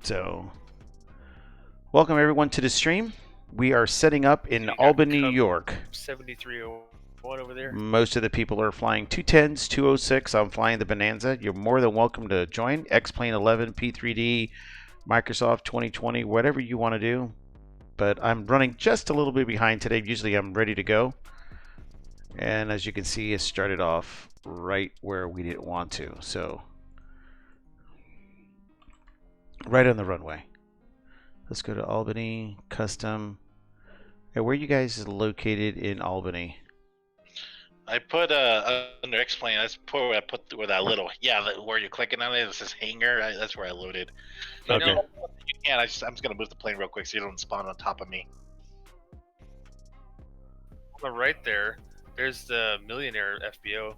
So, welcome everyone to the stream. We are setting up in Albany, New York. 7301 over there. Most of the people are flying 210s, 206. I'm flying the Bonanza. You're more than welcome to join. X-Plane 11, P3D, Microsoft 2020, whatever you want to do. But I'm running just a little bit behind today. Usually I'm ready to go. And as you can see, it started off right where we didn't want to. So, right on the runway. Let's go to Albany, custom. Hey, where are you guys located in Albany? I put under X-Plane. I put where that little where you're clicking on it. It says hangar. That's where I loaded. But Okay. You can. I'm just gonna move the plane real quick so you don't spawn on top of me. On the right there's the Millionaire FBO.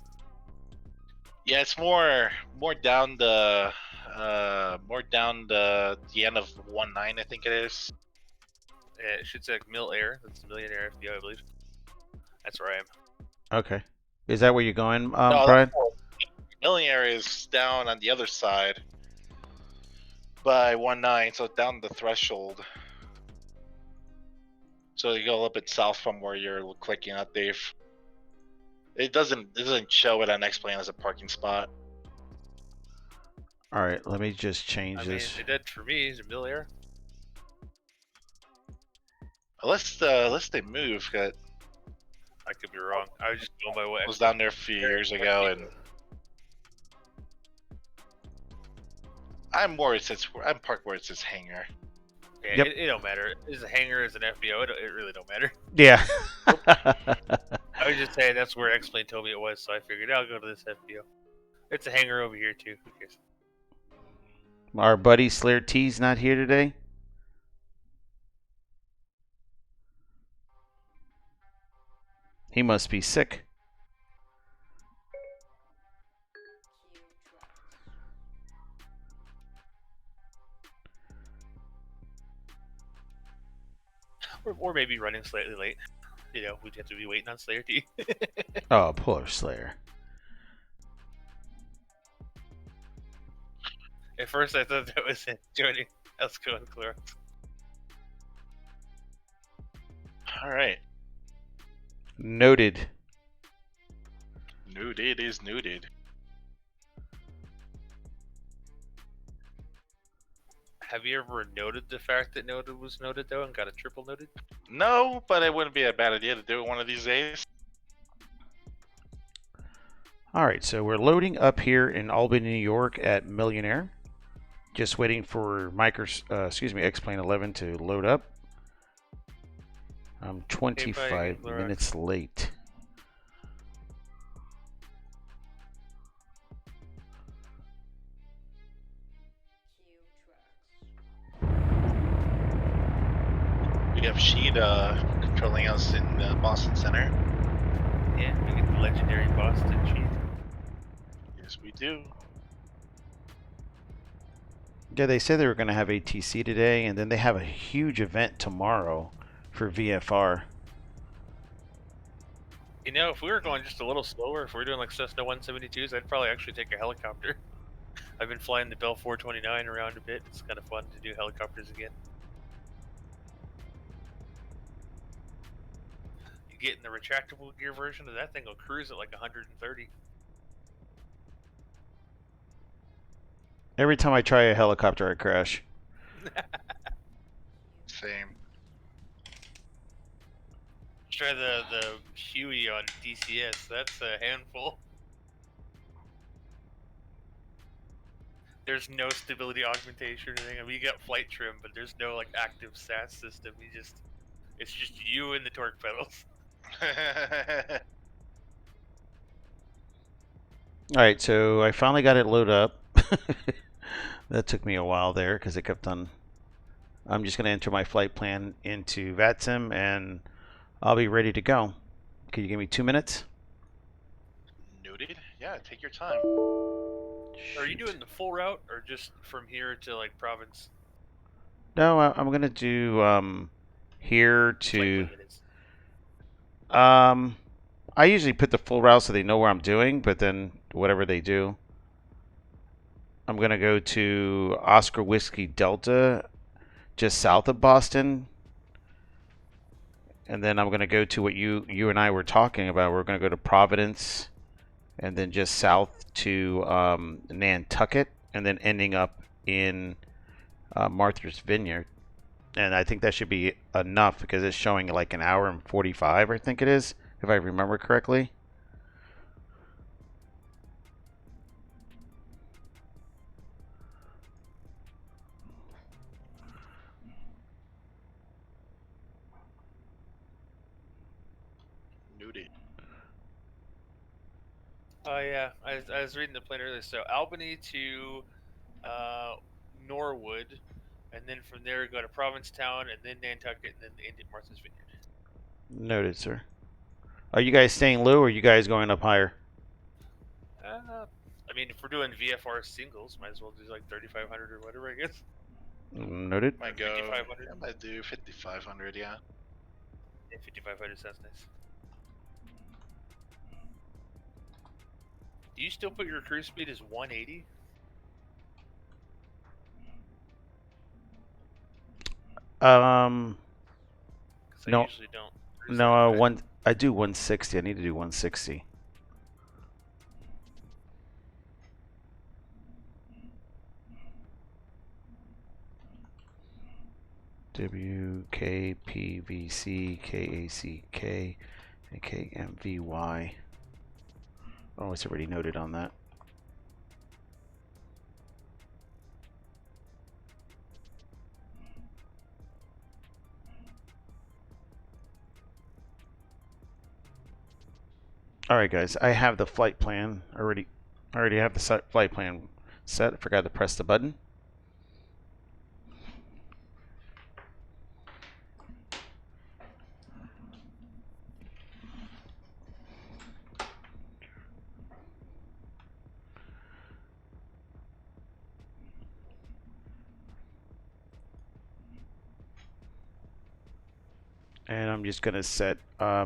Yeah, it's more down the the end of 19, I think it is. Yeah, it should say like Mill Air. That's Millionaire FBO, I believe. That's where I am. Okay. Is that where you're going, No, Brian? Millionaire is down on the other side by 19, so down the threshold. So you go a little bit south from where you're clicking at, Dave. It doesn't show it on X-Plane as a parking spot. All right, let me just change this. It did for me. Is it Mill Air? Unless they move. I could be wrong. I was just going by what I was down there a few years ago, and I'm parked where it says hangar. Yeah, Yep. it don't matter. Is a hangar as an FBO? It really don't matter. Yeah. I was just saying that's where X-Plane told me it was, so I figured I'll go to this FBO. It's a hangar over here too. Who cares? Our buddy Slayer T's not here today. He must be sick. Or maybe running slightly late. You know, we'd have to be waiting on Slayer T. Oh, poor Slayer. At first I thought that was joining Elsko and Clorox. Alright. Noted. Noted is noted. Have you ever noted the fact that noted was noted though and got a triple noted? No, but it wouldn't be a bad idea to do it one of these days. All right, so we're loading up here in Albany, New York at Millionaire. Just waiting for X-Plane 11 to load up. I'm 25 minutes late. We have Sheed controlling us in Boston Center. Yeah, we get the legendary Boston Sheed. Yes, we do. Yeah, they said they were going to have ATC today, and then they have a huge event tomorrow for VFR. You know, if we were going just a little slower, if we were doing like Cessna 172s, I'd probably actually take a helicopter. I've been flying the Bell 429 around a bit. It's kind of fun to do helicopters again. You get in the retractable gear version of that thing, will cruise at like 130. Every time I try a helicopter, I crash. Same. Try the Huey on DCS. That's a handful. There's no stability augmentation or anything. I mean, you got flight trim, but there's no like active SAS system. It's just you and the torque pedals. All right, so I finally got it loaded up. That took me a while there because it kept on. I'm just going to enter my flight plan into Vatsim and I'll be ready to go. Can you give me 2 minutes? Noted. Yeah, take your time. Are you doing the full route or just from here to like Province? No, I'm going to do here to. I usually put the full route so they know where I'm doing, but then whatever they do. I'm going to go to Oscar Whiskey Delta, just south of Boston. And then I'm going to go to what you and I were talking about. We're going to go to Providence, and then just south to Nantucket, and then ending up in Martha's Vineyard. And I think that should be enough because it's showing like an hour and 45, I think it is, if I remember correctly. Nudie. Oh yeah, I was reading the plan earlier. So Albany to Norwood, and then from there go to Provincetown, and then Nantucket, and then end at Martha's Vineyard. Noted, sir. Are you guys staying low, or are you guys going up higher? I mean, if we're doing VFR singles, might as well do like 3,500 or whatever, I guess. Noted. Might go. 5,500. I might do 5,500. Yeah. Yeah, 5,500 sounds nice. Do you still put your cruise speed as 180? No. I usually don't. No, I do 160. I need to do 160. KPVC, KACK, and KMVY. Oh, it's already noted on that. All right, guys. I have the flight plan already. I already have the flight plan set. I forgot to press the button. And I'm just going to set, I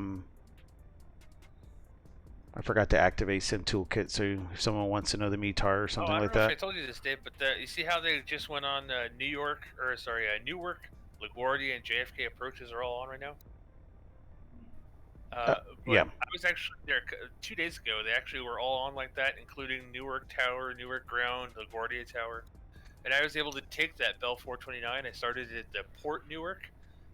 forgot to activate Sim Toolkit, so if someone wants to know the METAR or something like that. I don't know if I told you this, Dave, but you see how they just went on Newark, LaGuardia, and JFK approaches are all on right now? Yeah. I was actually there 2 days ago. They actually were all on like that, including Newark Tower, Newark Ground, LaGuardia Tower. And I was able to take that Bell 429. I started at the Port Newark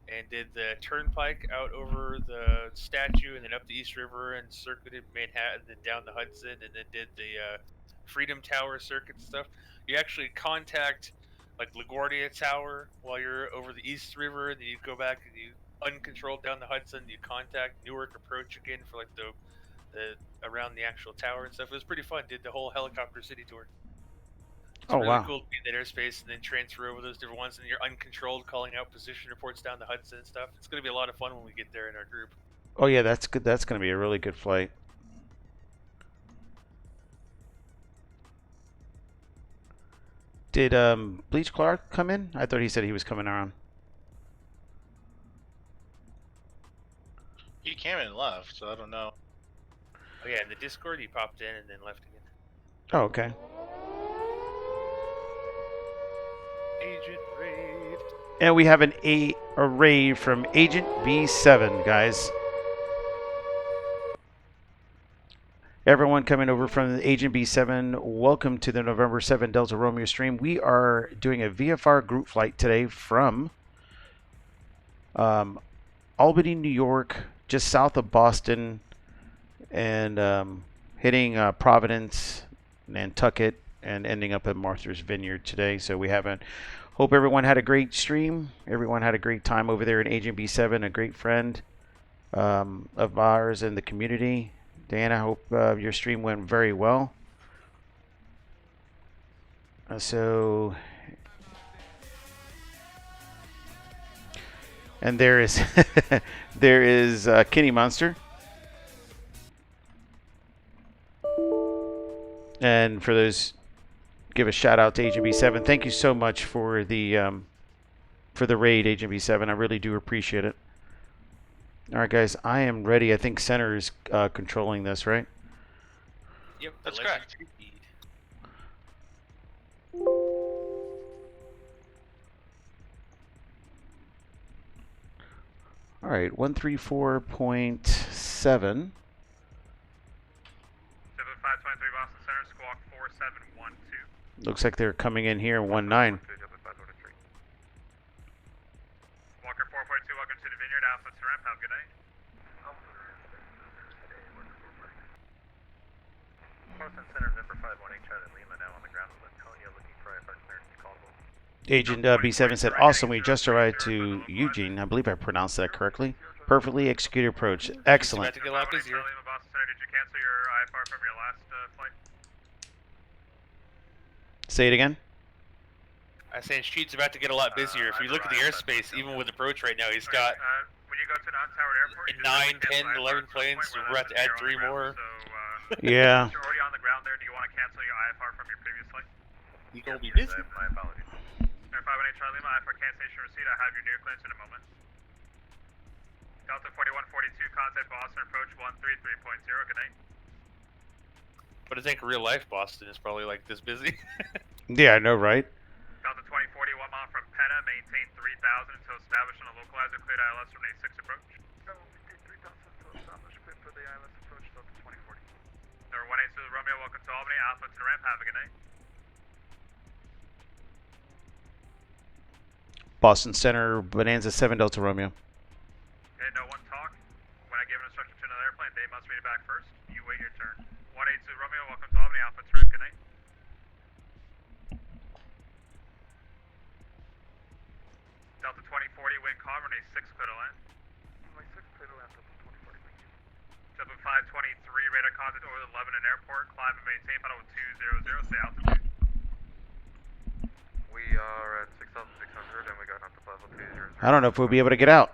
and did the turnpike out over the statue and then up the East River and circuited Manhattan and down the Hudson and then did the Freedom Tower circuit stuff. You actually contact like LaGuardia Tower while you're over the East River, and then you go back and you uncontrolled down the Hudson. You contact Newark Approach again for like the around the actual tower and stuff. It was pretty fun. Did the whole helicopter city tour. It's really wow. cool to be in that airspace and then transfer over those different ones, and you're uncontrolled calling out position reports down the Hudson and stuff. It's going to be a lot of fun when we get there in our group. Oh yeah, that's good. That's going to be a really good flight. Did Bleach Clark come in? I thought he said he was coming around. He came in and left, so I don't know. Oh yeah, in the Discord he popped in and then left again. Oh, okay. Agent raid. And we have a raid from Agent B7, guys. Everyone coming over from Agent B7, welcome to the November 7 Delta Romeo stream. We are doing a VFR group flight today from Albany, New York, just south of Boston, and hitting Providence, Nantucket, and ending up at Martha's Vineyard today. So we haven't. Hope everyone had a great stream. Everyone had a great time over there in Agent B7, a great friend of ours in the community. Dan, I hope your stream went very well. And there is there is Kenny Monster. And for those, give a shout out to Agent B7. Thank you so much for the raid, Agent B7. I really do appreciate it. All right, guys, I am ready. I think Center is controlling this, right? Yep, That's correct. right, 134.7. 7523 Boston Center, squawk 4712. Looks like they're coming in here 19. Walker 442, welcome to the Vineyard, Alpha to ramp, have a good night. Boston Center, Zipper 518, Charlie Lima now on the ground with Laconia, looking for IFR clearance to KALB. Agent B7 said, awesome, we just arrived to Eugene. I believe I pronounced that correctly. Perfectly executed approach. Excellent. About to get a lot busier. Charlie Lima, Boston Center, did you cancel your IFR from your last flight? Say it again. I saying Sheet's about to get a lot busier. If you look at the airspace, even with approach right now, he's got When you go to non-towered airport, you 9, 10, 11 planes. So we're about to add 3 more. Yeah. You're already on the ground there. Do you want to cancel your IFR from your previous flight? You gonna be busy. My apologies. Air 518 Charlie Lima, IFR cancellation receipt. I have your near clearance in a moment. Delta 4142, contact Boston, approach 133.0. Good night. But I think real life Boston is probably like this busy. Yeah, I know, right? Delta 2040, 1 mile from Penna, maintain 3000 until established on a localizer, cleared ILS from A6 approach. No, maintain 3000 until established, cleared for the ILS approach, Delta 2040. Number 182 Romeo, welcome to Albany, Alpha to the ramp, have a good night. Boston Center, Bonanza 7 Delta Romeo. Okay, no one talk. When I give an instruction to another airplane, they must read it back first. You wait your turn. 182 Romeo, welcome to Albany, Alpha to the ramp, good night. Delta 2040, wind calm, runway 6, clear to land. Runway 6, clear to land, Delta 2040, thank you. Delta 523, radar contact over the Lebanon Airport, climb and maintain final 200, stay altitude. We are at 6,600 and we got up to level 200. I don't know if we'll be able to get out.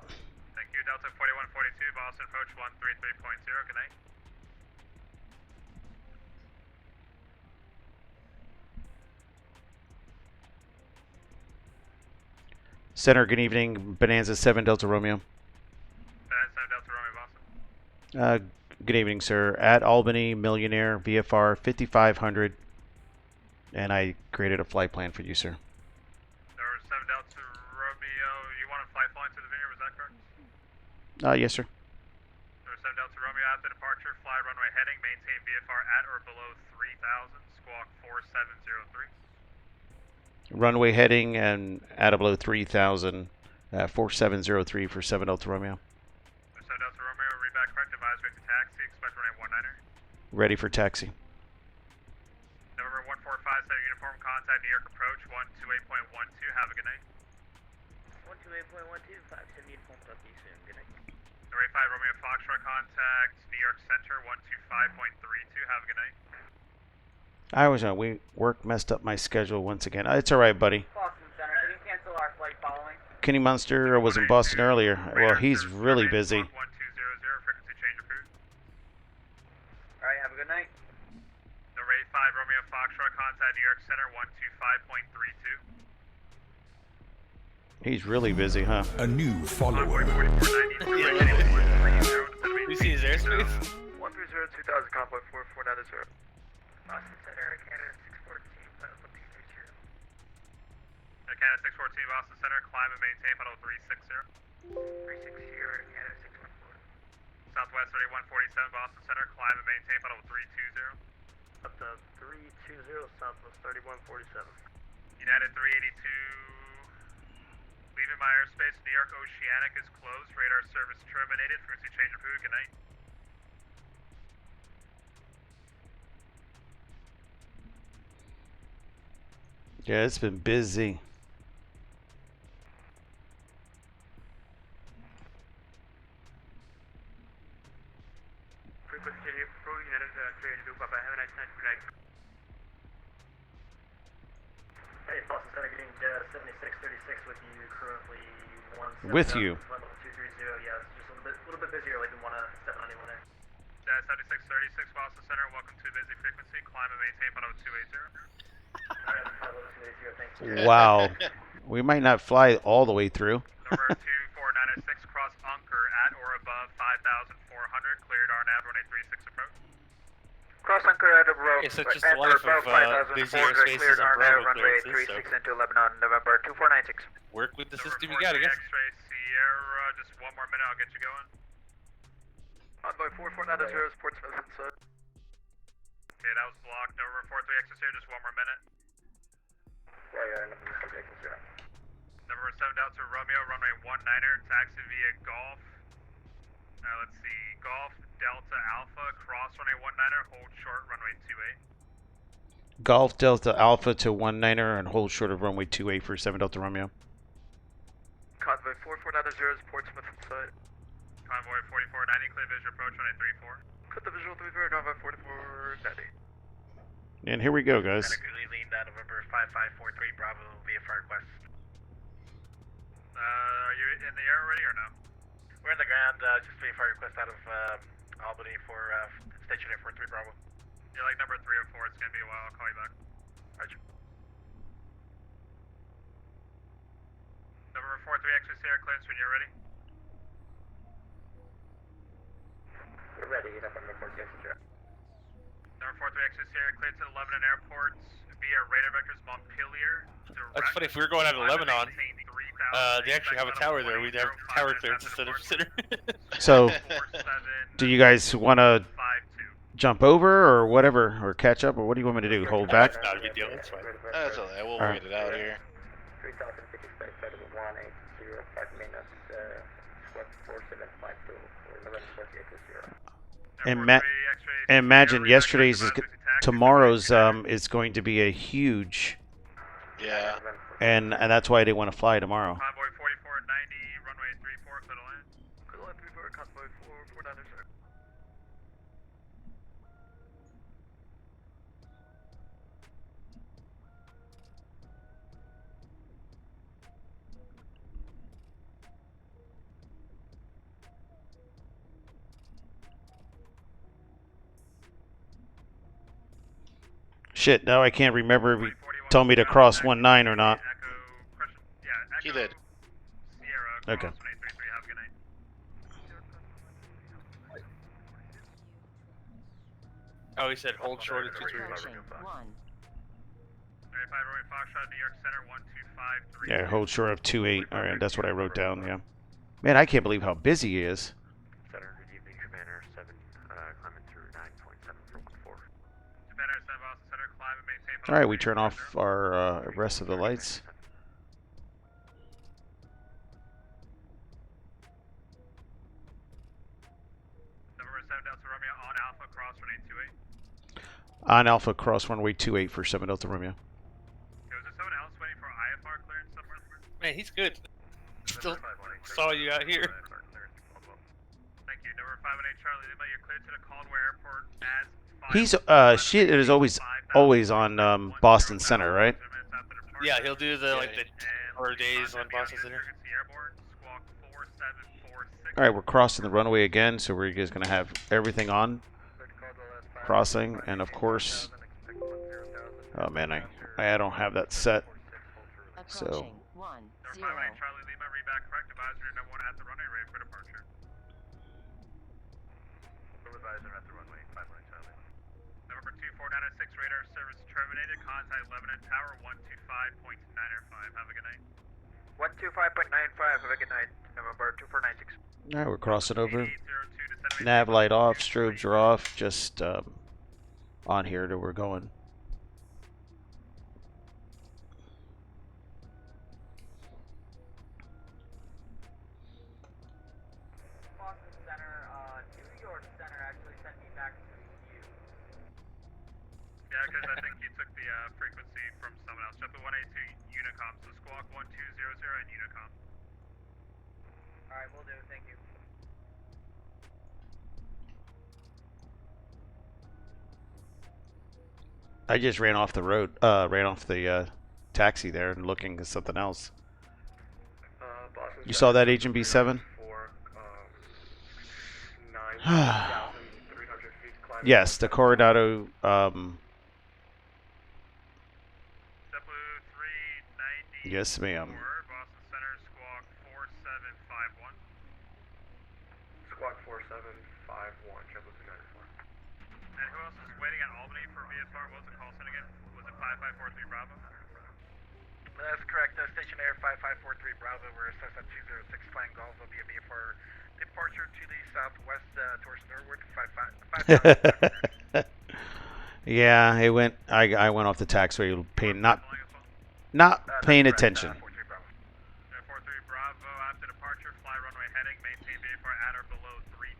Thank you, Delta 4142, Boston approach 133.0, good night. Center, good evening. Bonanza 7 Delta Romeo. Bonanza 7 Delta Romeo, Boston. Good evening, sir. At Albany, Millionaire, VFR 5500. And I created a flight plan for you, sir. Number 7 Delta Romeo, you want to fly flying to the Vineyard, was that correct? Yes, sir. Number 7 Delta Romeo, after departure, fly runway heading, maintain VFR at or below 3000, squawk 4703. Runway heading and at or below 3000, 4703 for 7 Delta Romeo. Number 7 Delta Romeo, read back correct, advise way to taxi, expect runway 19er. Ready for taxi. November 145, center uniform, contact New York approach 128.12, have a good night. 128.12, 570 uniform, talk to you soon, good night. Number 85 Romeo Foxtrot, contact New York Center 125.32, have a good night. I was work messed up my schedule once again. It's all right, buddy. Boston Center, can you cancel our flight following? Kenny Munster was in Boston earlier. Well, he's really busy. 1200, frequency change approved. Alright, have a good night. Number 85 Romeo Foxtrot, contact New York Center 125.32. He's really busy, huh? A new follower. You see his airspace? 130 2000, convoy 4490. Boston Center, Canada 614, level 230. Canada 614, Boston Center, climb and maintain final 360. 360, Canada 614. Southwest 3147, Boston Center, climb and maintain final 320. Up to 320, Southwest 3147. United 382, leaving my airspace, New York Oceanic is closed, radar service terminated, frequency change approved, good night. Yeah, it's been busy. Frequency change approved, United 382, bye-bye, have a nice night, good night. Hey, Boston Center, getting 7636 with you, currently 17. With you. Level 230, yeah, it's just a little bit busier, like we want to step on anyone there. 7636, Boston Center, welcome to busy frequency, climb and maintain final 280. Wow. We might not fly all the way through. Number 24906, cross Anchor at or above 5,400, cleared RNAV runway 36 approach. Cross Anchor at or above, It's just the life of busy airspaces and Bravo runway clearances, 36 so into Lebanon, November 2496. work with the system you got, I guess. X-ray Sierra, just one more minute, I'll get you going. Convoy 449 is Portsmouth inside. Okay, that was blocked. Over 43 exit Sierra, just one more minute. Yeah, nothing to exit Sierra. Number 7 Delta Romeo, runway 19er, taxi via Golf. Let's see, Golf Delta Alpha, cross runway 19er, hold short runway 28. Golf Delta Alpha to 19er and hold short of runway 28 for 7 Delta Romeo. Convoy 4490 is Portsmouth inside. Convoy 4490, clear visual approach runway 34. Cut the visual 34, Convoy 4490. And here we go, guys. Lean down November 5543, Bravo, VFR West. Are you in the air already or no? We're in the ground, just VFR request out of Albany for stationary for 3 Bravo. You're like number 3 or 4, it's gonna be a while, I'll call you back. Roger. Number 43, exit Sierra, clearance when you're ready. We're ready, number 43, exit Sierra. Number 43, exit Sierra, cleared to the Lebanon airports via radar vectors Montpelier. That's funny, if we were going out of Lebanon, they actually have a tower there. We'd have tower clearance instead of center. So, do you guys want to jump over or whatever, or catch up, or what do you want me to do? Hold back? Not a big deal, that's fine. That's alright. We'll Alright. wait it out here. 3050 space flight of 180, 5 minutes, squawk 4752, or 1148 Imagine yesterday's is tomorrow's is going to be a huge, Yeah. and that's why I didn't want to fly tomorrow. Convoy 4490, runway 34, clear to land. Clear to land 34, Convoy 449 sir. Shit, now I can't remember if he told me to cross 19 or not. He did. Okay. Oh, he said hold short at 23. Yeah, hold short of 28. All right, that's what I wrote down. Yeah. Man, I can't believe how busy he is. Center, good evening, Commander 7, climbing through 9.7 All right, we turn off our rest of the lights. On Alpha, cross runway 28 for 7 Delta Romeo. Man, he's good. Still saw you out here. Thank you. Number 518 Charlie Lima, you're cleared to the Caldwell Airport as He's shit is always on Boston Center, right? Yeah, he'll do the like the tour days on Boston Center. All right, we're crossing the runway again, so we're just gonna have everything on crossing, and of course, oh man, I don't have that set, so. Charlie Lima, read back correct. Advisory number 1 at the runway, ready for departure. Advisor at the runway, 5 minutes Charlie. Number 2496, radar service terminated. Contact Lebanon Tower 125.905. Have a good night. 125.95, have a good night, November 2496. All right, we're crossing over. Nav light off, strobes are off, just on here till we're going. Boston Center, New York Center actually sent me back to you. Yeah, because I think you took the frequency from someone else. Jump to 182 Unicom, so squawk 1200 and Unicom. Alright, will do, thank you. I just ran off the road, ran off the taxi there and looking at something else. You saw that, Agent B7? Yes, the Coronado. Yes, ma'am. Boston Center, squawk 4751. Squawk 4751, jump with 94. And who else is waiting at Albany for VFR? What was the call sign again? Was it 5543 Bravo? That's correct, station air 5543 543 Bravo, we're assessed at 206 flying golf. Will be a VFR departure to the southwest towards Norwood. 5,000. Yeah, it went. I went off the taxiway, paying not paying attention. 43 Bravo. 43 Bravo, after departure, fly runway heading, maintain VFR at or below 3,000,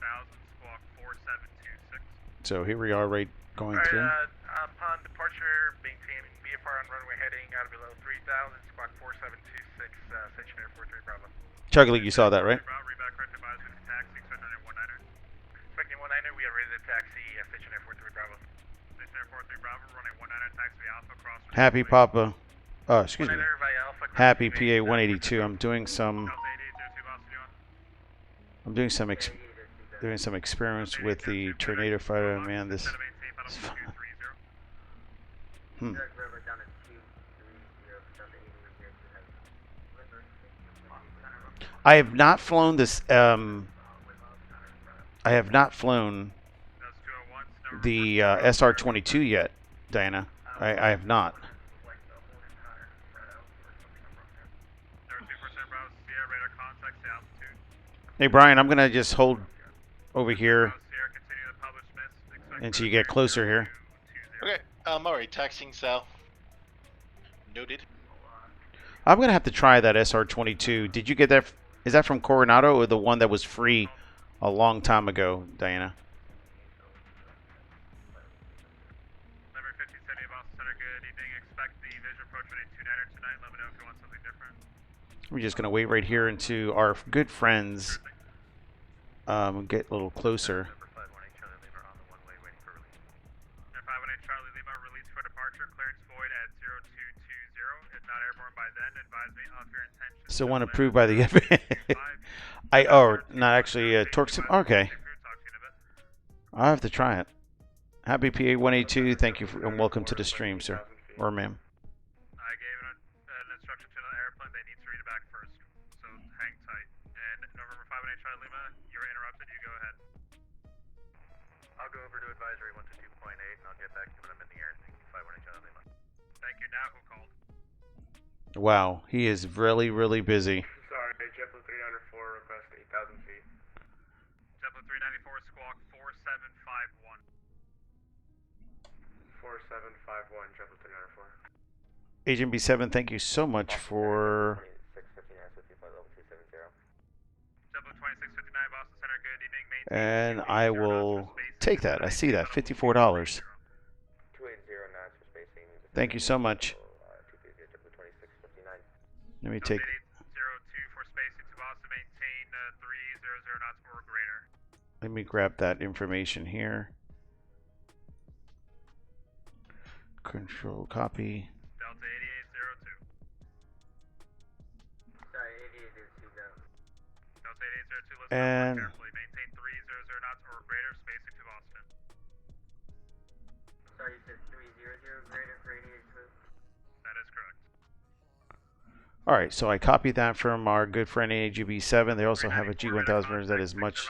squawk 4726. So here we are, right going through. Upon departure, maintain VFR on runway heading at or below 3,000, squawk 4726, stationary 43 Bravo. Chuggly, you saw that, right? Bravo, reback correct advise with the taxi, expecting 19er. Expecting 19er, we are ready to taxi, stationary 43 Bravo. Stationary 43 Bravo, running 19er, taxi Alpha, cross. Happy Papa. Oh, excuse me. 19er via Alpha, cross. Happy PA 182. I'm doing some experiments with the tornado fighter. Man, this is fun. I have not flown this. I have not flown the SR-22 yet, Diana. I have not. Hey Brian, I'm gonna just hold over here until you get closer here. Okay, I'm already taxiing south. Noted. I'm gonna have to try that SR-22. Did you get that? Is that from Coronado or the one that was free a long time ago, Diana? Number 1570 Boston Center, good evening. Expect the visual approach on a 29er tonight. Let me know if you want something different. We're just gonna wait right here until our good friends get a little closer. Number 518 Charlie Lima on the one-way waiting for release. Number 518 Charlie Lima, release for departure. Clearance void at 0220. If not airborne by then, advise me of your intentions. So one approved by the not actually torque sim. Okay, I'll have to try it. Happy PA 182. Thank you and welcome to the stream, sir or ma'am. I gave an instruction to the airplane. They need to read it back first. So hang tight. And November 518 Charlie Lima, you're interrupted. You go ahead. I'll go over to advisory 122.8 and I'll get back to when I'm in the air. Thank you, 518 Charlie Lima. Thank you. Now who called? Wow, he is really, really busy. Sorry, JetBlue 394, request 8,000 feet. JetBlue 394, squawk 4751. 4751, JetBlue 394. Agent B7, thank you so much for... JetBlue 2659, Boston Center, good evening. And I will take that. I see that, $54. 280 knots for spacing. Thank you so much. Let me take... 02 for spacing to Boston, maintain 300 knots or greater. Let me grab that information here. Control copy. Delta 8802. Sorry, 8802 down. Delta 8802, listen And- carefully. Maintain 300 knots or greater, spacing to Boston. Sorry, you said 300 greater for 8802? That is correct. All right, so I copied that from our good friend AGB7. They also have a G1000 version that is much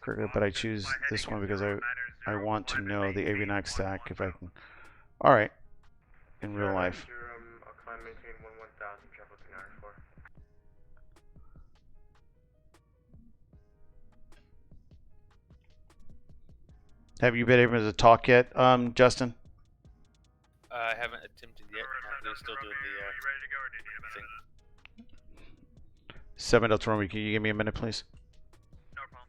quicker, but I choose this one because I want to know the avionics stack if I can. All right, in real life. I'll climb maintain 1000, travel to 904. Have you been able to talk yet, Justin? I haven't attempted yet. They're still doing you ready to go or do you need a minute? thing. 7 Delta Romeo, can you give me a minute, please? No problem.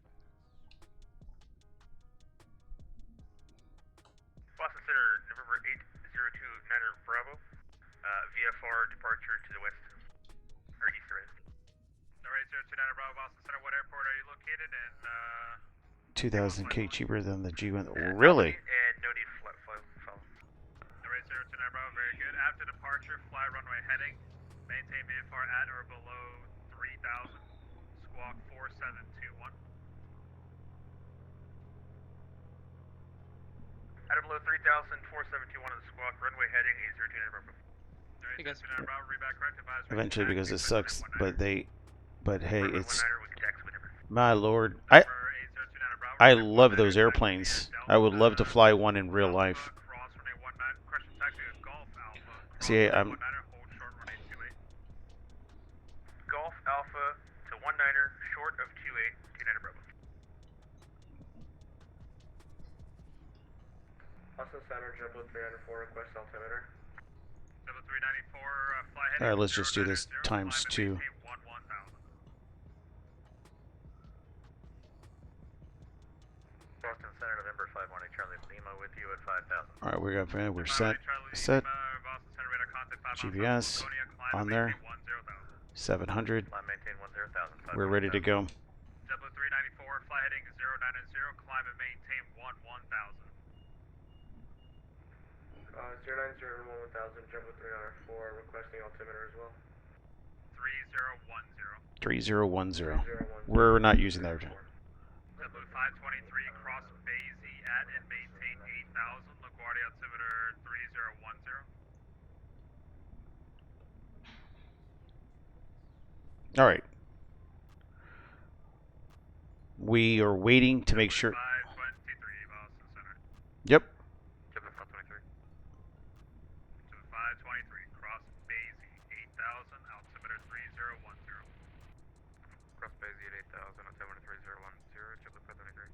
Boston Center, November 802 Niner Bravo. VFR departure to the west. Or east or west. November 802 Niner Bravo, Boston Center. What airport are you located in? 2,000K cheaper than the G1. Really? And no need for phone. November 802 Niner Bravo, very good. After departure, fly runway heading. Maintain VFR at or below 3,000. Squawk 4721. At or below 3,000, 4721 on the squawk, runway heading 802 Niner Bravo. Hey guys. Eventually, because it sucks, but hey, it's We can tax whenever. my lord. I love those airplanes. I would love to fly one in real life. See, Boston Center, JetBlue 394, request altimeter. JetBlue 394, fly heading. All right, let's just do this times 2. Boston Center, November 518, Charlie Lima with you at 5,000. All right, we're set. Set. GPS on there. 700. We're ready to go. JetBlue 394, fly heading 090, climb and maintain 11,000. 090 and 1000, JetBlue 394, requesting altimeter as well. 3010. 3010. We're not using that. JetBlue 523, cross Bay Z at and maintain 8,000, LaGuardia altimeter 3010. All right. We are waiting to make sure. 523, Boston Center. Yep. JetBlue 523. JetBlue 523, cross Bay Z 8,000, altimeter 3010. Cross Bay Z at 8,000, altimeter 3010, JetBlue 523.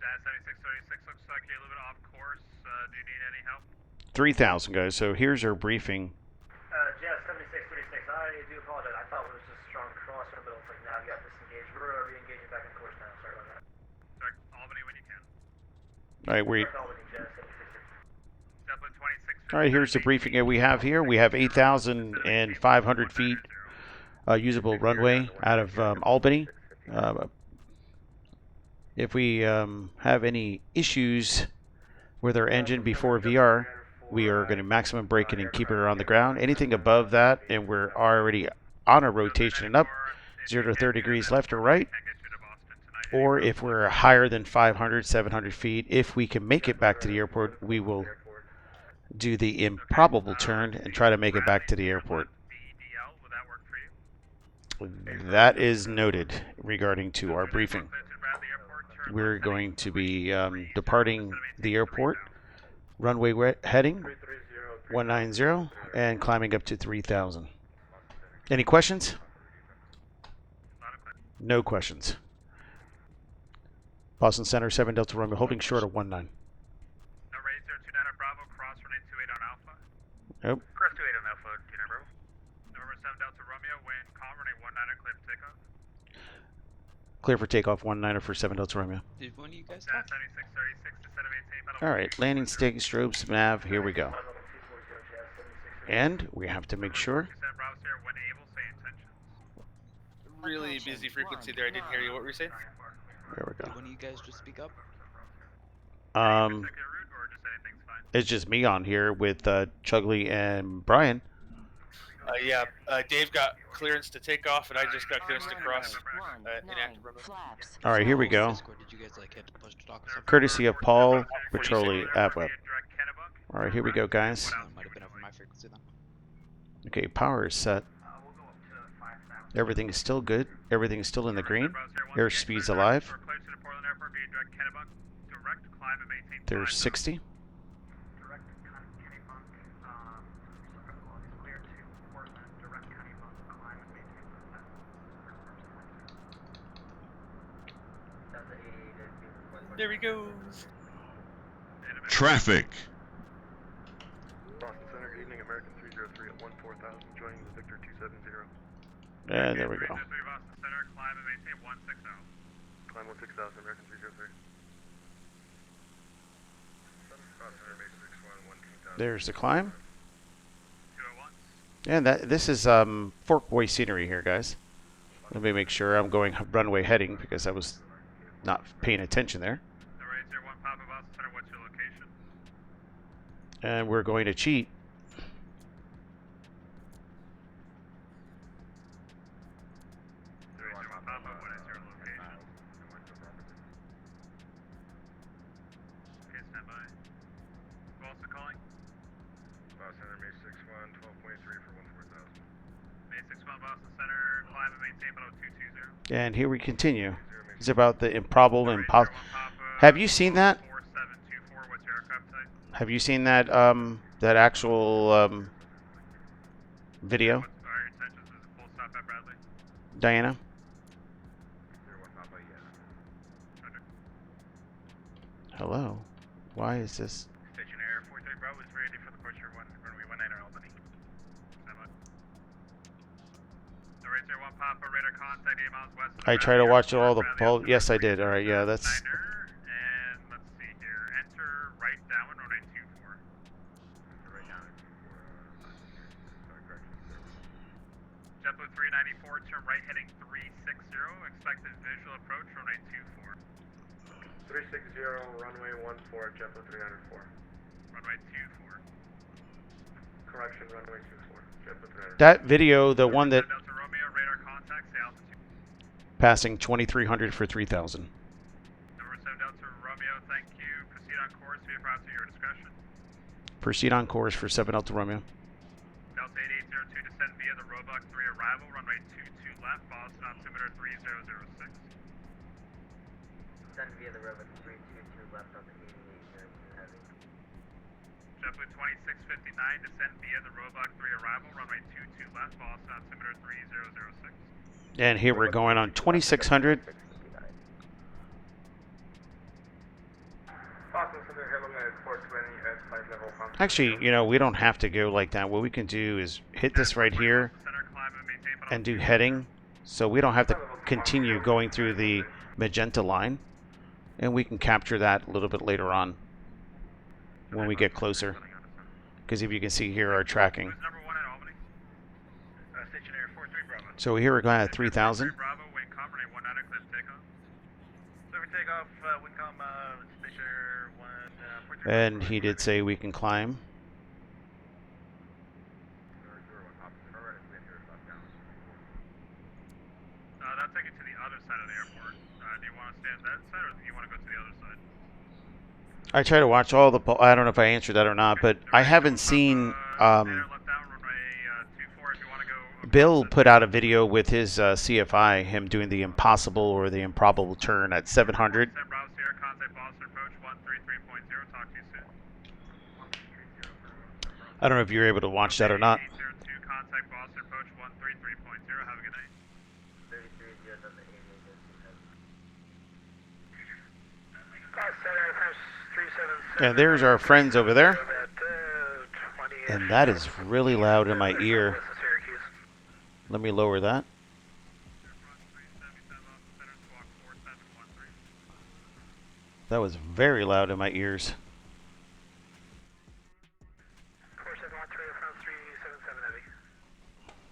Jazz 7636, looks like you're a little bit off course. Do you need any help? 3,000 guys. So here's our briefing. Jazz 7636, I do apologize. I thought it was just a strong crosser, but it looks like now you got disengaged. We're re-engaging back in course now. Sorry about that. Sorry, Albany when you can. All right, Albany, Jazz 7636. JetBlue 26. all right. Here's the briefing that we have here. We have 8,500 feet usable runway out of Albany. If we have any issues with our engine before VR, we are going to maximum brake it and keep it on the ground. Anything above that, and we're already on a rotation and up, 0 to 30 degrees left or right, or if we're higher than 500, 700 feet, if we can make it back to the airport, we will do the improbable turn and try to make it back to the airport. That is noted regarding to our briefing. We're going to be departing the airport, runway heading 190 and climbing up to 3,000. Any questions? No questions. Boston Center, 7 Delta Romeo, holding short of 19. No raise 029 Bravo, cross runway 28 on Alpha. Nope. Cross 28 on Alpha, 29 Bravo. November 7 Delta Romeo, wind calm, runway 19, clear for takeoff. Clear for takeoff, 19 for 7 Delta Romeo. Did one of you guys Jazz talk? 7636 to 7maintain. All right, landing stick, strobes, nav, here we go. And we have to make sure. Bravo, sir, when able, say intentions. Really busy frequency there. I didn't hear you. What were you saying? There we Did go. one of you guys just speak up? Particular route or just anything's fine? It's just me on here with Chugley and Brian. Yeah, Dave got clearance to take off, and I just got clearance to cross. Inactive runway. All right, here we go. Discord, did you guys like hit push to talk or something? Courtesy of Paul Petroli, AvWeb. Direct Kennebunk. All right, here we go, guys. Oh, it might have been over my frequency then. Okay, power is set. Everything is still good. Everything is still in the green. Airspeed's alive. We're clear to the Portland Airport via direct Kennebunk. Direct climb and maintain. There's 60. Direct Kennebunk, clear to Portland, direct Kennebunk, climb and maintain that. There he goes. Traffic. Boston Center, good evening, American 303 at 14,000, joining the Victor 270. And there we go. Boston Center, climb and maintain 160. Climb 16,000, American 303. Boston Center, base 61, 1,000. There's the climb. 201. And this is Fork Boy scenery here, guys. Let me make sure I'm going runway heading because I was not paying attention there. No raise 01 Papa, Boston Center, what's your location? And we're going to cheat. Papa, what is your location? Okay, stand by. Who else is calling? Boston Center, May 61, 12.3 for 14,000. May 61 Boston Center, climb and maintain below 220. And here we continue. It's about the improbable and impossible. Have you seen that? 4724, what's your aircraft type? Have you seen that that actual video, What are your intentions? Is it full stop at Bradley? Diana? 01 Papa, yes. Hello. Why is this? Stationary Bravo is ready for departure runway 19 Albany. Norwood 1 Papa, radar contact 8 miles west of I try to watch all the. Yes, I did. All right, yeah, that's. And let's see here. Enter right downwind runway 24. Right downwind. JetBlue 394, turn right heading 360. Expected visual approach runway 24. 360, runway 14, JetBlue 394. Runway 24. Correction, runway 24, JetBlue 394. That video, the one that Delta Romeo, radar contact, say altitude. passing 2300 for 3000. Number 7 Delta Romeo, thank you. Proceed on course, VFR to your discretion. Proceed on course for 7 Delta Romeo. Delta 8802, descend via the Roebuck 3 arrival, runway 22 left, Boston altimeter 3006. Descend via the Roebuck 322 left on the 8802 heavy. JetBlue 2659, descend via the Roebuck 3 arrival, runway 22 left, Boston altimeter 3006. And here we're going on 2600. Actually, you know, we don't have to go like that. What we can do is hit this right here and do heading. So we don't have to continue going through the magenta line. And we can capture that a little bit later on when we get closer. Because if you can see here, our tracking. Number 1 at Albany. Stationary 43 Bravo. So here we're going at 3000. Bravo, Windcom, runway 19, clear takeoff. So we take off, Windcom, stationary 1, 43. And he did say we can climb. That'll take you to the other side of the airport. Do you want to stay on that side, or do you want to go to the other side? I try to watch all the. I don't know if I answered that or not, but I haven't seen. Left down, runway 24, if you want to go. Bill put out a video with his CFI, him doing the impossible or the improbable turn at 700. Browse here, contact Boston approach 133.0. Talk to you soon. I don't know if you're able to watch that or not. 802, contact Boston approach 133.0. Have a good night. 33 on the 8802 heavy. And there's our friends over there. And that is really loud in my ear. Let me lower that. That was very loud in my ears.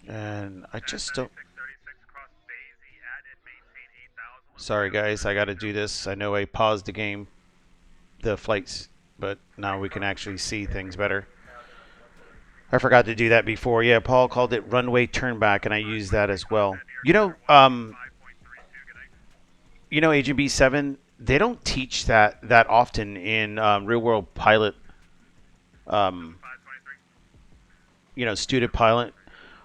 And I just don't. Sorry guys, I got to do this. I know I paused the game, the flights, but now we can actually see things better. I forgot to do that before. Yeah, Paul called it runway turn back, and I used that as well. You know, Agent B7, they don't teach that often in real world pilot. Student pilot.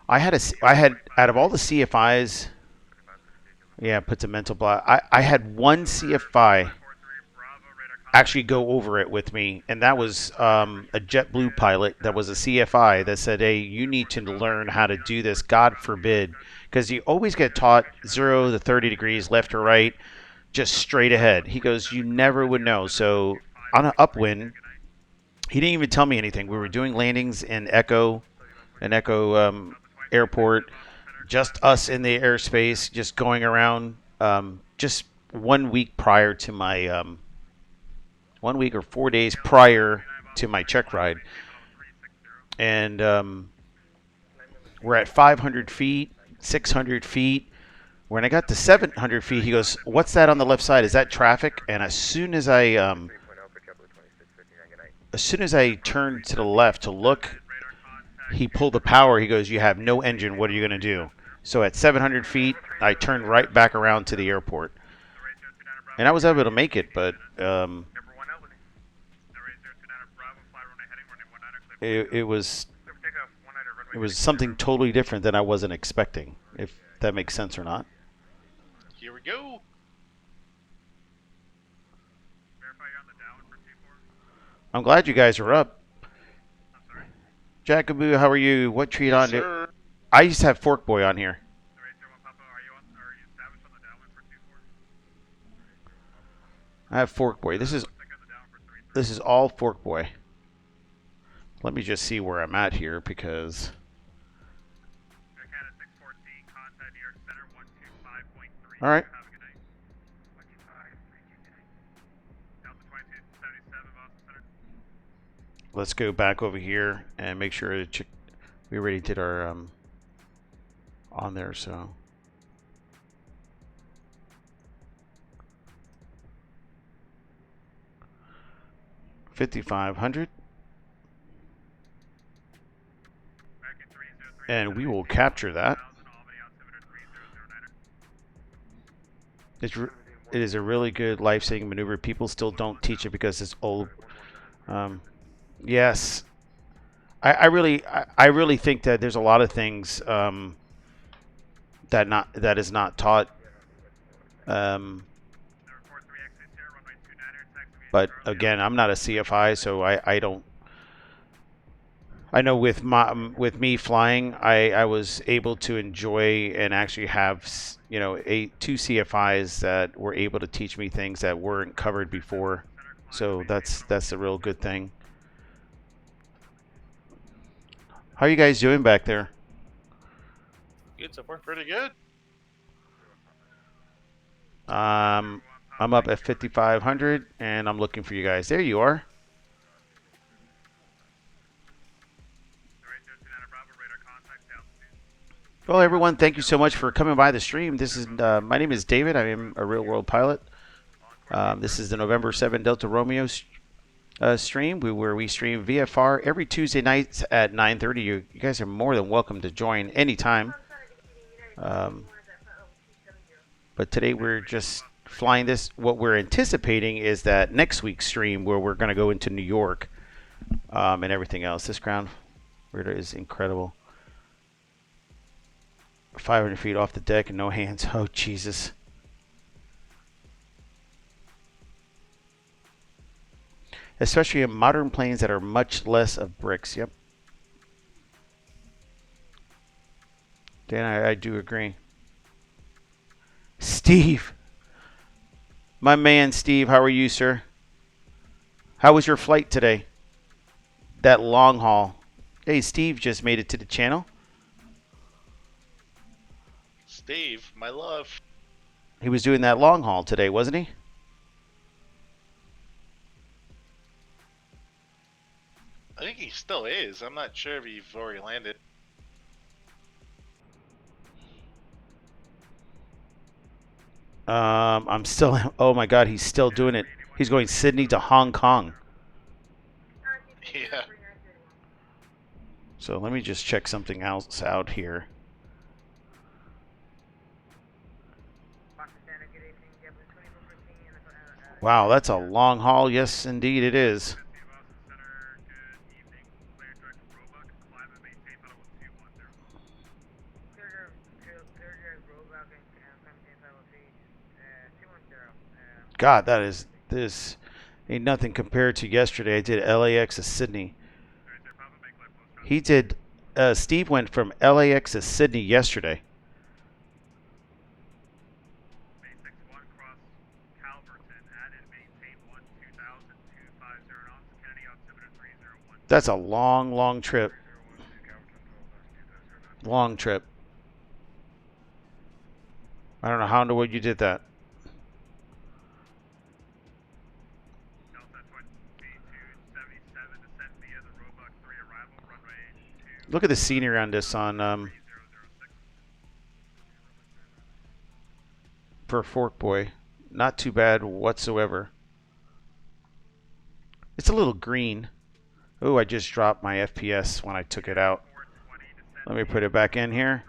I had out of all the CFIs. Yeah, puts a mental block. I had one CFI actually go over it with me, and that was a JetBlue pilot that was a CFI that said, hey, you need to learn how to do this, God forbid, because you always get taught 0 to 30 degrees left or right, just straight ahead. He goes, you never would know. So on an upwind, he didn't even tell me anything. We were doing landings in Echo Airport, just us in the airspace, just going around, just 1 week prior to my 1 week or 4 days prior to my check ride. And we're at 500 feet, 600 feet. When I got to 700 feet, he goes, what's that on the left side? Is that traffic? And as soon as I turned to the left to look, he pulled the power. He goes, you have no engine. What are you going to do? So at 700 feet, I turned right back around to the airport. And I was able to make it, but it was something totally different than I wasn't expecting, if that makes sense or not. Here we go. I'm glad you guys are up. Jackaboo, how are you? What treat on it? I used to have Fork Boy on here. I have Fork Boy. This is all Fork Boy. Let me just see where I'm at here because Canada 614, contact New York Center 125.3. all right. Have a good night. 125, thank you, good night. Delta 2277, Boston Center. Let's go back over here and make sure that we already did our on there, so 5,500, and we will capture that. It is a really good life-saving maneuver. People still don't teach it because it's old. Yes, I really think that there's a lot of things that is not taught. But again, I'm not a CFI, so I don't. I know with me flying, I was able to enjoy and actually have two CFIs that were able to teach me things that weren't covered before. So that's a real good thing. How are you guys doing back there? Good so far. Pretty good. I'm up at 5,500, and I'm looking for you guys. There you are. Well, everyone, thank you so much for coming by the stream. This is my name is David. I am a real world pilot. This is the November 7 Delta Romeo stream where we stream VFR every Tuesday nights at 9:30. You guys are more than welcome to join anytime. But today we're just flying this. What we're anticipating is that next week's stream where we're going to go into New York and everything else. This ground radar is incredible. 500 feet off the deck and no hands. Oh, Jesus. Especially in modern planes that are much less of bricks. Yep. Dan, I do agree. Steve. My man, Steve. How are you, sir? How was your flight today? That long haul. Hey, Steve just made it to the channel. Steve, my love. He was doing that long haul today, wasn't he? I think he still is. I'm not sure if you've already landed. I'm still. Oh my God, he's still doing it. He's going Sydney to Hong Kong. Yeah. So let me just check something else out here. Wow, that's a long haul. Yes, indeed it is. God, that is this ain't nothing compared to yesterday. I did LAX to Sydney. He did. Steve went from LAX to Sydney yesterday. That's a long, long trip. Long trip. I don't know how in the world you did that. Look at the scenery on this on for Fork Boy. Not too bad whatsoever. It's a little green. Oh, I just dropped my FPS when I took it out. Let me put it back in here.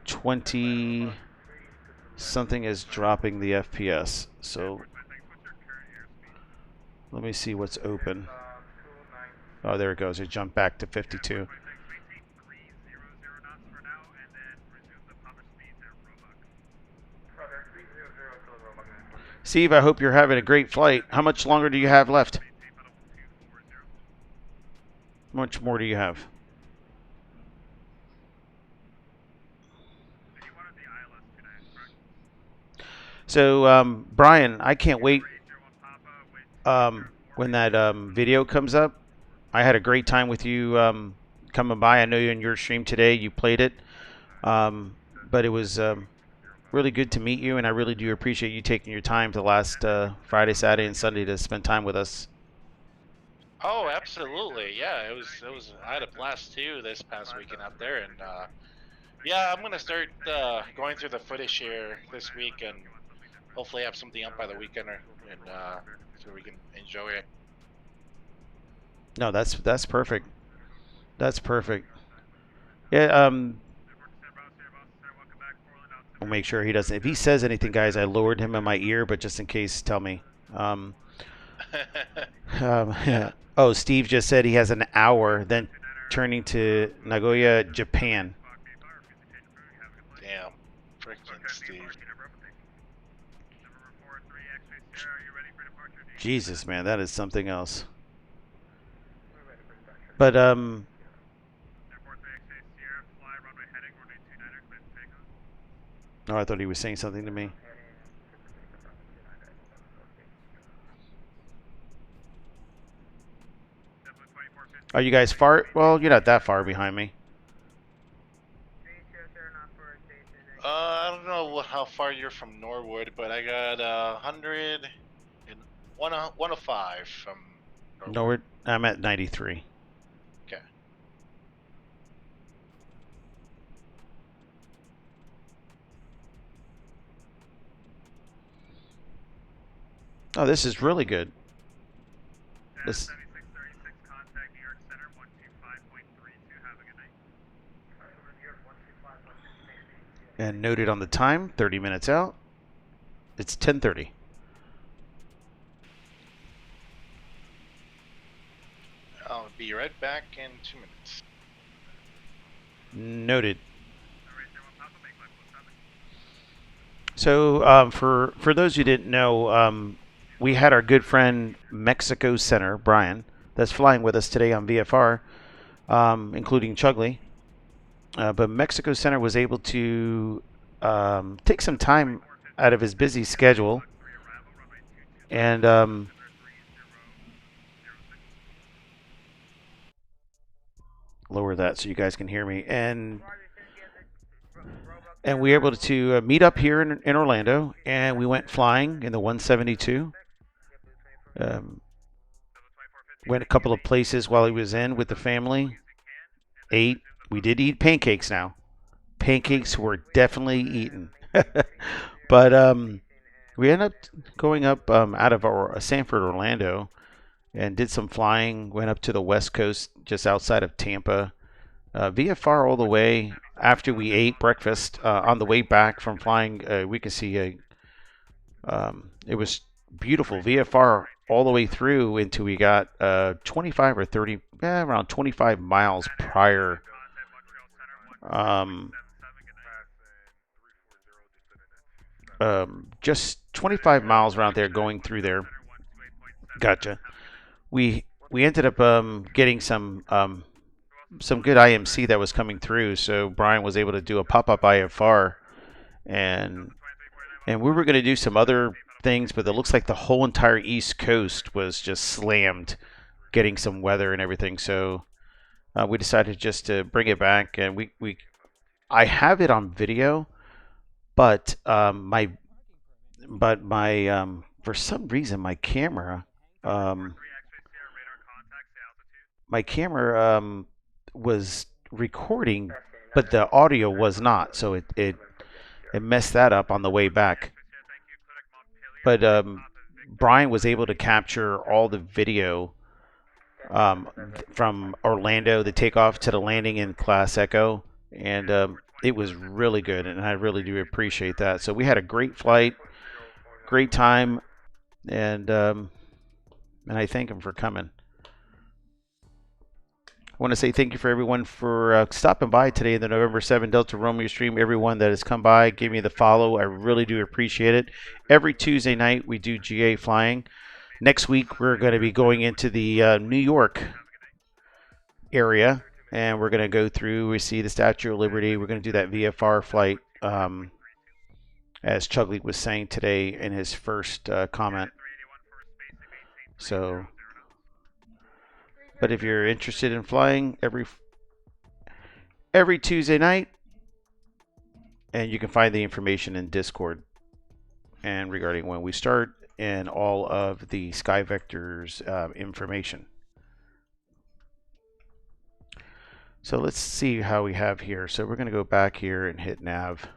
20 something is dropping the FPS. So let me see what's open. Oh, there it goes. It jumped back to 52. Steve, I hope you're having a great flight. How much longer do you have left? How much more do you have? So, Brian, I can't wait. when that video comes up, I had a great time with you coming by. I know you in your stream today. You played it, but it was really good to meet you, and I really do appreciate you taking your time the last Friday, Saturday, and Sunday to spend time with us. Oh, absolutely. Yeah, it was. I had a blast too this past weekend out there, and yeah, I'm gonna start going through the footage here this week, and hopefully have something up by the weekend, and so we can enjoy it. No, that's perfect. That's perfect. Yeah. We'll make sure he doesn't. If he says anything, guys, I lowered him in my ear, but just in case, tell me. Oh, Steve just said he has an hour, then turning to Nagoya, Japan. Damn, freaking Steve. Jesus, man, that is something else. But oh, I thought he was saying something to me. Are you guys far? Well, you're not that far behind me. I don't know how far you're from Norwood, but I got 100 and 105 from Norwood. I'm at 93. Okay. Oh, this is really good. This. And noted on the time, 30 minutes out. It's 10:30. I'll be right back in 2 minutes. Noted. So for those who didn't know, we had our good friend Mexico Center, Brian, that's flying with us today on VFR, including Chugley. But Mexico Center was able to take some time out of his busy schedule and lower that so you guys can hear me. And we were able to meet up here in Orlando, and we went flying in the 172. Went a couple of places while he was in with the family. Ate. We did eat pancakes now. Pancakes were definitely eaten. But we ended up going up out of our Sanford, Orlando, and did some flying. Went up to the West Coast, just outside of Tampa. VFR all the way. After we ate breakfast, on the way back from flying, we could see it was beautiful. VFR all the way through until we got 25 or 30, around 25 miles prior. Just 25 miles around there, going through there. Gotcha. We ended up getting some good IMC that was coming through, so Brian was able to do a pop-up IFR, and we were going to do some other things, but it looks like the whole entire East Coast was just slammed, getting some weather and everything. So we decided just to bring it back, and I have it on video, but my for some reason my camera was recording, but the audio was not, so it messed that up on the way back. But Brian was able to capture all the video from Orlando, the takeoff to the landing in Class Echo, and it was really good, and I really do appreciate that. So we had a great flight, great time, and I thank him for coming. I want to say thank you for everyone for stopping by today in the November 7 Delta Romeo stream. Everyone that has come by, give me the follow. I really do appreciate it. Every Tuesday night we do GA flying. Next week we're going to be going into the New York area, and we're going to go through. We see the Statue of Liberty. We're going to do that VFR flight, as Chugley was saying today in his first comment. So, but if you're interested in flying every Tuesday night, and you can find the information in Discord and regarding when we start and all of the Sky Vectors information. So let's see how we have here. So we're going to go back here and hit nav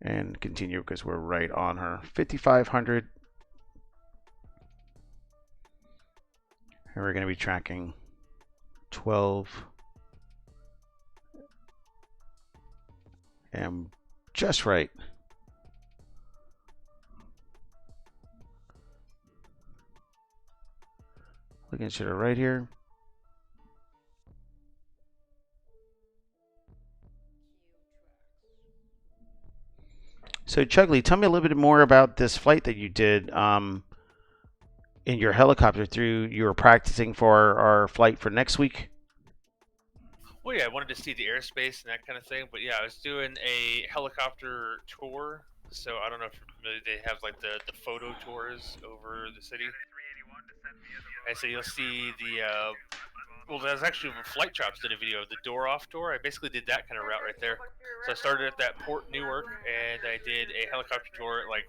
and continue because we're right on her. 5,500. And we're going to be tracking 12. And just right. Looking to the right here. So Chugly, tell me a little bit more about this flight that you did in your helicopter you were practicing for our flight for next week. Well, yeah, I wanted to see the airspace and that kind of thing. But yeah, I was doing a helicopter tour. So I don't know if you're familiar, they have like the photo tours over the city. And so you'll see the, well, there's actually Flight Chops did a video of the door off tour. I basically did that kind of route right there. So I started at that Port Newark and I did a helicopter tour at like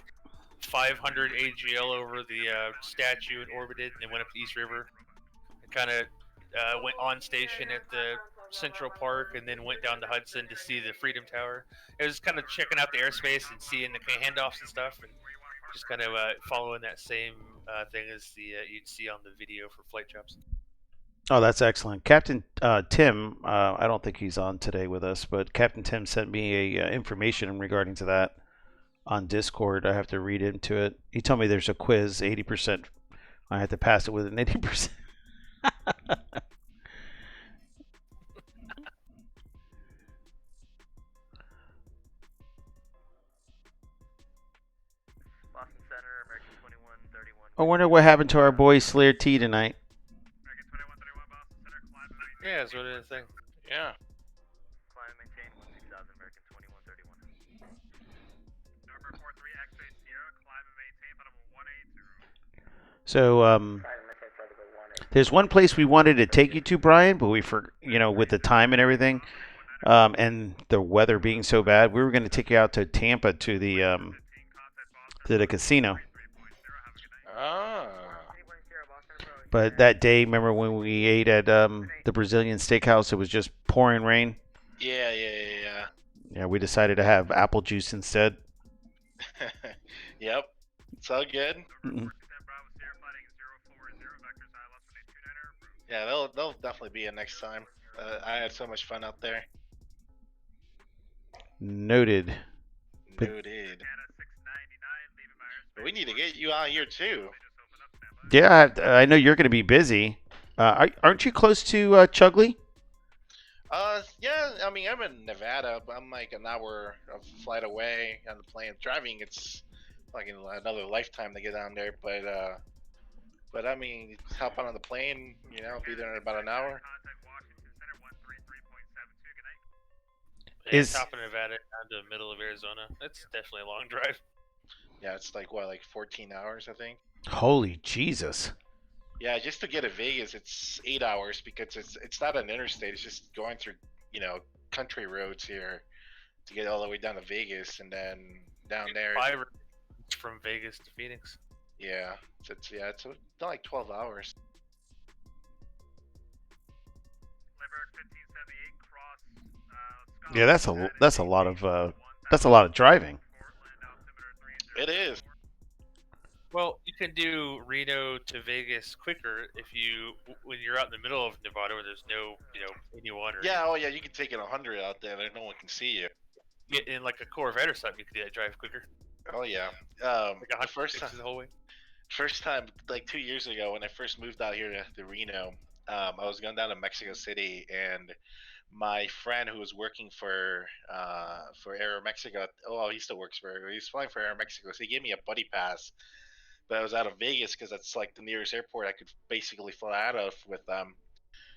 500 AGL over the statue and orbited, and then went up the East River and kind of went on station at the Central Park and then went down to Hudson to see the Freedom Tower. It was kind of checking out the airspace and seeing the handoffs and stuff, and just kind of following that same thing as the you'd see on the video for Flight Chops. Oh, that's excellent. Captain Tim, I don't think he's on today with us, but Captain Tim sent me a information regarding to that on Discord. I have to read into it. He told me there's a quiz, 80%. I had to pass it with an 80%. Boston Center, American 2131. I wonder what happened to our boy Slayer T tonight. American 2131 Boston Center, climb and maintain. Yeah, that's what it is. Thing. Yeah. Climb and maintain 16000, American 2131. Number 43, X-Base Sierra, climb and maintain, but I'm 180. So there's one place we wanted to take you to, Brian, but with the time and everything, and the weather being so bad, we were going to take you out to Tampa to the casino. Ah. But that day, remember when we ate at the Brazilian steakhouse, it was just pouring rain. Yeah. Yeah, we decided to have apple juice instead. Yep. It's all good. Mm-mm. Yeah, they'll definitely be in next time. I had so much fun out there. Noted. Noted. But we need to get you out here too. Yeah, I know you're going to be busy. Aren't you close to Chugly? Yeah. I mean, I'm in Nevada, but I'm like an hour of flight away on the plane. Driving, it's like another lifetime to get down there. But I mean, hop on the plane. Be there in about an hour. It's top of Nevada down to the middle of Arizona. That's definitely a long drive. Yeah, it's like 14 hours, I think. Holy Jesus. Yeah, just to get to Vegas, it's 8 hours because it's not an interstate. It's just going through, country roads here to get all the way down to Vegas, and then down there. 5 from Vegas to Phoenix. Yeah, it's like 12 hours. Yeah, that's a lot of driving. It is. Well, you can do Reno to Vegas quicker when you're out in the middle of Nevada where there's no, anyone. Yeah, oh yeah, you can take it 100 out there and no one can see you. Get in like a Corvette or something, you can drive quicker. Oh yeah. Like The first time, the whole way. like 2 years ago when I first moved out here to Reno, I was going down to Mexico City, and my friend who was working for Aeromexico, he still works he's flying for Aeromexico, so he gave me a buddy pass. But I was out of Vegas because that's like the nearest airport I could basically fly out of with them.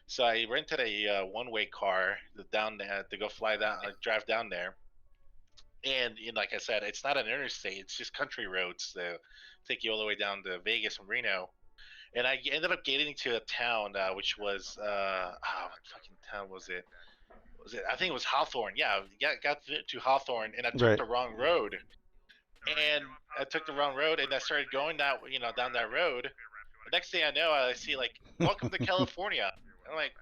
So I rented a one-way car down there to go drive down there. And like I said, it's not an interstate; it's just country roads that take you all the way down to Vegas and Reno. And I ended up getting to a town which was what fucking town was it? Was it? I think it was Hawthorne. Yeah, got to Hawthorne, and I took Right. the wrong road. And I took the wrong road, and I started going down that road. The next thing I know, I see like, "Welcome to California." I'm like,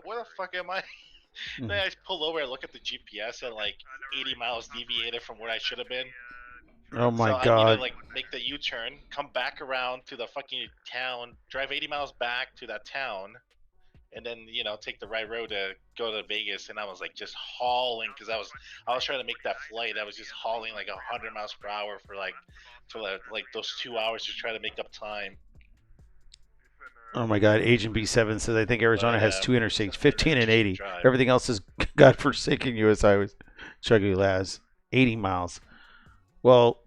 where the fuck am I? Then I just pull over and look at the GPS, and like 80 miles deviated from where I should have been. Oh my So I need to God. like make the U-turn, come back around to the fucking town, drive 80 miles back to that town, and then take the right road to go to Vegas. And I was like just hauling because I was trying to make that flight. I was just hauling like 100 miles per hour for like those 2 hours to try to make up time. Oh my God. Agent B7 says I think Arizona has two interstates, 15 and just 80. drive. Everything else is godforsaken U.S. highways. Chucky Laz. 80 miles. Well,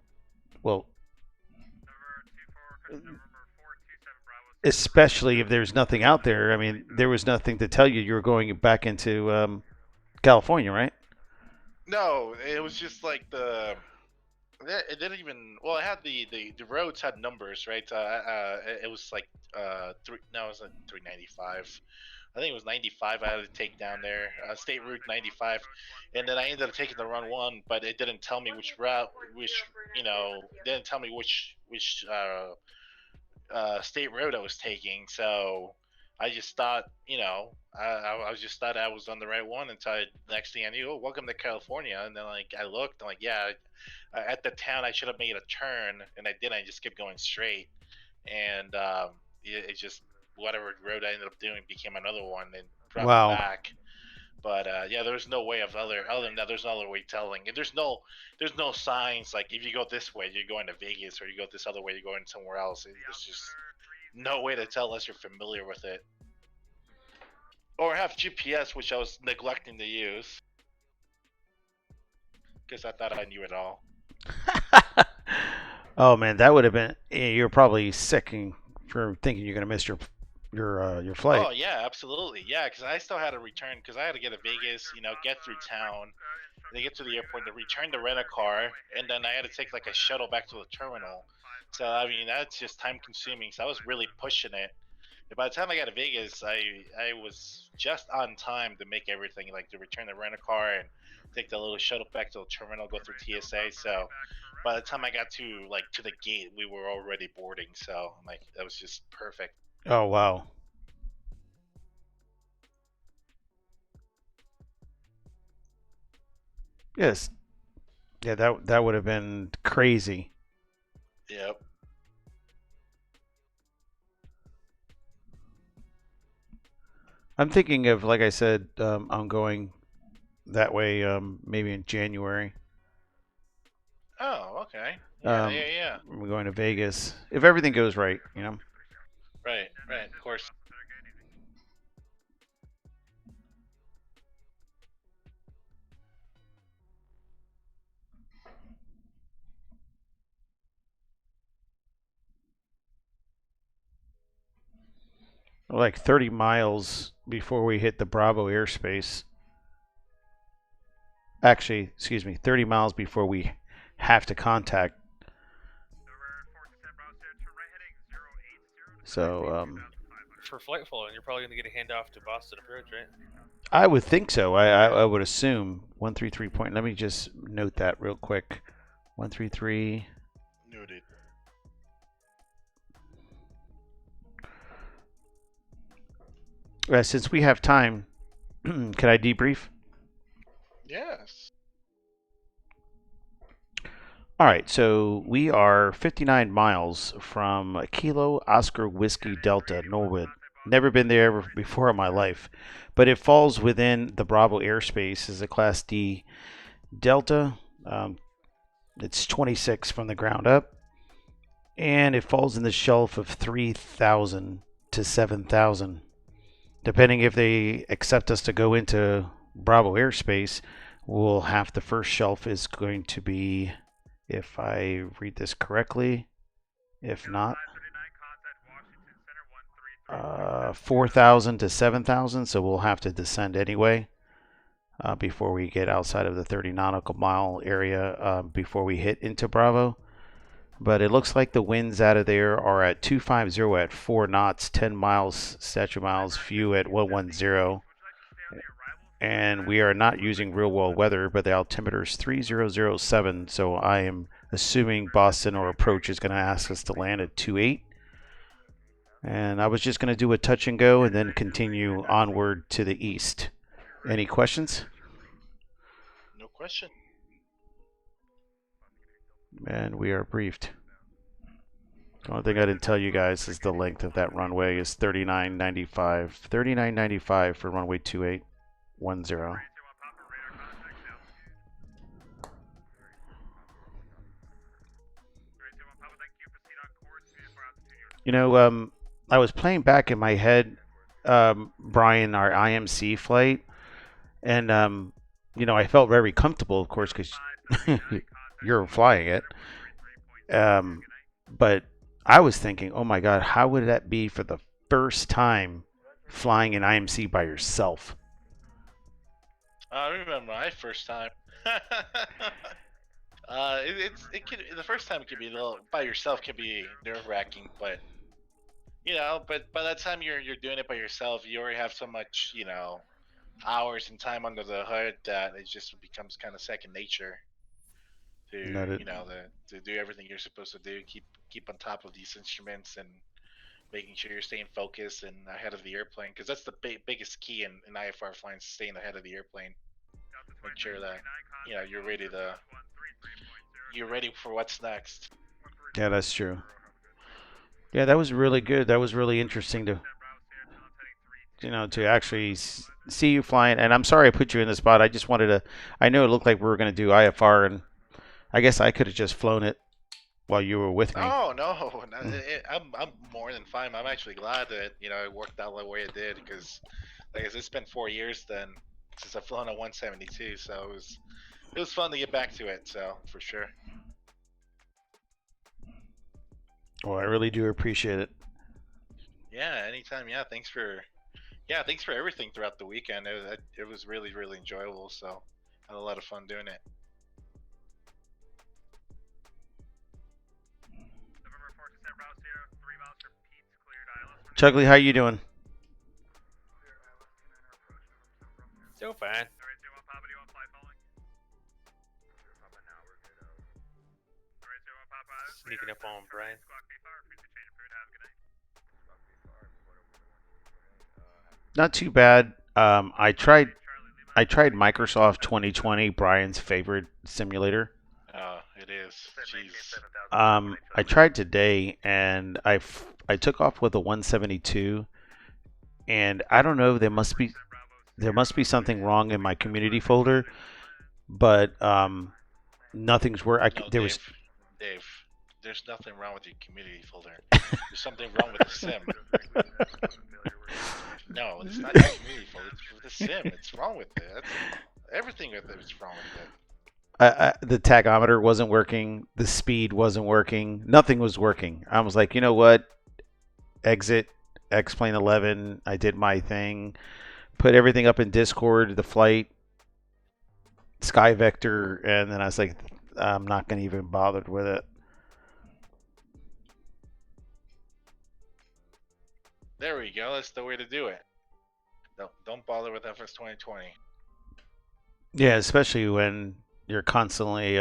especially if there's nothing out there. I mean, there was nothing to tell you were going back into California, right? No, it was just like it didn't even. Well, it had the roads had numbers, right? It was like three. No, it was like 395. I think it was 95. I had to take down there, State Route 95, and then I ended up taking the wrong one, but it didn't tell me which route, didn't tell me which state road I was taking. So I just thought, I just thought I was on the right one until next thing I knew, oh, welcome to California. And then like I looked, I'm like, yeah, at the town I should have made a turn, and I didn't. I just kept going straight, and it just whatever road I ended up doing became another one and brought Wow. me back. But yeah, there's no way of other than that. There's no other way telling. And there's no signs like if you go this way, you're going to Vegas, or you go this other way, you're going somewhere else. There's just no way to tell unless you're familiar with it, or have GPS, which I was neglecting to use because I thought I knew it all. Oh man, that would have been. You're probably sick for thinking you're gonna miss your flight. Oh yeah, absolutely, yeah. Because I still had to return because I had to get to Vegas, get through town, then get to the airport, to return to rent a car, and then I had to take like a shuttle back to the terminal. So I mean that's just time consuming. So I was really pushing it. And by the time I got to Vegas, I was just on time to make everything, like to return the rent a car and take the little shuttle back to the terminal, go through TSA. So by the time I got to the gate, we were already boarding. So like that was just perfect. Oh wow. Yes. Yeah, that would have been crazy. Yep. I'm thinking of, like I said, I'm going that way maybe in January. Oh, okay. Yeah. We're going to Vegas if everything goes right, Right, of course. Like 30 miles before we hit the Bravo airspace. Actually, excuse me, 30 miles before we have to contact. So, For flight following, you're probably going to get a handoff to Boston approach, right? I would think so. I would assume 133 point. Let me just note that real quick. 133. Noted. Since we have time, can I debrief? Yes. All right, so we are 59 miles from Kilo Oscar Whiskey Delta, Norwood. Never been there before in my life, but it falls within the Bravo airspace as a Class D Delta. It's 26 from the ground up, and it falls in the shelf of 3,000 to 7,000. Depending if they accept us to go into Bravo airspace, we'll have the first shelf is going to be, if I read this correctly, if not, 4,000 to 7,000, so we'll have to descend anyway. before we get outside of the 30 nautical mile area before we hit into Bravo. But it looks like the winds out of there are at 250 at 4 knots, 10 miles statute miles, few at 110. And we are not using real world weather, but the altimeter is 3007. So I am assuming Boston or approach is going to ask us to land at 28. And I was just going to do a touch and go and then continue onward to the east. Any questions? No question. And we are briefed. The only thing I didn't tell you guys is the length of that runway is 3995. 3995 for runway 2810. You know, I was playing back in my head, Brian, our IMC flight, and you know, I felt very comfortable, of course, because you're flying it. But I was thinking, oh my God, how would that be for the first time flying an IMC by yourself? I remember my first time. The first time it can be a little by yourself can be nerve wracking, but you know, but by that time you're doing it by yourself, you already have so much, you know, hours and time under the hood that it just becomes kind of second nature to Noted. you know to do everything you're supposed to do, keep on top of these instruments and making sure you're staying focused and ahead of the airplane, because that's the biggest key in IFR flying, staying ahead of the airplane. Make sure that you know you're ready for what's next. Yeah, that's true. Yeah, that was really good. That was really interesting to, you know, to actually see you flying. And I'm sorry I put you in the spot. I just wanted to. I know it looked like we were going to do IFR, and I guess I could have just flown it while you were with me. Oh no, I'm more than fine. I'm actually glad that you know it worked out the way it did, because like I said, it's been 4 years then since I've flown a 172, so it was fun to get back to it. So for sure. Well, I really do appreciate it. Yeah, anytime. Thanks for everything throughout the weekend. It was really enjoyable. So I had a lot of fun doing it. Chugley, how you doing? So fine. Sneaking up on Brian. Not too bad. I tried Microsoft 2020, Brian's favorite simulator. Oh, it is. Jeez. I tried today, and I took off with a 172, and I don't know. There must be something wrong in my community folder, but nothing's where I No, there was. Dave, there's nothing wrong with your community folder. There's something wrong with the sim. No, it's not your community folder. It's the sim. It's wrong with it. Everything with it is wrong with it. The tachometer wasn't working. The speed wasn't working. Nothing was working. I was like, you know what? Exit X-Plane 11. I did my thing. Put everything up in Discord, the flight, Sky Vector, and then I was like, I'm not going to even bother with it. There we go. That's the way to do it. Don't bother with FS 2020. Yeah, especially when you're constantly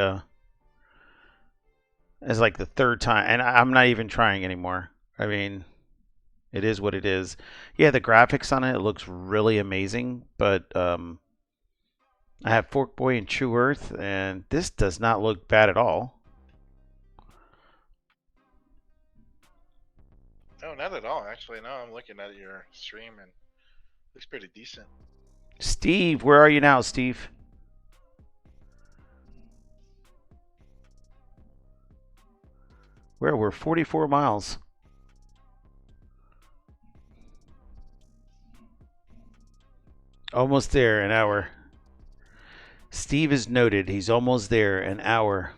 it's like the third time, and I'm not even trying anymore. I mean, it is what it is. Yeah, the graphics on it looks really amazing, but I have Fork Boy and True Earth, and this does not look bad at all. No, not at all. Actually, no. I'm looking at your stream and it looks pretty decent. Steve, where are you now, Steve? We're 44 miles. Almost there, an hour. Steve is noted. He's almost there, an hour.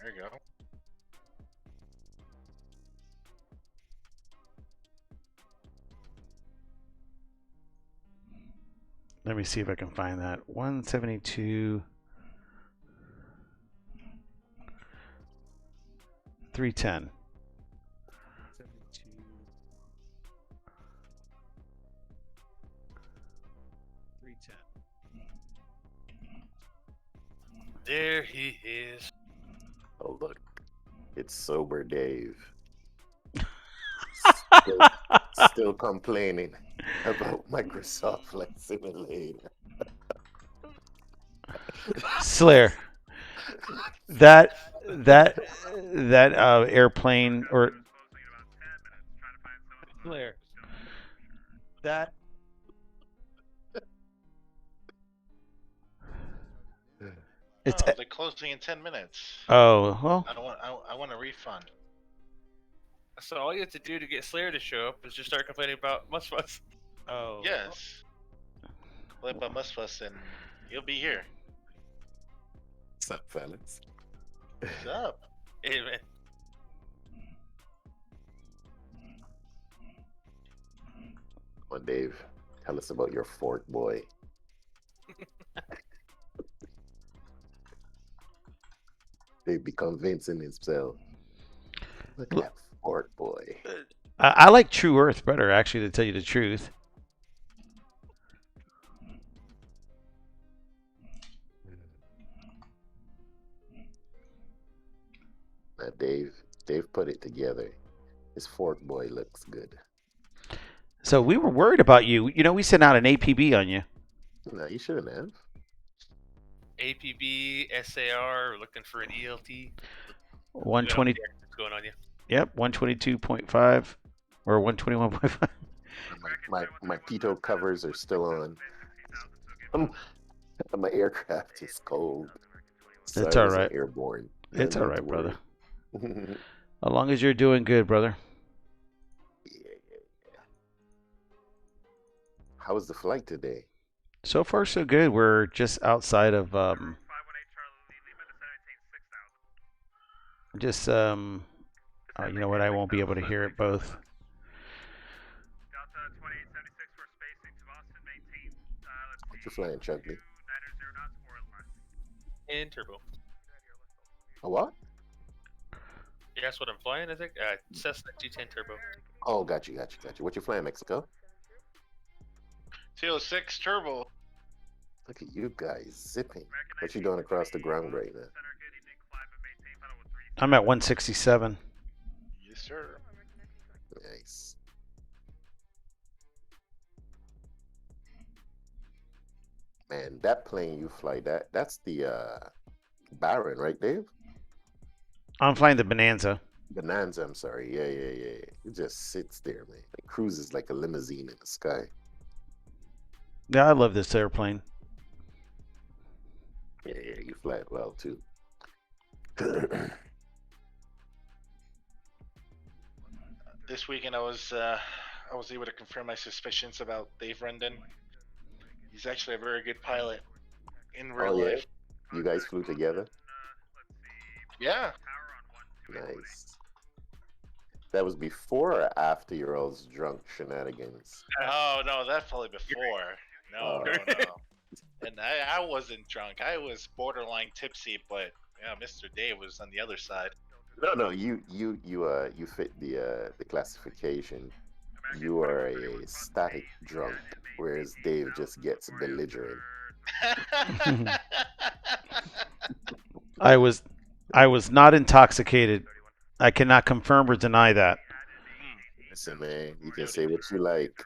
There you go. Let me see if I can find that. 172. 310. 72. There he is. Oh, look. It's Sober Dave. Still complaining about Microsoft Flight Simulator. Slayer. That airplane or Slayer. That it's Oh, they're closing in 10 minutes. oh well. I want a refund. So all you have to do to get Slayer to show up is just start complaining about Musfuss. Oh Yes. Play by Musfuss and he'll be here. What's up, fellas? What's up? Hey man. Well, Dave, tell us about your fork boy. Dave be convincing himself. Look at that fork boy. I like True Earth better, actually, to tell you the truth. Now, Dave put it together. His fork boy looks good. So we were worried about you. You know, we sent out an APB on you. No, you shouldn't have. APB, SAR, we're looking for an ELT. 120. What's going on you? Yep, 122.5 or 121.5. My pitot covers are still on. My aircraft is cold. It's Sorry, all right. Airborne. It's Not all to right, brother. worry. As long as you're doing good, brother. Yeah. How was the flight today? So far, so good. We're just outside of just you know what? I won't be able to hear it both. Delta 2876, we're spacing to Boston, maintain. What you flying, Chugley? 900 knots or less. In turbo. A what? You asked what I'm flying, I think? Cessna 210 turbo. Oh, got you. What you flying, Mexico? 206 turbo. Look at you guys zipping. What you doing across the ground right now? I'm at 167. Yes, sir. Nice. Man, that plane you fly, that's the Baron, right, Dave? I'm flying the Bonanza. Bonanza, I'm sorry. Yeah. It just sits there, man. It cruises like a limousine in the sky. Yeah, I love this airplane. Yeah, you fly it well too. This weekend I was able to confirm my suspicions about Dave Rendon. He's actually a very good pilot in real Oh, yeah? life. You guys flew together? Yeah. Nice. That was before or after your all's drunk shenanigans? Oh no, that's probably before. No. And I wasn't drunk. I was borderline tipsy, but yeah, Mr. Dave was on the other side. No, you fit the classification. You are a static drunk, whereas Dave just gets belligerent. I was not intoxicated. I cannot confirm or deny that. Listen, man, you can say what you like.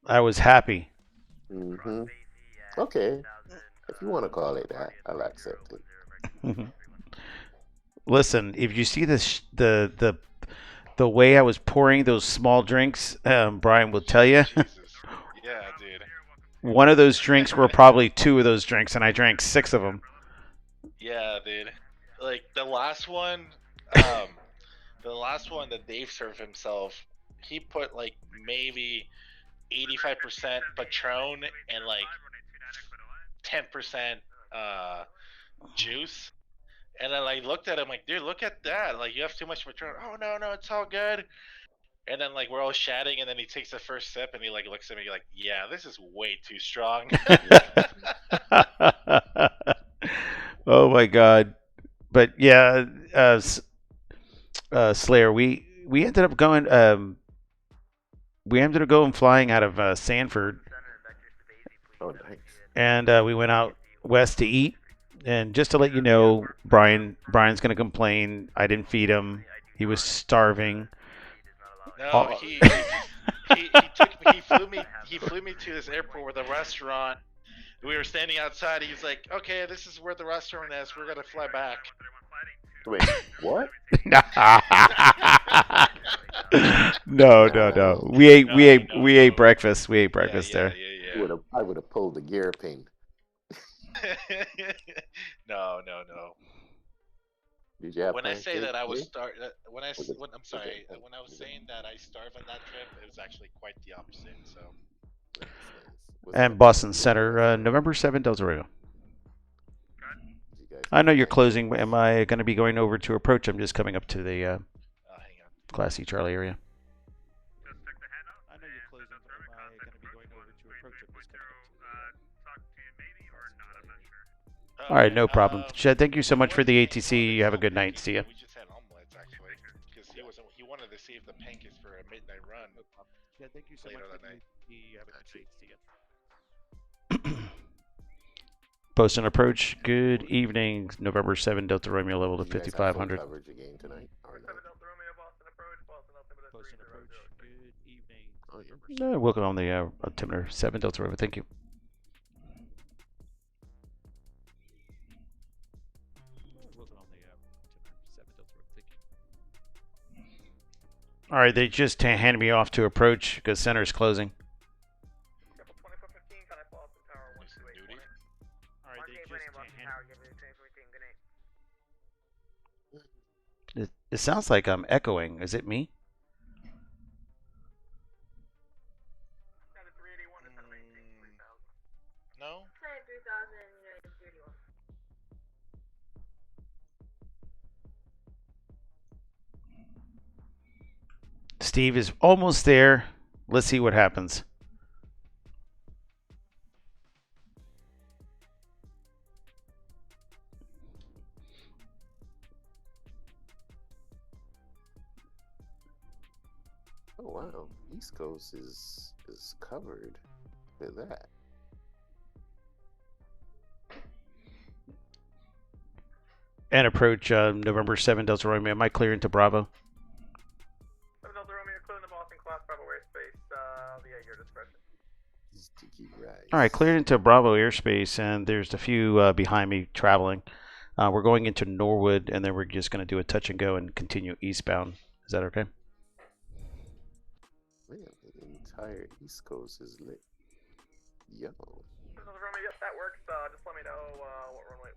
I was happy. Mm-hmm. Okay, if you want to call it that, I'll accept it. Listen, if you see this, the way I was pouring those small drinks, Brian will tell you. Jesus. Yeah, dude. One of those drinks were probably two of those drinks, and I drank 6 of them. Yeah, dude. Like the last one that Dave served himself, he put like maybe 85% Patron and like 10% juice. And I like looked at him like, dude, look at that. Like you have too much Patron. Oh no, it's all good. And then like we're all chatting, and then he takes the first sip, and he like looks at me like, "Yeah, this is way too strong." Oh my God! But yeah, Slayer, we ended up going. We ended up going flying out of Sanford, Oh, nice. and we went out west to eat. And just to let you know, Brian's gonna complain. I didn't feed him. He was starving. No, Oh. he flew me to this airport with a restaurant. We were standing outside. He's like, "Okay, this is where the restaurant is. We're gonna fly back." Wait, what? No. We ate breakfast. We ate breakfast there. Yeah. I would have pulled the gear pin. No. Did you have When I say pancakes, that I was Dave? when I was saying that I starved on that trip, it was actually quite the opposite. So. Nice. What's And up? Boston Center, November 7th, Delta Rio. You guys I know have you're pancakes? closing. Am I going to be going over to approach? I'm just coming up to the Hang on. Class C Charlie area. Just stick the hand out. I know you're closing. Am I going to be going over to approach? I'm just coming up to talk to you maybe or not. I'm not sure. All right, no problem. Chad, thank you so much for the ATC. You have a good night. See ya. We just had omelets actually, because he wanted to see if the pancakes for a midnight run. Chad, thank you so Later much that night. You have a good night. See ya. Post and approach. Good evening. November 7, Delta Romeo level to You guys have full 5500. coverage again tonight, or no? Delta Romeo, Boston approach, Boston altimeter Post and 300. approach. Good evening. Oh, you're Welcome on the altimeter 7 Delta Romeo. Thank you. Welcome on the altimeter 7 Delta Romeo. Thank you. All right, they just handed me off to approach because center's closing. Couple 2415, kind of Boston Tower 128. All right, they just it sounds like I'm echoing. Is it me? No. Steve is almost there. Let's see what happens. Oh wow, East Coast is covered. Look at that. And approach November 7 Delta Romeo. Am I clear into Bravo? 7 Delta Romeo, clear in the Boston class, Bravo airspace, via your discretion. Sticky rice. All right, cleared into Bravo airspace, and there's a few behind me traveling. We're going into Norwood, and then we're just going to do a touch and go and continue eastbound. Is that okay? Man, the entire East Coast is lit. Yo. 7 Delta Romeo, yep, that works. Just let me know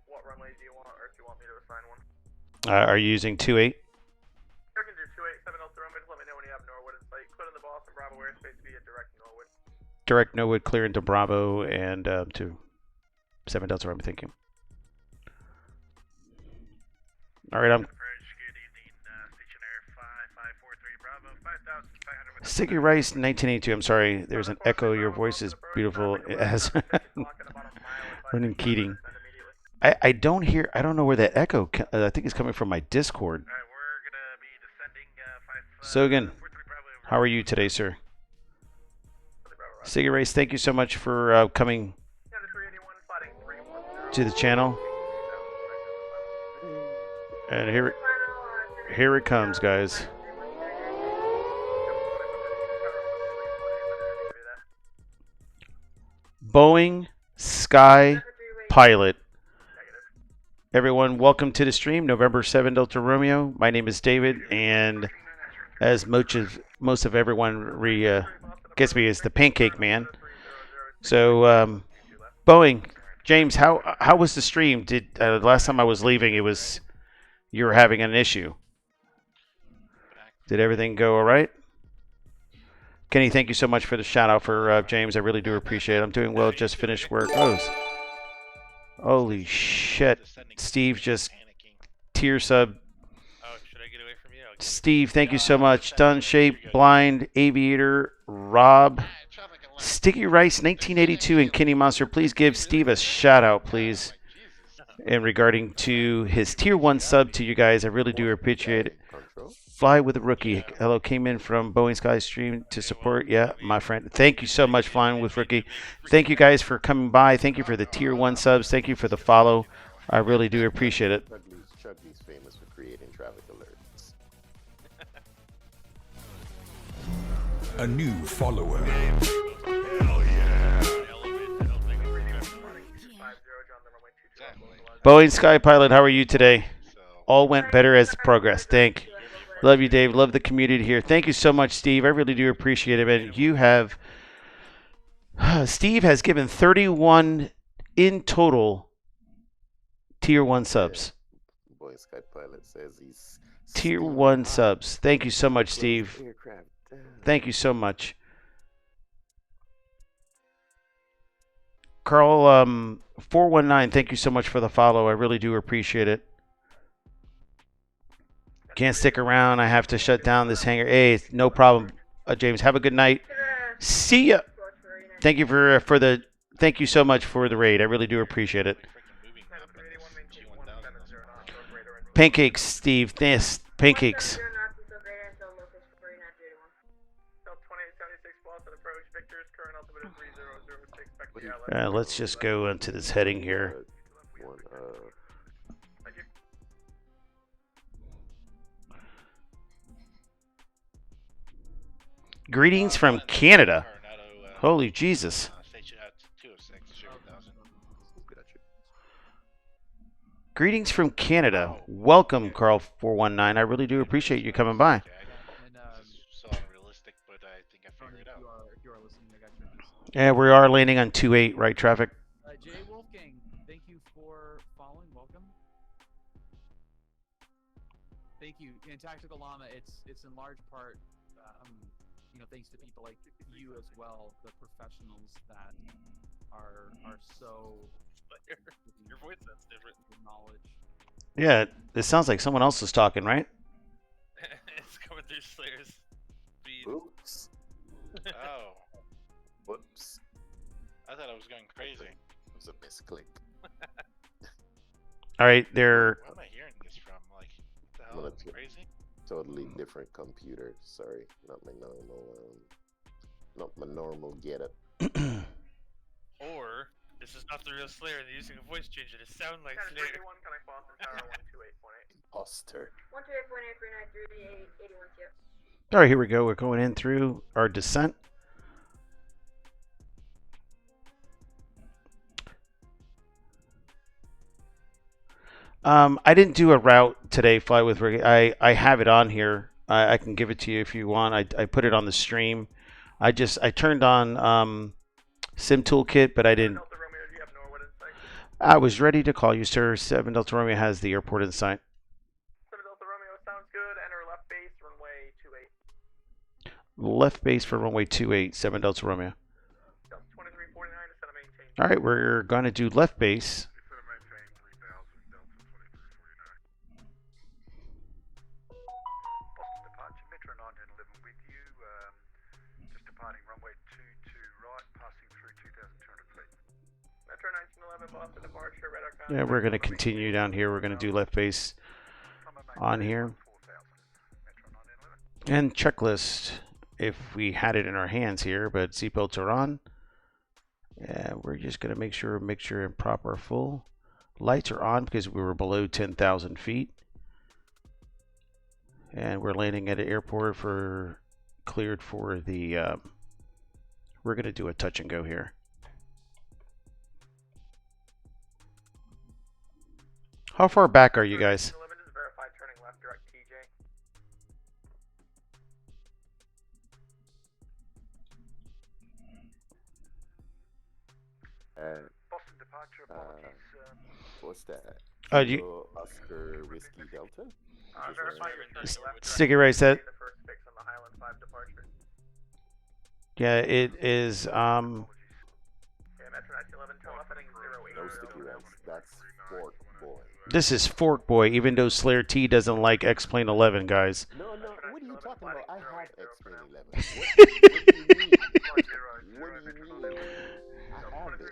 what runway do you want, or if you want me to assign one. Are you using 28? You can do 28, 7 Delta Romeo, just let me know when you have Norwood in sight. Clear in the Boston, Bravo airspace via direct Norwood. Direct Norwood, clear into Bravo, and to 7 Delta Romeo. Thank you. All right, I'm. Good evening, stationary 5543 Bravo, 5,500. Sticky Rice, 1982. I'm sorry, there's an echo. Your voice is beautiful as Lennon Keating. I don't hear. I don't know where that echo. I think it's coming from my Discord. Alright, we're gonna be Sogan, descending how are you today, sir? Sticky Rice, thank you so much for coming to the channel. And here it comes, guys. Boeing Sky Pilot. Everyone, welcome to the stream. November 7 Delta Romeo. My name is David, and as most of everyone gets me as the Pancake Man. So, Boeing, James, how was the stream? Did last time I was leaving, you were having an issue. Did everything go all right? Kenny, thank you so much for the shout out for James. I really do appreciate it. I'm doing well. Just finished work. Holy shit. Steve just tier sub from you. I'll give it- Steve, thank you so much. Dun Shape, Blind, Aviator, Rob, Sticky Rice, 1982, and Kenny Monster. Please give Steve a shout out, please, in regarding to his Tier 1 sub to you guys. I really do appreciate it. Control. Fly with a Rookie. Hello, came in from Boeing Sky Stream to support. Yeah, my friend. Thank you so much, Flying with Rookie. Thank you guys for coming by. Thank you for the Tier 1 subs. Thank you for the follow. I really do appreciate it. Chugly's famous for creating traffic alerts. A new follower. Boeing Sky Pilot, how are you today? All went better as progress. Thank you. Love you, Dave. Love the community here. Thank you so much, Steve. I really do appreciate it, man. You have... Steve has given 31 in total Tier 1 subs. Boy Sky Pilot says he's... Tier 1 subs. Thank you so much, Steve. Thank you so much. Carl 419, thank you so much for the follow. I really do appreciate it. Can't stick around. I have to shut down this hangar. Hey, no problem, James. Have a good night. See ya. Thank you for the. Thank you so much for the raid. I really do appreciate it. Pancakes, Steve. Yes, pancakes. Let's just go into this heading here. Greetings from Canada. Holy Jesus. Greetings from Canada. Welcome, Carl419. I really do appreciate you coming by. Yeah, we are landing on 28, right, traffic? Jay Wolfgang, thank you for following. Welcome. Thank you. In Tactical Llama, it's in large part, thanks to people like you as well, the professionals that are so. Your voice sounds different. Knowledge. Yeah, it sounds like someone else is talking, right? It's coming through Slayer's speed. Oops. Oh. Whoops. I thought I was going crazy. It was a misclick. All right, they're... Where am I hearing this from? Like, what the hell? That's crazy? Totally different computer. Sorry, not my normal getup. Or this is not the real Slayer and they're using a voice changer to sound like Slayer. Imposter. 128.8393881. All right, here we go. We're going in through our descent. I didn't do a route today, Fly with Rick. I have it on here. I can give it to you if you want. I put it on the stream. I turned on Sim Toolkit, but I didn't. I was ready to call you, sir. 7 Delta Romeo has the airport in sight. 7 Delta Romeo sounds good. Enter left base, runway 28. Left base for runway 28, 7 Delta Romeo. 2349 to set a maintain. All right, we're going to do left base. Yeah, we're going to continue down here. We're going to do left base on here. And checklist, if we had it in our hands here, but seatbelts are on. We're just going to make sure and proper full. Lights are on because we were below 10,000 feet. And we're landing at an airport for cleared for the, we're going to do a touch and go here. How far back are you guys? Boston departure, apologies. What's that? You Oscar Whiskey Delta? Sticky Ray said. Yeah, it is. No Sticky Rice. That's Fort Boy. This is Fork Boy, even though Slayer T doesn't like X-Plane 11, guys. No, what are you talking about? I have X-Plane 11. What do you mean? What do you mean? I have it.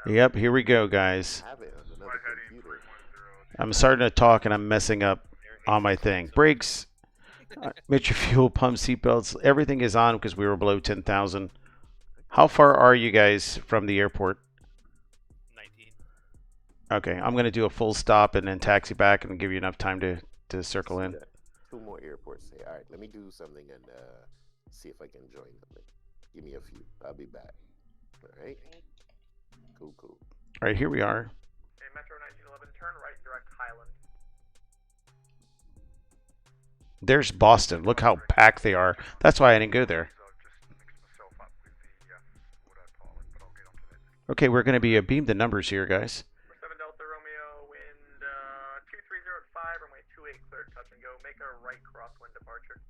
Yep, here we go, guys. I have it on another computer. I'm starting to talk and I'm messing up on my thing. Brakes, mixture fuel, pump, seatbelts, everything is on because we were below 10,000. How far are you guys from the airport? 19. Okay, I'm going to do a full stop and then taxi back and give you enough time to circle in. 2 more airports. Say, all right, let me do something and see if I can join them. Give me a few. I'll be back. All right. Cool. All right, here we are. Okay, Metro 1911, turn right, direct Highland. There's Boston. Look how packed they are. That's why I didn't go there. Okay, we're going to be beam the numbers here, guys. 7 Delta Romeo, wind 230 at 5, runway 28 cleared, touch and go. Make a right crosswind departure.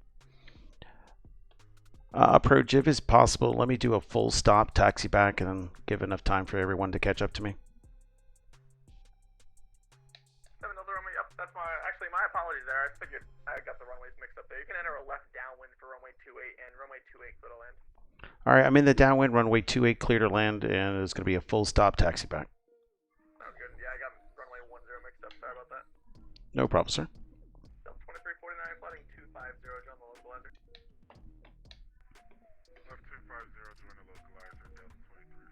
Approach if it's possible. Let me do a full stop, taxi back, and then give enough time for everyone to catch up to me. 7 Delta Romeo, yep, that's actually my apologies there. I figured I got the runways mixed up there. You can enter a left downwind for runway 28 and runway 28 clear to land. All right, I'm in the downwind, runway 28 clear to land, and it's going to be a full stop, taxi back. Sounds good. Yeah, I got runway 10 mixed up. Sorry about that. No problem, sir. Delta 2349, flighting 250, John the localizer. Left 250, join the localizer, Delta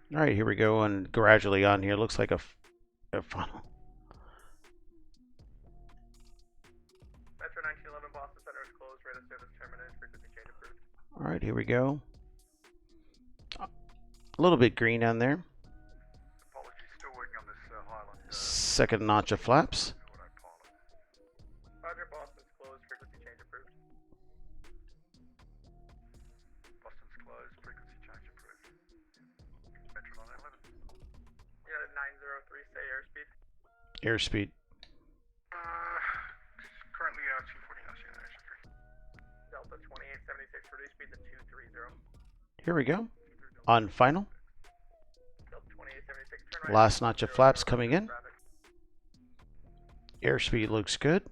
23. All right, here we go, and gradually on here. Looks like a funnel. Metro 1911, Boston Center is closed. Radar service terminated. Frequency change approved. All right, here we go. A little bit green on there. Apologies, still working on this Highland. Second notch of flaps. Roger, Boston's closed. Frequency change approved. Boston's closed, frequency change approved. Metro 911. You're at 903, say airspeed. Airspeed. Currently 240 knots, yeah, Delta 2876, reduce speed to 230. Here we go. On final. Delta 2876, turn right. Last notch of flaps coming in. Airspeed looks good.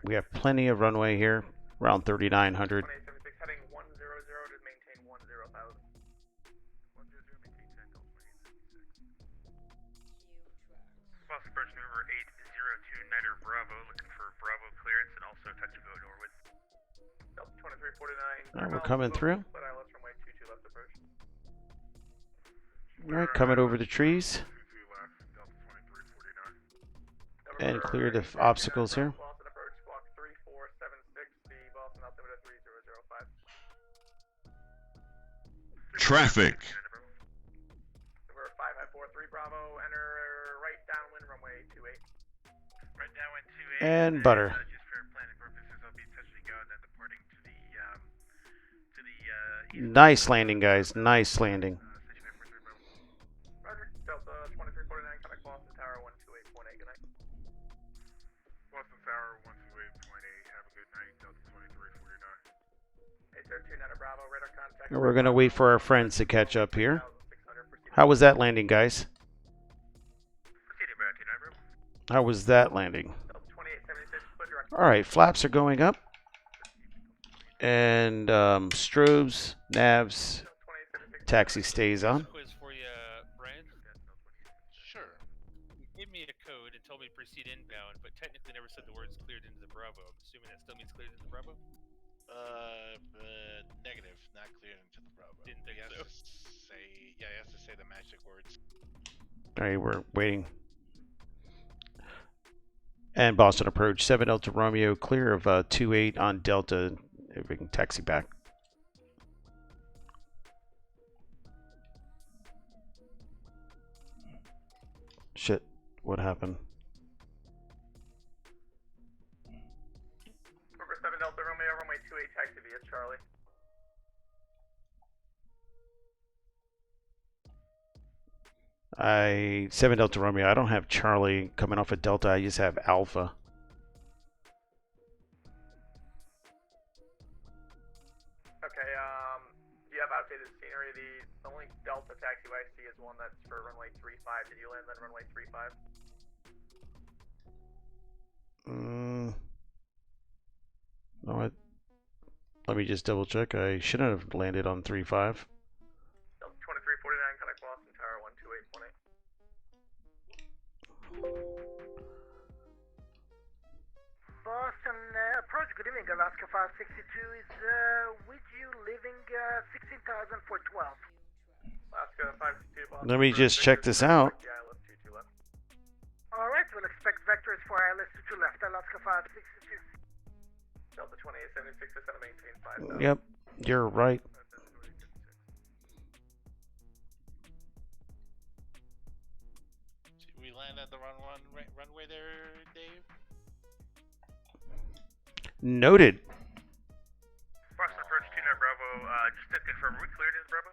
We have plenty of runway here, around 3,900. 2876, heading 100 to maintain 10,000. 100, maintain 10,000. Bus approach number 802 Niter Bravo, looking for Bravo clearance and also touch and go Norwood. Delta 2349. All right, we're coming through. Split ILS runway 22 left approach. All right, coming over the trees 22 left, Delta 2349. and clear the obstacles here. Boston approach, squawk 3476, the Boston altimeter 3005. Traffic. We're 543 Bravo, enter right downwind runway 28. Right downwind 28. And butter. Just for planning purposes, I'll be touching go and then departing to the Nice landing, guys. Nice landing. Roger, Delta 2349, coming Boston Tower 128.8, good night. Boston Tower 128.8. Have a good night, Delta 2349. 802 Niner Bravo, radar contact. We're going to wait for our friends to catch up here. How was that landing, guys? Proceeding back to Niner. How was that landing? Delta 2876, split direct. All right, flaps are going up. And strobes, navs, taxi stays on. Quiz for you, Brian. Sure. You gave me a code and told me proceed inbound, but technically never said the words cleared into the Bravo. I'm assuming that still means cleared into the Bravo? Negative, not cleared into the Bravo. Didn't think He so. has to say, yeah, he has to say the magic words. All right, we're waiting. And Boston approach 7 Delta Romeo, clear of 28 on Delta. If we can taxi back. Shit, what happened? River 7 Delta Romeo, runway 28, taxi via Charlie. I 7 Delta Romeo. I don't have Charlie coming off of Delta. I just have Alpha. Okay, you have outdated scenery. The only Delta taxiway I see is one that's for runway 35. Did you land on runway 35? No, let me just double check. I shouldn't have landed on 35. Delta 2349, contact Boston Tower 12818. Boston approach. Good evening, Alaska 562 is with you, leaving 16,000 for 12. Alaska 562 Boston. Let me just check this out. Yeah, left 22 left. All right, we'll expect vectors for ILS 22 left, Alaska 562. Delta 2876 to 7 maintain 5000. Yep, you're right. Should we land at the wrong runway there, Dave? Noted. Boston approach 29 Bravo, just to confirm, are we cleared in Bravo?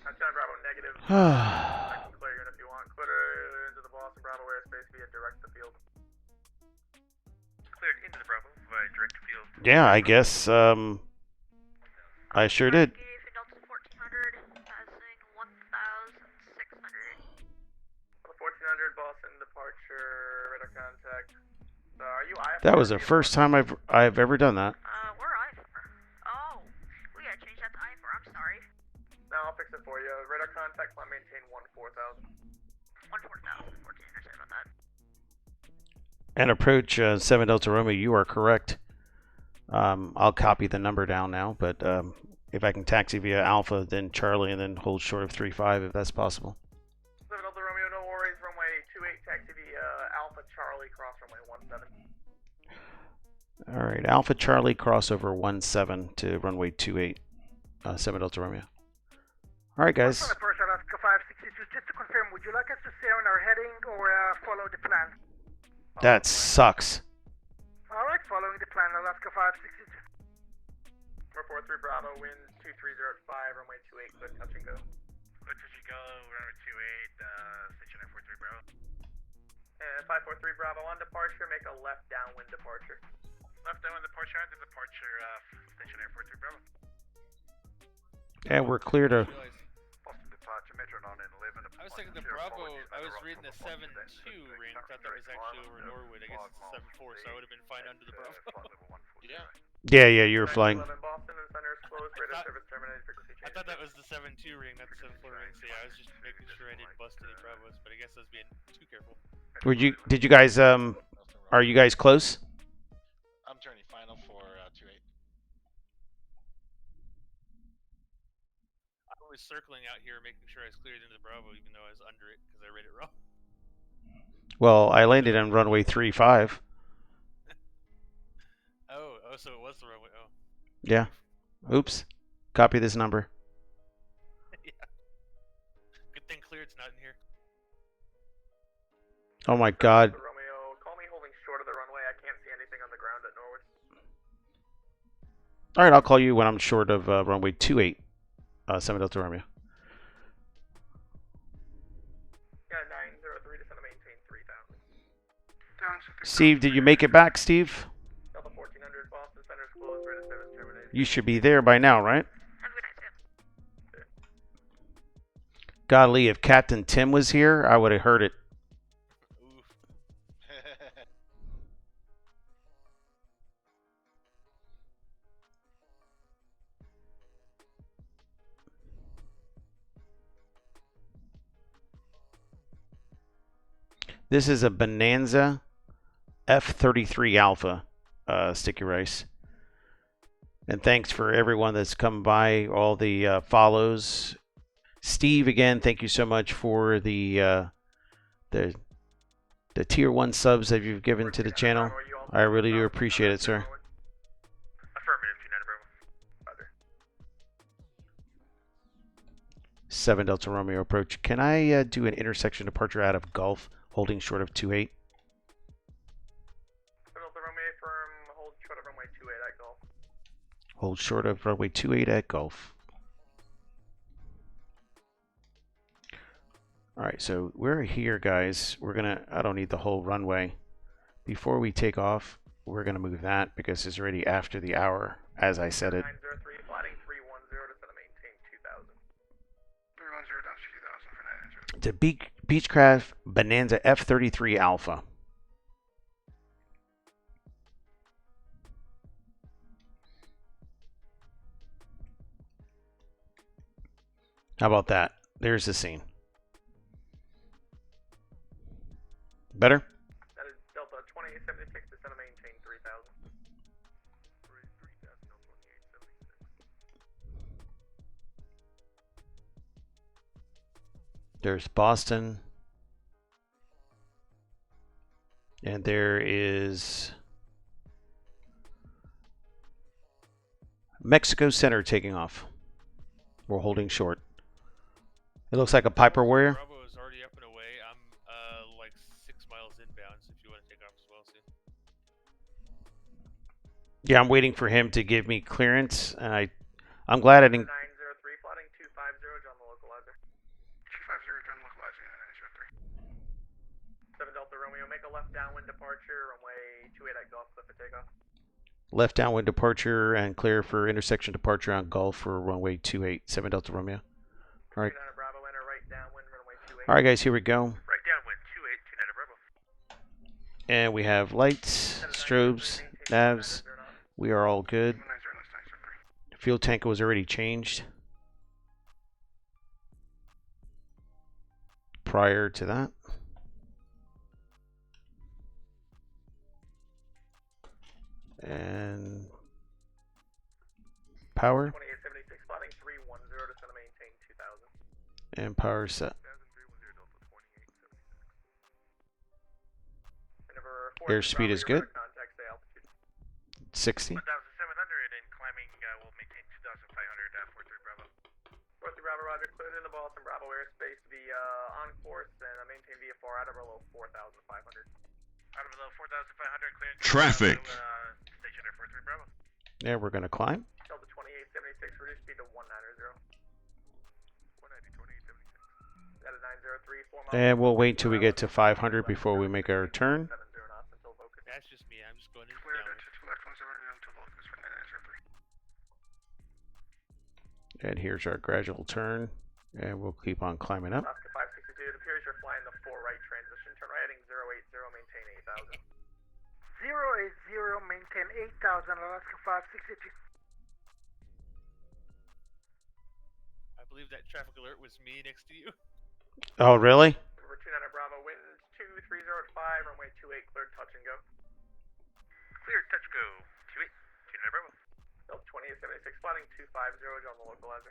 Touchdown Bravo negative. I can clear you in if you want. Clear into the Boston Bravo airspace via direct to field. Cleared into the Bravo via direct to field. Yeah, I guess. I sure did. Delta 1400, passing 1,600. 1400 Boston departure, radar contact. Are you IFR? That was the first time I've ever done that. We're IFR. Oh, we gotta change that to IFR. I'm sorry. No, I'll fix it for you. Radar contact, climb maintain 14000. 14000. 1400, sorry about that. And approach 7 Delta Romeo, you are correct. I'll copy the number down now, but if I can taxi via Alpha, then Charlie, and then hold short of 35 if that's possible. 7 Delta Romeo, no worries. Runway 28, taxi via Alpha Charlie, cross runway 17. All right, Alpha Charlie, crossover 17 to runway 28, 7 Delta Romeo. All right, guys. Approach Alaska 562, just to confirm, would you like us to stay on our heading or follow the plan? That sucks. All right, following the plan, Alaska 562. 443 Bravo, wind 2305, runway 28, clear touch and go. Clear touch and go, runway 28, station 943 Bravo. And 543 Bravo on departure, make a left downwind departure. Left downwind departure, under departure, station 943 Bravo. Yeah, we're clear to. Boston departure, Metronon and 11. I was thinking the Bravo, I was reading the 7-2 ring, thought that was actually over Norwood. I guess it's a 7-4, so I would have been fine under the Bravo. Yeah. Yeah, you were flying. Boston and center is closed, radar service terminated, frequency change. I thought that was the 7-2 ring, not the 7-4 ring, so yeah, I was just making sure I didn't bust any Bravos, but I guess I was being too careful. Did you guys, are you guys close? I'm turning final for 28. I was circling out here, making sure I was cleared into the Bravo, even though I was under it, because I read it wrong. Well, I landed on runway 35. Oh, so it was the runway. Oh. Yeah. Oops. Copy this number. Yeah. Good thing cleared's not in here. Oh my God. Romeo, call me holding short of the runway. I can't see anything on the ground at Norwood. All right, I'll call you when I'm short of runway 28, 7 Delta Romeo. Yeah, 903 to center maintain 3000. Steve, did you make it back, Steve? Delta 1400, Boston center is closed, radar service terminated. You should be there by now, right? Have a good night, Tim. Golly, if Captain Tim was here, I would have heard it. Oof. This is a Bonanza F-33 Alpha, Sticky Rice. And thanks for everyone that's come by, all the follows. Steve, again, thank you so much for the tier 1 subs that you've given to the channel. I really do appreciate it, sir. Affirmative, 29 Bravo. Roger. 7 Delta Romeo approach. Can I do an intersection departure out of Gulf, holding short of 28? 7 Delta Romeo firm, hold short of runway 28 at Gulf. Hold short of runway 28 at Gulf. Alright, so we're here, guys. I don't need the whole runway. Before we take off, we're gonna move that because it's already after the hour as I said it. 903, flying 310 to maintain 2000. 310 down to 2000 for 903. It's a Beechcraft Bonanza F-33 Alpha. How about that? There's the scene. Better? That is Delta 2876 to maintain 3000. There's Boston. And there is Mexico Center taking off. We're holding short. It looks like a Piper Warrior. Bravo is already up and away. I'm like 6 miles inbound, so if you want to take off as well soon. Yeah, I'm waiting for him to give me clearance, and I'm glad I didn't. 903, flying 250, John the localizer. 250, John localizer, 903. 7 Delta Romeo, make a left downwind departure, runway 28 at Gulf Cliff for takeoff. Left downwind departure and clear for intersection departure on Gulf for runway 28, 7 Delta Romeo. All right. Bravo, enter right downwind, runway 28. All right, guys, here we go. Right downwind, 28, 29 Bravo. And we have lights, strobes, navs. We are all good. Fuel tank was already changed prior to that. And power. 2876, flying 310 to maintain 2000. And power set. Airspeed is good. 60. 1,700 and climbing will maintain 2,500 43 Bravo. 43 Bravo, roger. Cleared in the Boston Bravo airspace via on course and maintain VFR out of below 4,500. Out of below 4,500, clearing. Traffic. Stationer 43 Bravo. Yeah, we're going to climb. Delta 2876, reduce speed to 190. 190, 2876. That is 903, 4 miles. And we'll wait till we get to 500 before we make our turn. That's just me. I'm just going in. Cleared to left 17 to locus for 903. And here's our gradual turn. And we'll keep on climbing up. Oscar 562, it appears you're flying the 4 right transition. Turn right heading 080, maintain 8000. 080, maintain 8000, Alaska 562. I believe that traffic alert was me next to you. Oh, really? Number 29 Bravo, wind 2305, runway 28, cleared touch and go. Cleared, touch go. 28, 29 Bravo. Delta 2876, flying 250, John the localizer.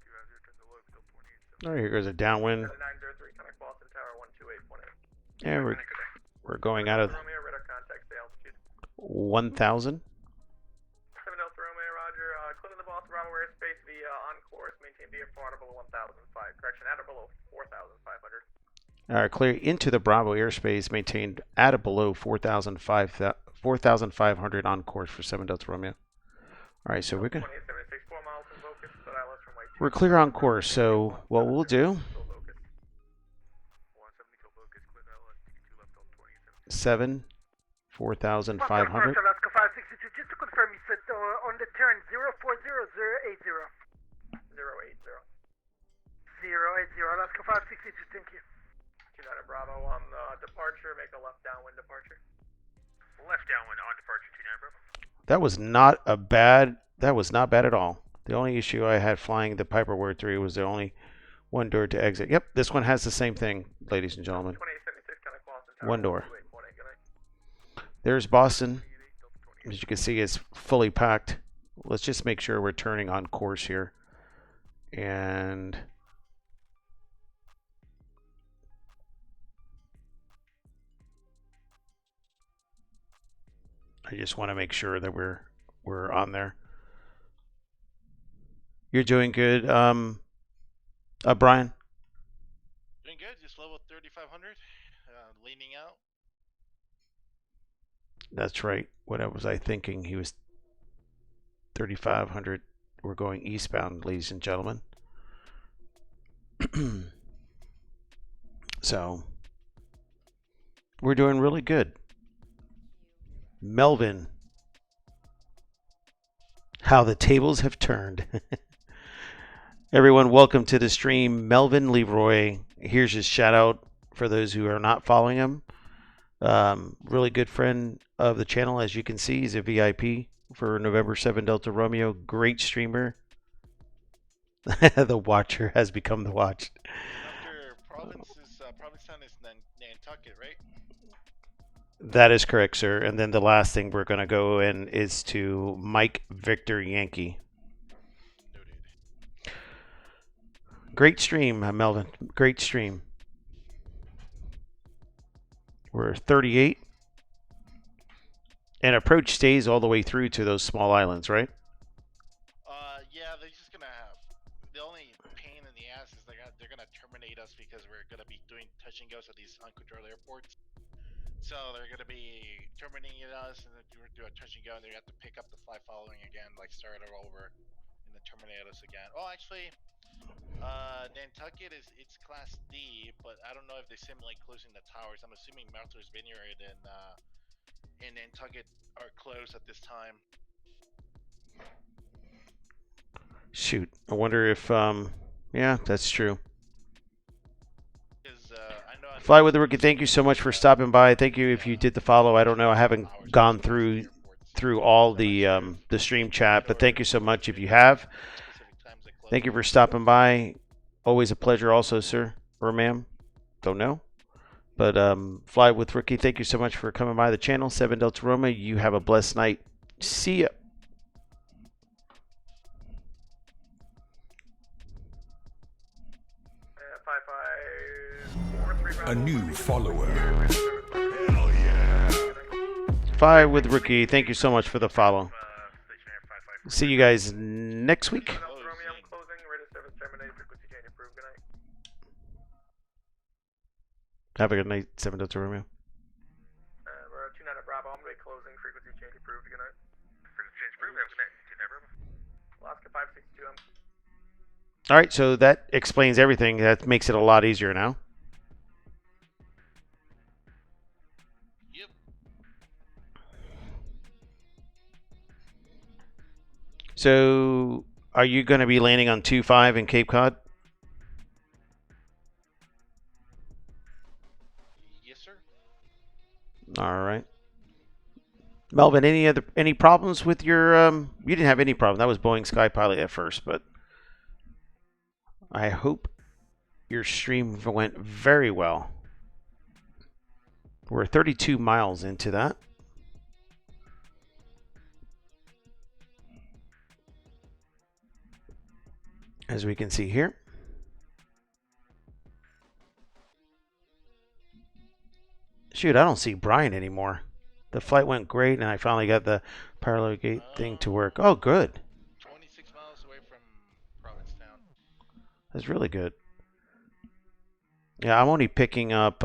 250, turn the low, still 28. All right, here goes a downwind. 903, connect Boston Tower 128.8. Yeah, we're going out of Romeo, radar contact, stay altitude. 1,000. 7 Delta Romeo, roger. Clear in the Boston Bravo airspace via on course, maintain VFR out of below 1,005. Correction, out of below 4,500. All right, clear into the Bravo airspace, maintained at or below 4,500 on course for 7 Delta Romeo. All right, so we're good. 2876, 4 miles in focus, but I left runway 2. We're clear on course, so what we'll do, 7, 4,500. Alaska 562, just to confirm, you said on the turn 040, 080. 080. 080, Alaska 562, thank you. United Bravo on departure, make a left downwind departure. Left downwind on departure 29 Bravo. That was not bad at all. The only issue I had flying the Piper Warrior 3 was the only one door to exit. Yep, this one has the same thing, ladies and gentlemen. 2876, connect Boston Tower. One door. 128.8, good night. There's Boston. As you can see, it's fully packed. Let's just make sure we're turning on course here. And I just want to make sure that we're on there. You're doing good, Brian? Doing good, just level 3,500, leaning out. That's right. What was I thinking? He was 3,500. We're going eastbound, ladies and gentlemen. So, we're doing really good. Melvin. How the tables have turned. Everyone, welcome to the stream. Melvin Leroy. Here's his shout out for those who are not following him. Really good friend of the channel, as you can see. He's a VIP for November 7 Delta Romeo. Great streamer. The watcher has become the watched. After Provincetown is Nantucket, right? That is correct, sir. And then the last thing we're going to go in is to Mike Victor Yankee. Noted. Great stream, Melvin. Great stream. We're 38. And approach stays all the way through to those small islands, right? Yeah, they're just gonna have. The only pain in the ass is they're gonna terminate us because we're gonna be doing touch and goes at these uncontrolled airports. So they're gonna be terminating us, and then do a touch and go, and they have to pick up the flight following again, like start it over, and then terminate us again. Oh, actually, Nantucket it's Class D, but I don't know if they simulate closing the towers. I'm assuming Martha's Vineyard and Nantucket are closed at this time. Shoot, I wonder if yeah, that's true. Fly with the Rookie, thank you so much for stopping by. Thank you if you did the follow. I don't know, I haven't gone through all the stream chat, but thank you so much if you have. Thank you for stopping by. Always a pleasure also, sir or ma'am. Don't know. But Fly with Rookie, thank you so much for coming by the channel. 7 Delta Roma, you have a blessed night. See ya. A new follower. Hell yeah. Fly with Rookie, thank you so much for the follow. See you guys next week. Have a good night, 7 Delta Romeo. We're at 29 Bravo. I'm going to be closing. Frequency change approved. Good night. Frequency change approved. Have a good night. 29 Bravo. Alaska 562. All right, so that explains everything. That makes it a lot easier now. Yep. So, are you going to be landing on 2-5 in Cape Cod? Yes, sir. All right. Melvin, any problems with your you didn't have any problem. That was Boeing Sky Pilot at first, but I hope your stream went very well. We're 32 miles into that. As we can see here. Shoot, I don't see Brian anymore. The flight went great, and I finally got the parallel gate thing to work. Oh, good. 26 miles away from Provincetown. That's really good. Yeah, I'm only picking up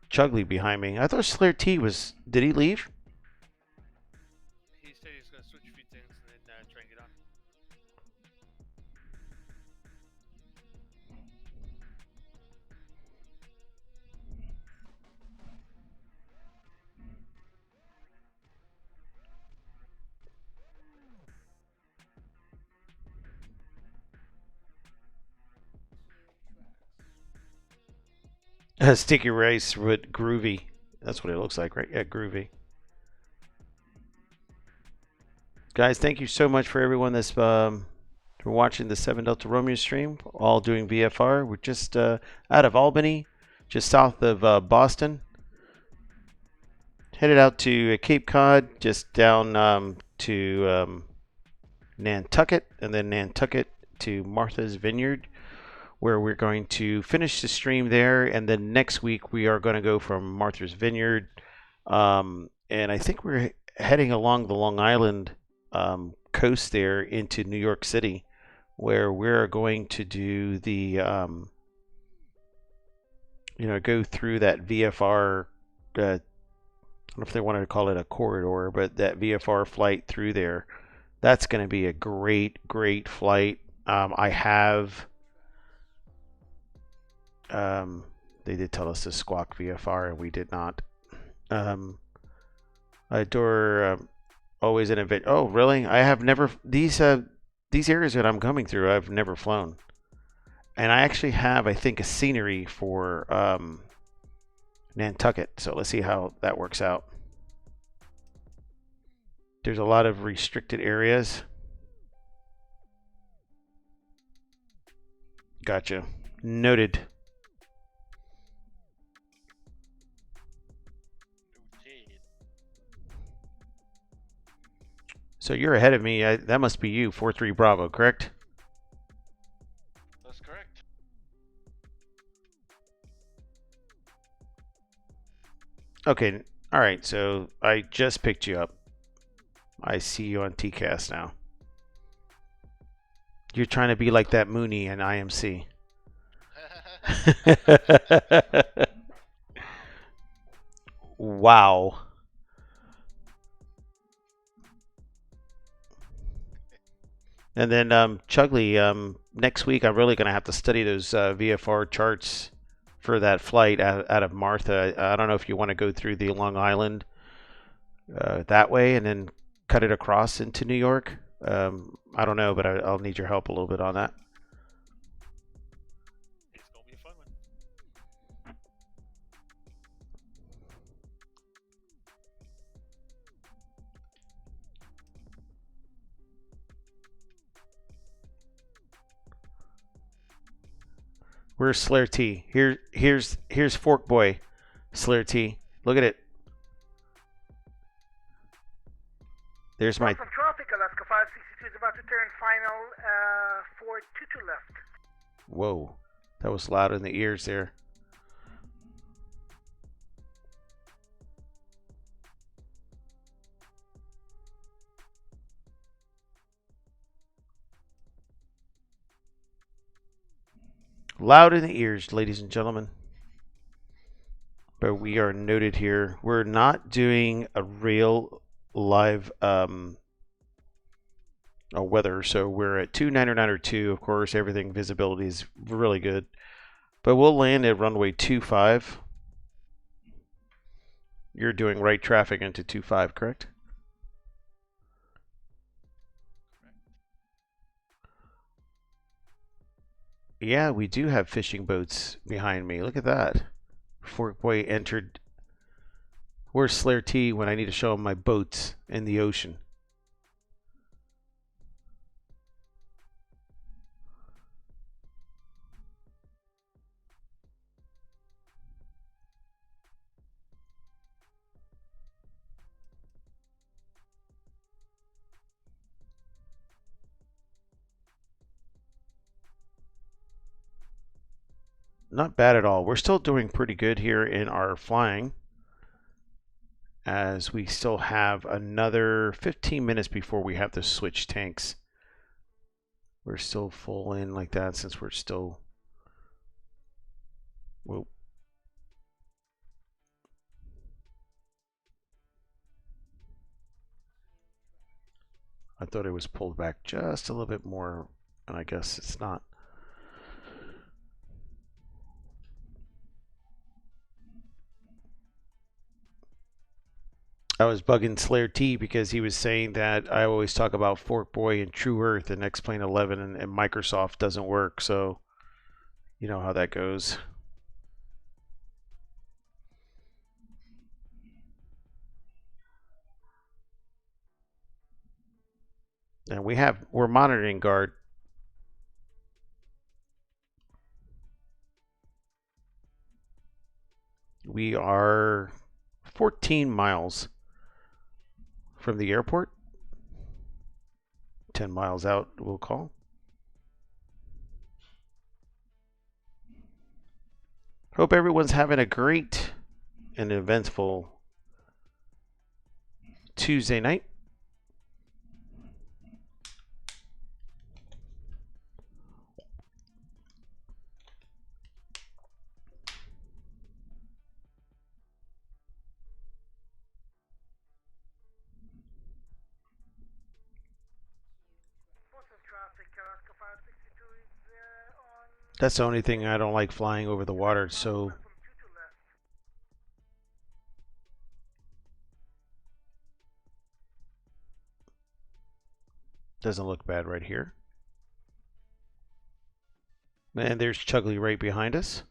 Chugley behind me. I thought Slayer T was... Did he leave? He said he's going to switch a few things and then try and get on. Sticky Rice with Groovy. That's what it looks like, right? Yeah, Groovy. Guys, thank you so much for everyone that's for watching the 7 Delta Romeo stream. All doing VFR. We're just out of Albany, just south of Boston. Headed out to Cape Cod, just down to Nantucket, and then Nantucket to Martha's Vineyard, where we're going to finish the stream there, and then next week we are going to go from Martha's Vineyard, and I think we're heading along the Long Island coast there into New York City, where we're going to do the go through that VFR. I don't know if they wanted to call it a corridor, but that VFR flight through there. That's going to be a great flight. I have. They did tell us to squawk VFR, and we did not. I adore Always an event. Oh, really? I have never these areas that I'm coming through. I've never flown, and I actually have, I think, a scenery for Nantucket. So let's see how that works out. There's a lot of restricted areas. Gotcha. Noted. So you're ahead of me. That must be you, 43 Bravo, correct? That's correct. Okay. All right. So I just picked you up. I see you on TCAS now. You're trying to be like that Mooney in IMC. Wow. And then Chugley, next week I'm really going to have to study those VFR charts for that flight out of Martha. I don't know if you want to go through the Long Island that way and then cut it across into New York. I don't know, but I'll need your help a little bit on that. It's gonna be a fun one. Where's Slayer T? Here's Fork Boy, Slayer T. Look at it. There's my. Some traffic, Alaska 562 is about to turn final for 22 left. Whoa, that was loud in the ears there. Loud in the ears, ladies and gentlemen. But we are noted here. We're not doing a real live weather, so we're at 29902. Of course, everything visibility is really good. But we'll land at runway 25. You're doing right traffic into 25, correct? Yeah, we do have fishing boats behind me. Look at that. Fork Boy entered. Where's Slayer T when I need to show him my boats in the ocean? Not bad at all. We're still doing pretty good here in our flying, as we still have another 15 minutes before we have to switch tanks. We're still full in like that since we're still. Whoa. I thought it was pulled back just a little bit more, and I guess it's not. I was bugging Slayer T because he was saying that I always talk about Fork Boy and True Earth and X-Plane 11 and Microsoft doesn't work, so you know how that goes. And we're monitoring guard. We are 14 miles from the airport. 10 miles out, we'll call. Hope everyone's having a great and eventful Tuesday night. That's the only thing I don't like, flying over the water. So Doesn't look bad right here. And there's Chugley right behind us.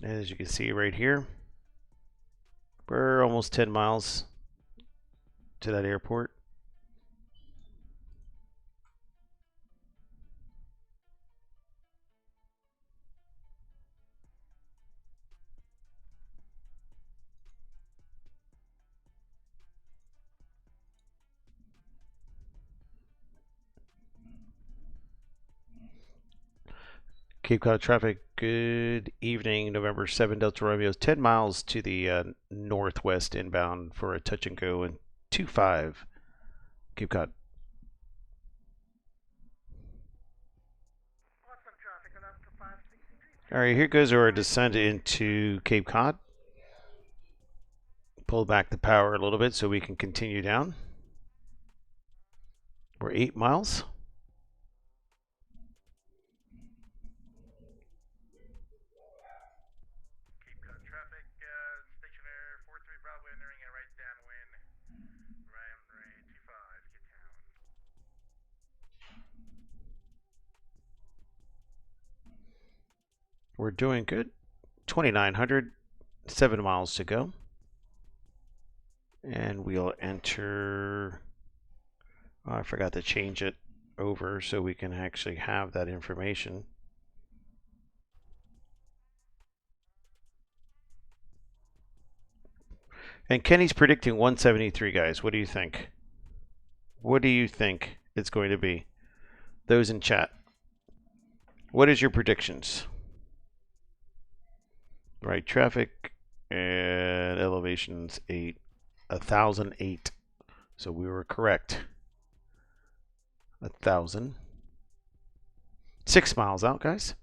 And as you can see right here, we're almost 10 miles to that airport. Cape Cod traffic, good evening. November 7 Delta Romeo, 10 miles to the northwest inbound for a touch and go and 25 Cape Cod. All right, here goes our descent into Cape Cod. Pull back the power a little bit so we can continue down. We're 8 miles. Cape Cod traffic, stationer 43 Bravo entering a right downwind, runway 25, get down. We're doing good. 2,900, 7 miles to go. And we'll enter, oh, I forgot to change it over so we can actually have that information. And Kenny's predicting 173, guys. What do you think? What do you think it's going to be? Those in chat. What is your predictions? Right, traffic and elevations 1,008. So we were correct. 1,000. 6 miles out, guys.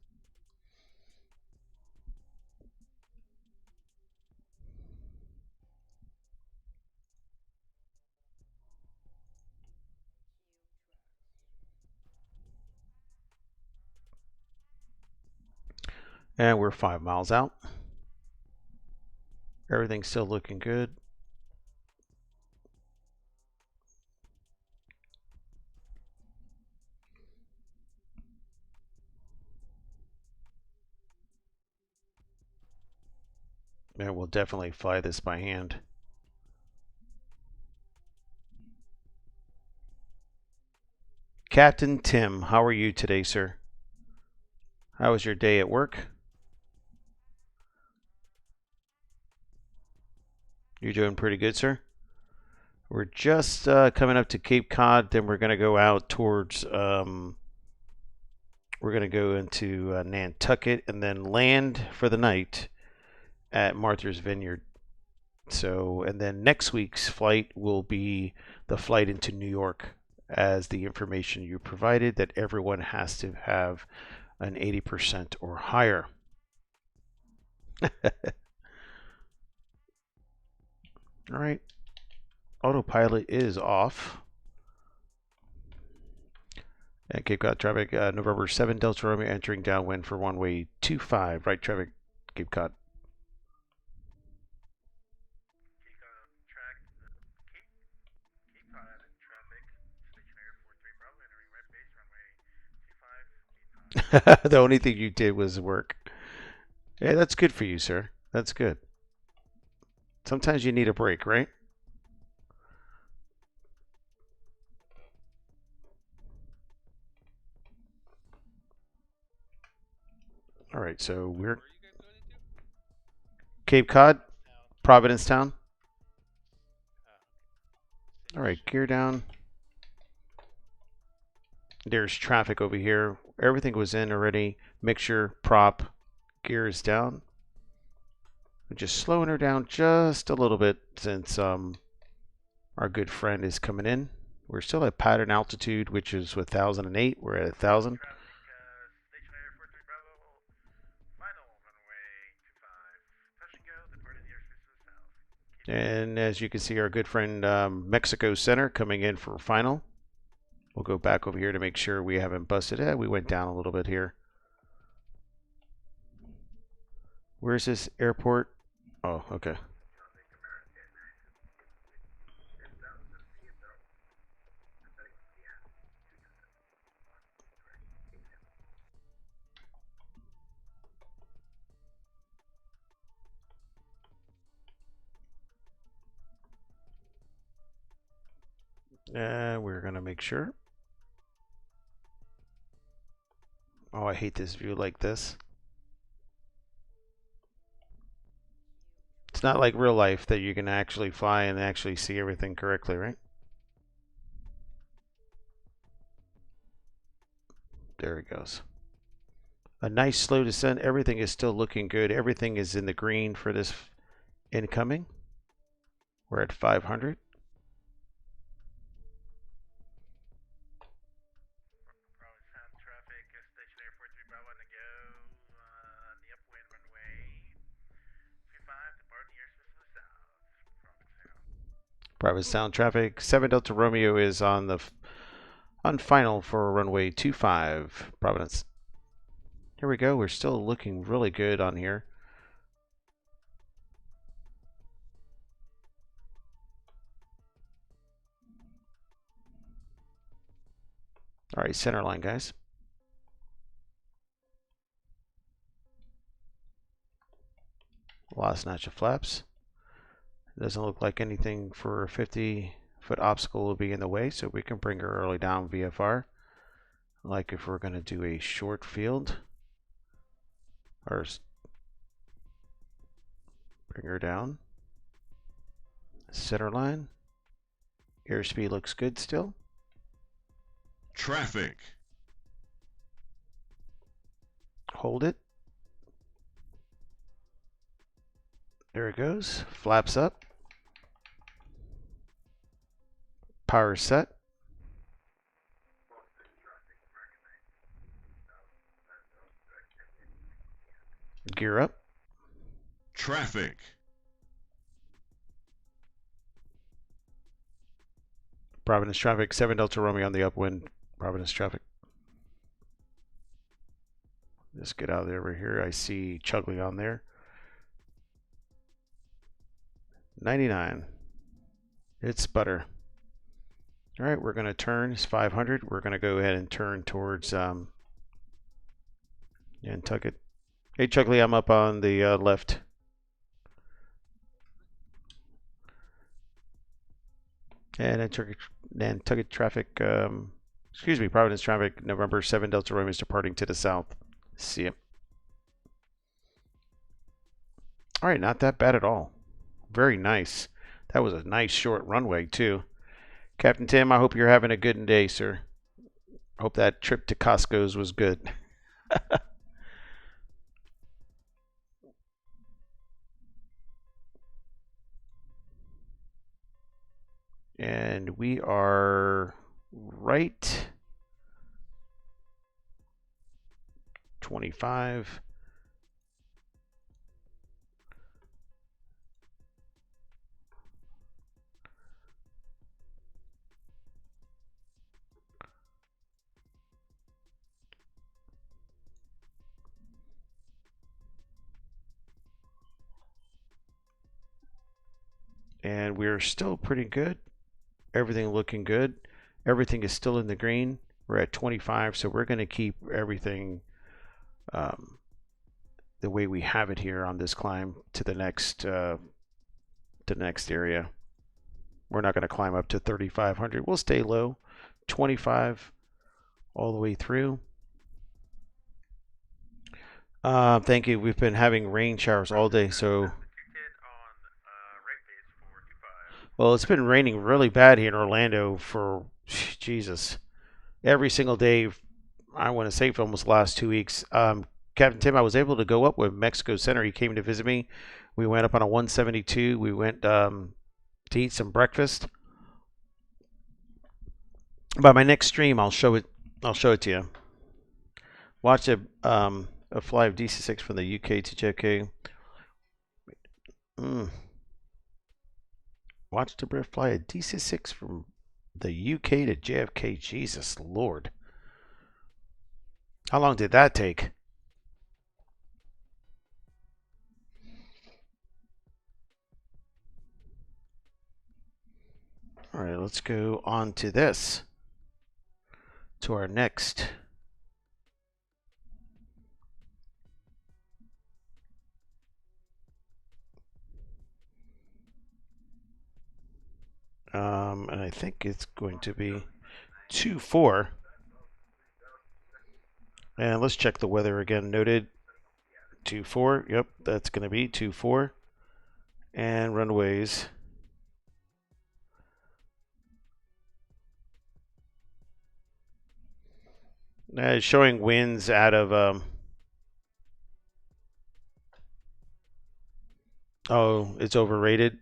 And we're 5 miles out. Everything's still looking good. And we'll definitely fly this by hand. Captain Tim, how are you today, sir? How was your day at work? You're doing pretty good, sir. We're just coming up to Cape Cod, then we're going to go out towards, we're going to go into Nantucket and then land for the night at Martha's Vineyard. So, and then next week's flight will be the flight into New York, as the information you provided that everyone has to have an 80% or higher. All right, autopilot is off. At Cape Cod traffic, November 7 Delta Romeo entering downwind for runway 25, right traffic, Cape Cod. The only thing you did was work. Yeah, that's good for you, sir. That's good. Sometimes you need a break, right? All right, so we're Cape Cod, Provincetown. All right, gear down. There's traffic over here. Everything was in already. Mixture, prop, gears down. We're just slowing her down just a little bit since our good friend is coming in. We're still at pattern altitude, which is 1,008. We're at 1,000. And as you can see, our good friend Mexico Center coming in for final. We'll go back over here to make sure we haven't busted it. We went down a little bit here. Where's this airport? Oh, okay. We're gonna make sure. Oh, I hate this view like this. It's not like real life that you can actually fly and actually see everything correctly, right? There it goes. A nice slow descent. Everything is still looking good. Everything is in the green for this incoming. We're at 500. Provincetown traffic, stationary 43 Bravo on the go. The upwind runway 25, departing airspace to the south. Provincetown traffic. 7 Delta Romeo is on the on final for runway 25, Providence. Here we go. We're still looking really good on here. All right, center line, guys. Last notch of flaps. Doesn't look like anything for a 50-foot obstacle will be in the way, so we can bring her early down VFR. Like if we're going to do a short field, or bring her down. Center line. Airspeed looks good still. Traffic. Hold it. There it goes. Flaps up. Power set. Gear up. Traffic. Providence traffic. 7 Delta Romeo on the upwind. Providence traffic. Let's get out of there over here. I see Chugley on there. 99. It's butter. All right, we're going to turn. It's 500. We're going to go ahead and turn towards Nantucket. Hey, Chugley, I'm up on the left. And Nantucket traffic, excuse me, Providence traffic, November 7 Delta Romeo is departing to the south. See ya. All right, not that bad at all. Very nice. That was a nice short runway, too. Captain Tim, I hope you're having a good day, sir. Hope that trip to Costco's was good. And we are right 25. And we're still pretty good. Everything looking good. Everything is still in the green. We're at 25, so we're going to keep everything the way we have it here on this climb to the next area. We're not going to climb up to 3,500. We'll stay low, 25 all the way through. Thank you. We've been having rain showers all day, so. Well, it's been raining really bad here in Orlando for, Jesus, every single day. I want to say for almost the last 2 weeks. Captain Tim, I was able to go up with Mexico Center. He came to visit me. We went up on a 172. We went to eat some breakfast. By my next stream, I'll show it. I'll show it to you. Watch a flight of DC-6 from the UK to JFK. Watch the Brit fly a DC-6 from the UK to JFK. Jesus Lord. How long did that take? All right, let's go on to this. To our next. And I think it's going to be 2-4. And let's check the weather again. Noted 2-4. Yep, that's going to be 2-4. And runways. Showing winds out of oh, it's overrated.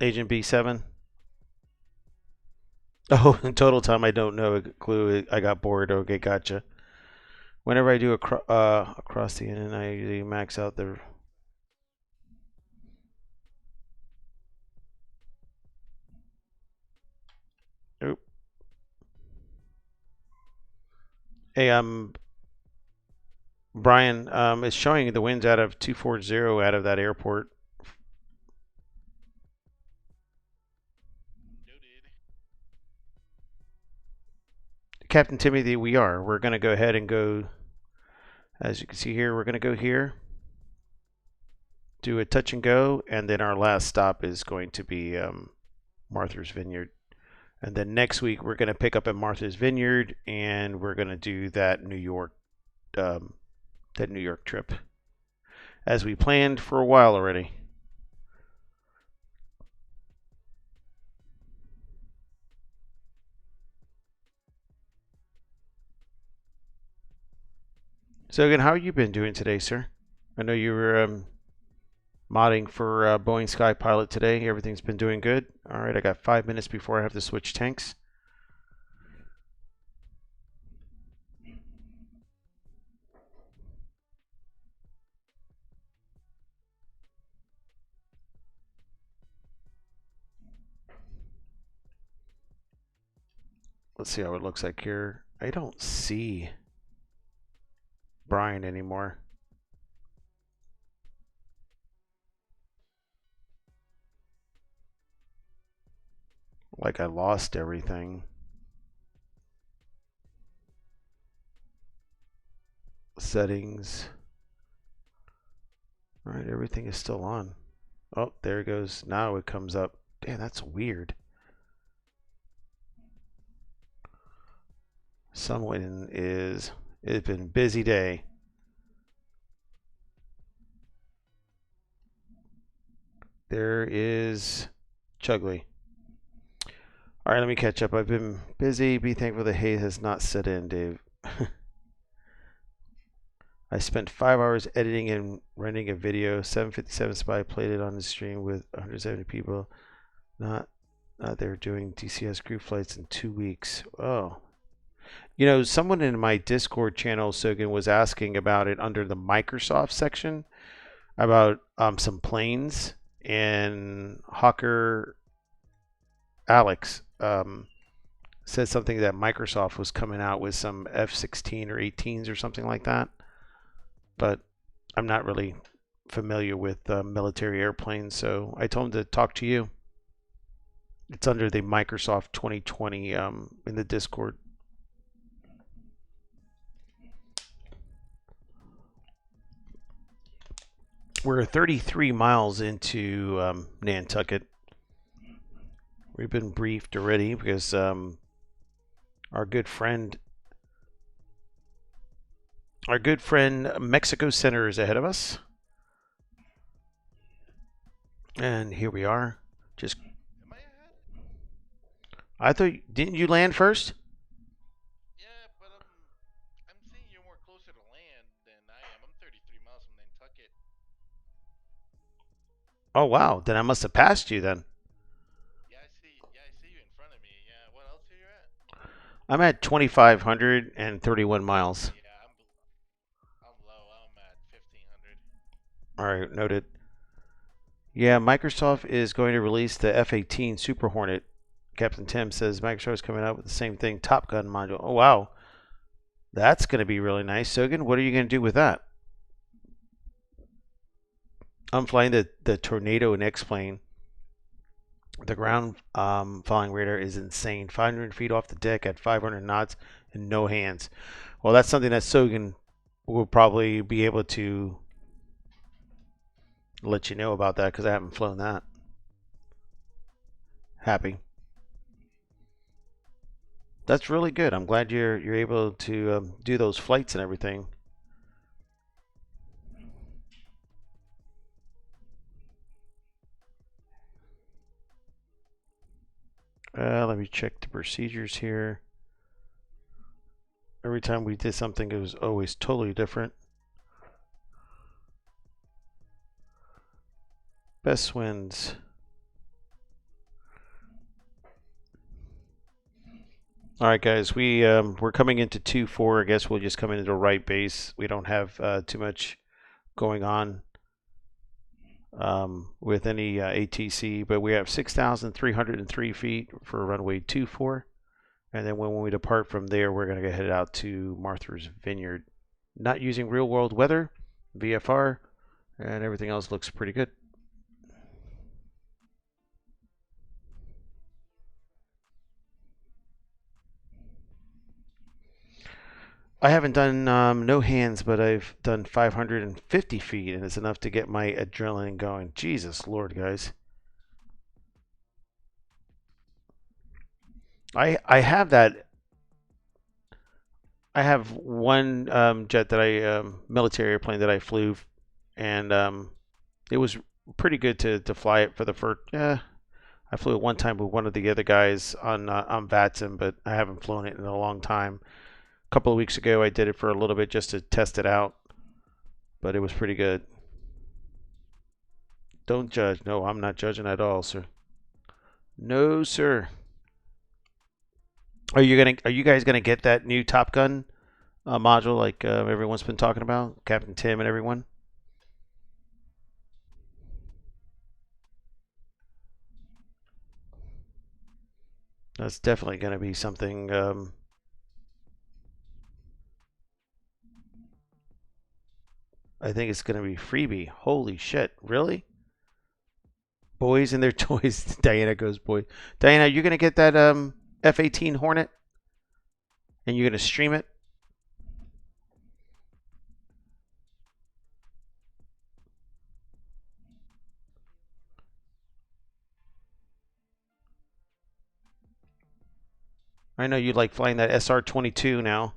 Agent B7. Oh, in total time, I don't know a clue. I got bored. Okay, gotcha. Whenever I do across the end, I usually max out the. Oop. Hey, Brian. It's showing the winds out of 240 out of that airport. Captain Timothy, we are. We're going to go ahead and go, as you can see here, we're going to go here, do a touch and go, and then our last stop is going to be Martha's Vineyard. And then next week, we're going to pick up at Martha's Vineyard, and we're going to do that New York trip, as we planned for a while already. So again, how have you been doing today, sir? I know you were modding for Boeing Sky Pilot today. Everything's been doing good. All right, I got 5 minutes before I have to switch tanks. Let's see how it looks like here. I don't see Brian anymore. Like I lost everything. Settings. All right, everything is still on. Oh, there it goes. Now it comes up. Damn, that's weird. Someone is. It's been a busy day. There is Chugley. All right, let me catch up. I've been busy. Be thankful the hay has not set in, Dave. I spent 5 hours editing and rendering a video. 757 Spy played it on the stream with 170 people. Not they're doing DCS group flights in 2 weeks. Oh. You know, someone in my Discord channel, Sogan, was asking about it under the Microsoft section about some planes, and Hawker Alex said something that Microsoft was coming out with some F-16 or 18s or something like that. But I'm not really familiar with military airplanes, so I told him to talk to you. It's under the Microsoft 2020 in the Discord. We're 33 miles into Nantucket. We've been briefed already because our good friend Mexico Center is ahead of us. And here we are. Just Am I ahead? I thought, didn't you land first? Yeah, but I'm seeing you're more closer to land than I am. I'm 33 miles from Nantucket. Oh wow, then I must have passed you then. Yeah, I see you in front of me. Yeah, what else are you at? I'm at 2,531 miles. Yeah, I'm low. I'm at 1,500. All right, noted. Yeah, Microsoft is going to release the F-18 Super Hornet. Captain Tim says Microsoft is coming out with the same thing, Top Gun module. Oh wow, that's going to be really nice. Sogan, what are you going to do with that? I'm flying the Tornado and X-plane. The ground flying radar is insane. 500 feet off the deck at 500 knots and no hands. Well, that's something that Sogan will probably be able to let you know about that because I haven't flown that. Happy. That's really good. I'm glad you're able to do those flights and everything. Let me check the procedures here. Every time we did something, it was always totally different. Best winds. All right, guys, we're coming into 2-4. I guess we'll just come into the right base. We don't have too much going on with any ATC, but we have 6,303 feet for runway 24. And then when we depart from there, we're going to head out to Martha's Vineyard. Not using real world weather, VFR, and everything else looks pretty good. I haven't done no hands, but I've done 550 feet, and it's enough to get my adrenaline going. Jesus Lord, guys. I have that. I have one jet that I military airplane that I flew, and it was pretty good to fly it for the first. I flew it one time with one of the other guys on Vatsim, but I haven't flown it in a long time. A couple of weeks ago, I did it for a little bit just to test it out, but it was pretty good. Don't judge. No, I'm not judging at all, sir. No, sir. Are you guys gonna get that new Top Gun module like everyone's been talking about, Captain Tim and everyone? That's definitely gonna be something. I think it's gonna be freebie. Holy shit! Really? Boys and their toys. Diana goes, boy. Diana, you're gonna get that F-18 Hornet, and you're gonna stream it. I know you like flying that SR-22 now.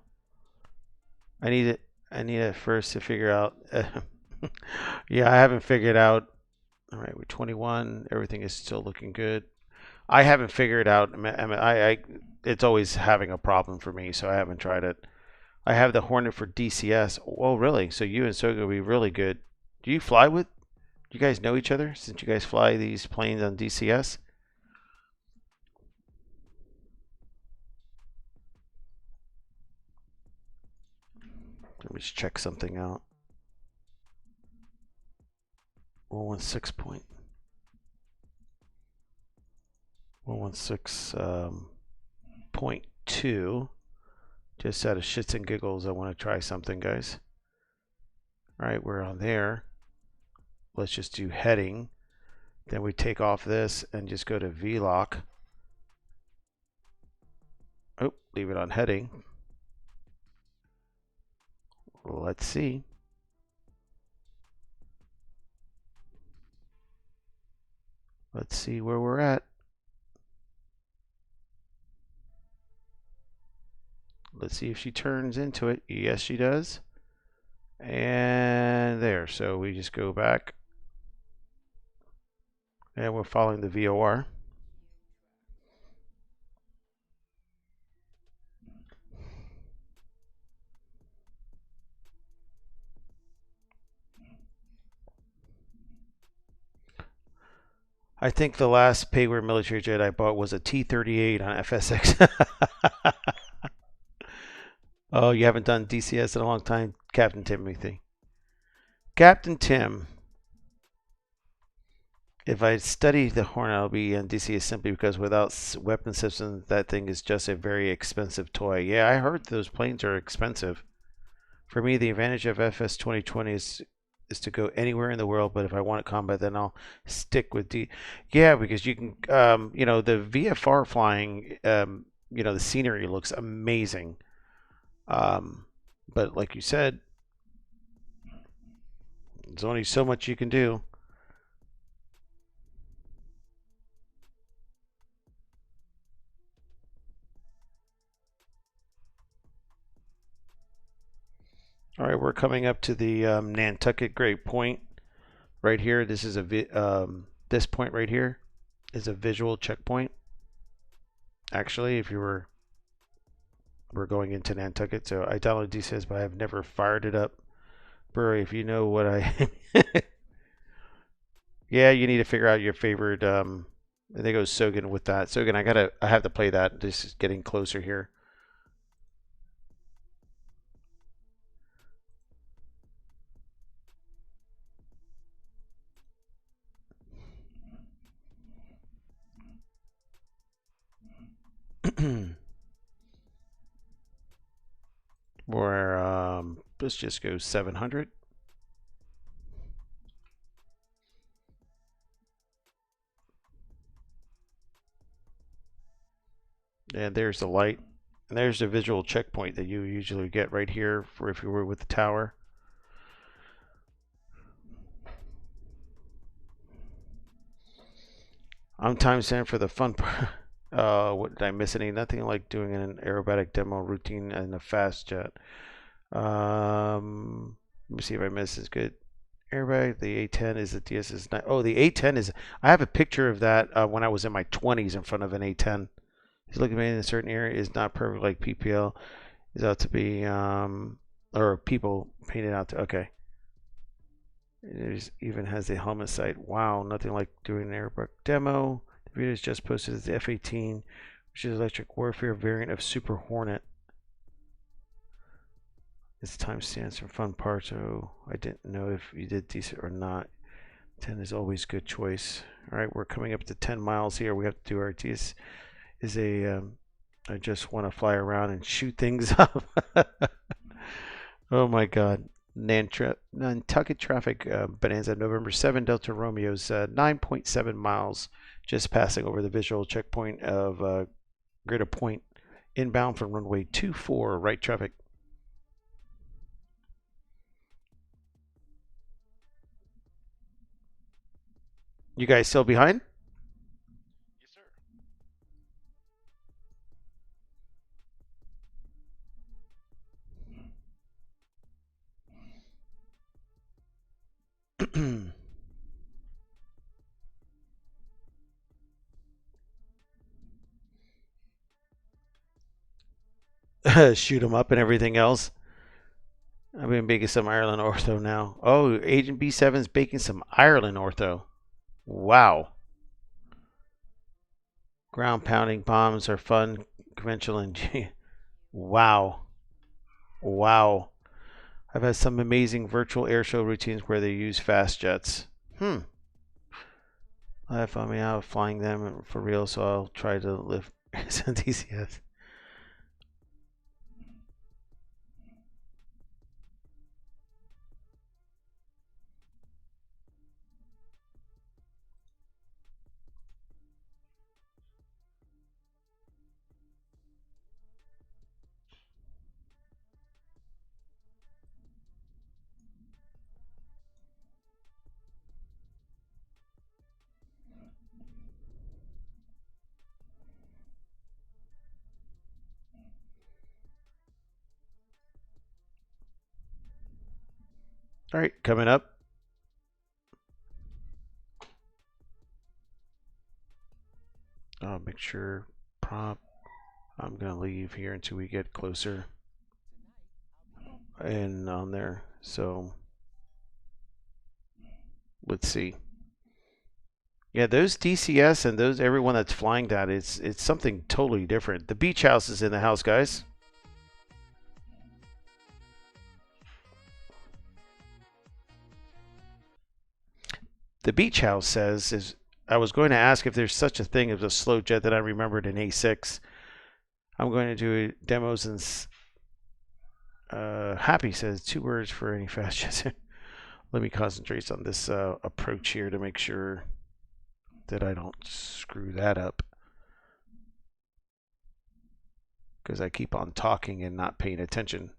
I need it. I need it first to figure out. Yeah, I haven't figured out. All right, we're 21. Everything is still looking good. I haven't figured out. It's always having a problem for me, so I haven't tried it. I have the Hornet for DCS. Oh, really? So you and Soga will be really good. Do you fly with? Do you guys know each other since you guys fly these planes on DCS? Let me just check something out. 116.2. Just out of shits and giggles, I want to try something, guys. All right, we're on there. Let's just do heading. Then we take off this and just go to VLOC. Oh, leave it on heading. Let's see. Let's see where we're at. Let's see if she turns into it. Yes, she does. And there. So we just go back. And we're following the VOR. I think the last payware military jet I bought was a T-38 on FSX. Oh, you haven't done DCS in a long time? Captain Timothy. Captain Tim. If I study the Hornet, I'll be on DCS simply because without weapon systems, that thing is just a very expensive toy. Yeah, I heard those planes are expensive. For me, the advantage of FS 2020 is is to go anywhere in the world, but if I want combat, then I'll stick with D. Yeah, because you can, you know, the VFR flying, you know, the scenery looks amazing. But like you said, there's only so much you can do. All right, we're coming up to the Nantucket Great Point right here. This is this point right here is a visual checkpoint. Actually, if we're going into Nantucket, so I downloaded DCS, but I've never fired it up. Burry, if you know what I, yeah, you need to figure out your favorite. I think it was Sogan with that. Sogan, I have to play that. This is getting closer here. Or let's just go 700. And there's the light. And there's the visual checkpoint that you usually get right here for if you were with the tower. I'm timestamped for the fun part. What did I miss? Nothing like doing an aerobatic demo routine in a fast jet. Let me see if I missed this. Good. Aerobatic. The A10 is the DS9. Oh, the A10 is. I have a picture of that when I was in my 20s in front of an A10. He's looking at in a certain area is not perfect like PPL. Is out to be or people painted out to. Okay. It even has a helmet sight. Wow, nothing like doing an aerobatic demo. The video is just posted as the F-18, which is electric warfare variant of Super Hornet. It's timestamps from fun parts, so I didn't know if you did decent or not. 10 is always good choice. All right, we're coming up to 10 miles here. We have to do our DS. I just want to fly around and shoot things up. Oh my God. Nantucket traffic bonanza November 7 Delta Romeo's 9.7 miles, just passing over the visual checkpoint of Greater Point, inbound from runway 24, right traffic. You guys still behind? Shoot them up and everything else. I've been baking some Ireland ortho now. Oh, Agent B7's baking some Ireland ortho. Wow. Ground pounding bombs are fun. Conventional and wow. Wow. I've had some amazing virtual air show routines where they use fast jets. I have fun me out flying them for real, so I'll try to live some DCS. All right, coming up. I'll make sure prop. I'm going to leave here until we get closer and on there. So let's see. Yeah, those DCS and those everyone that's flying that, it's something totally different. The beach house is in the house, guys. The beach house says I was going to ask if there's such a thing as a slow jet that I remembered in A6. I'm going to do demos and Happy says 2 words for any fast jets. Let me concentrate on this approach here to make sure that I don't screw that up. Because I keep on talking and not paying attention.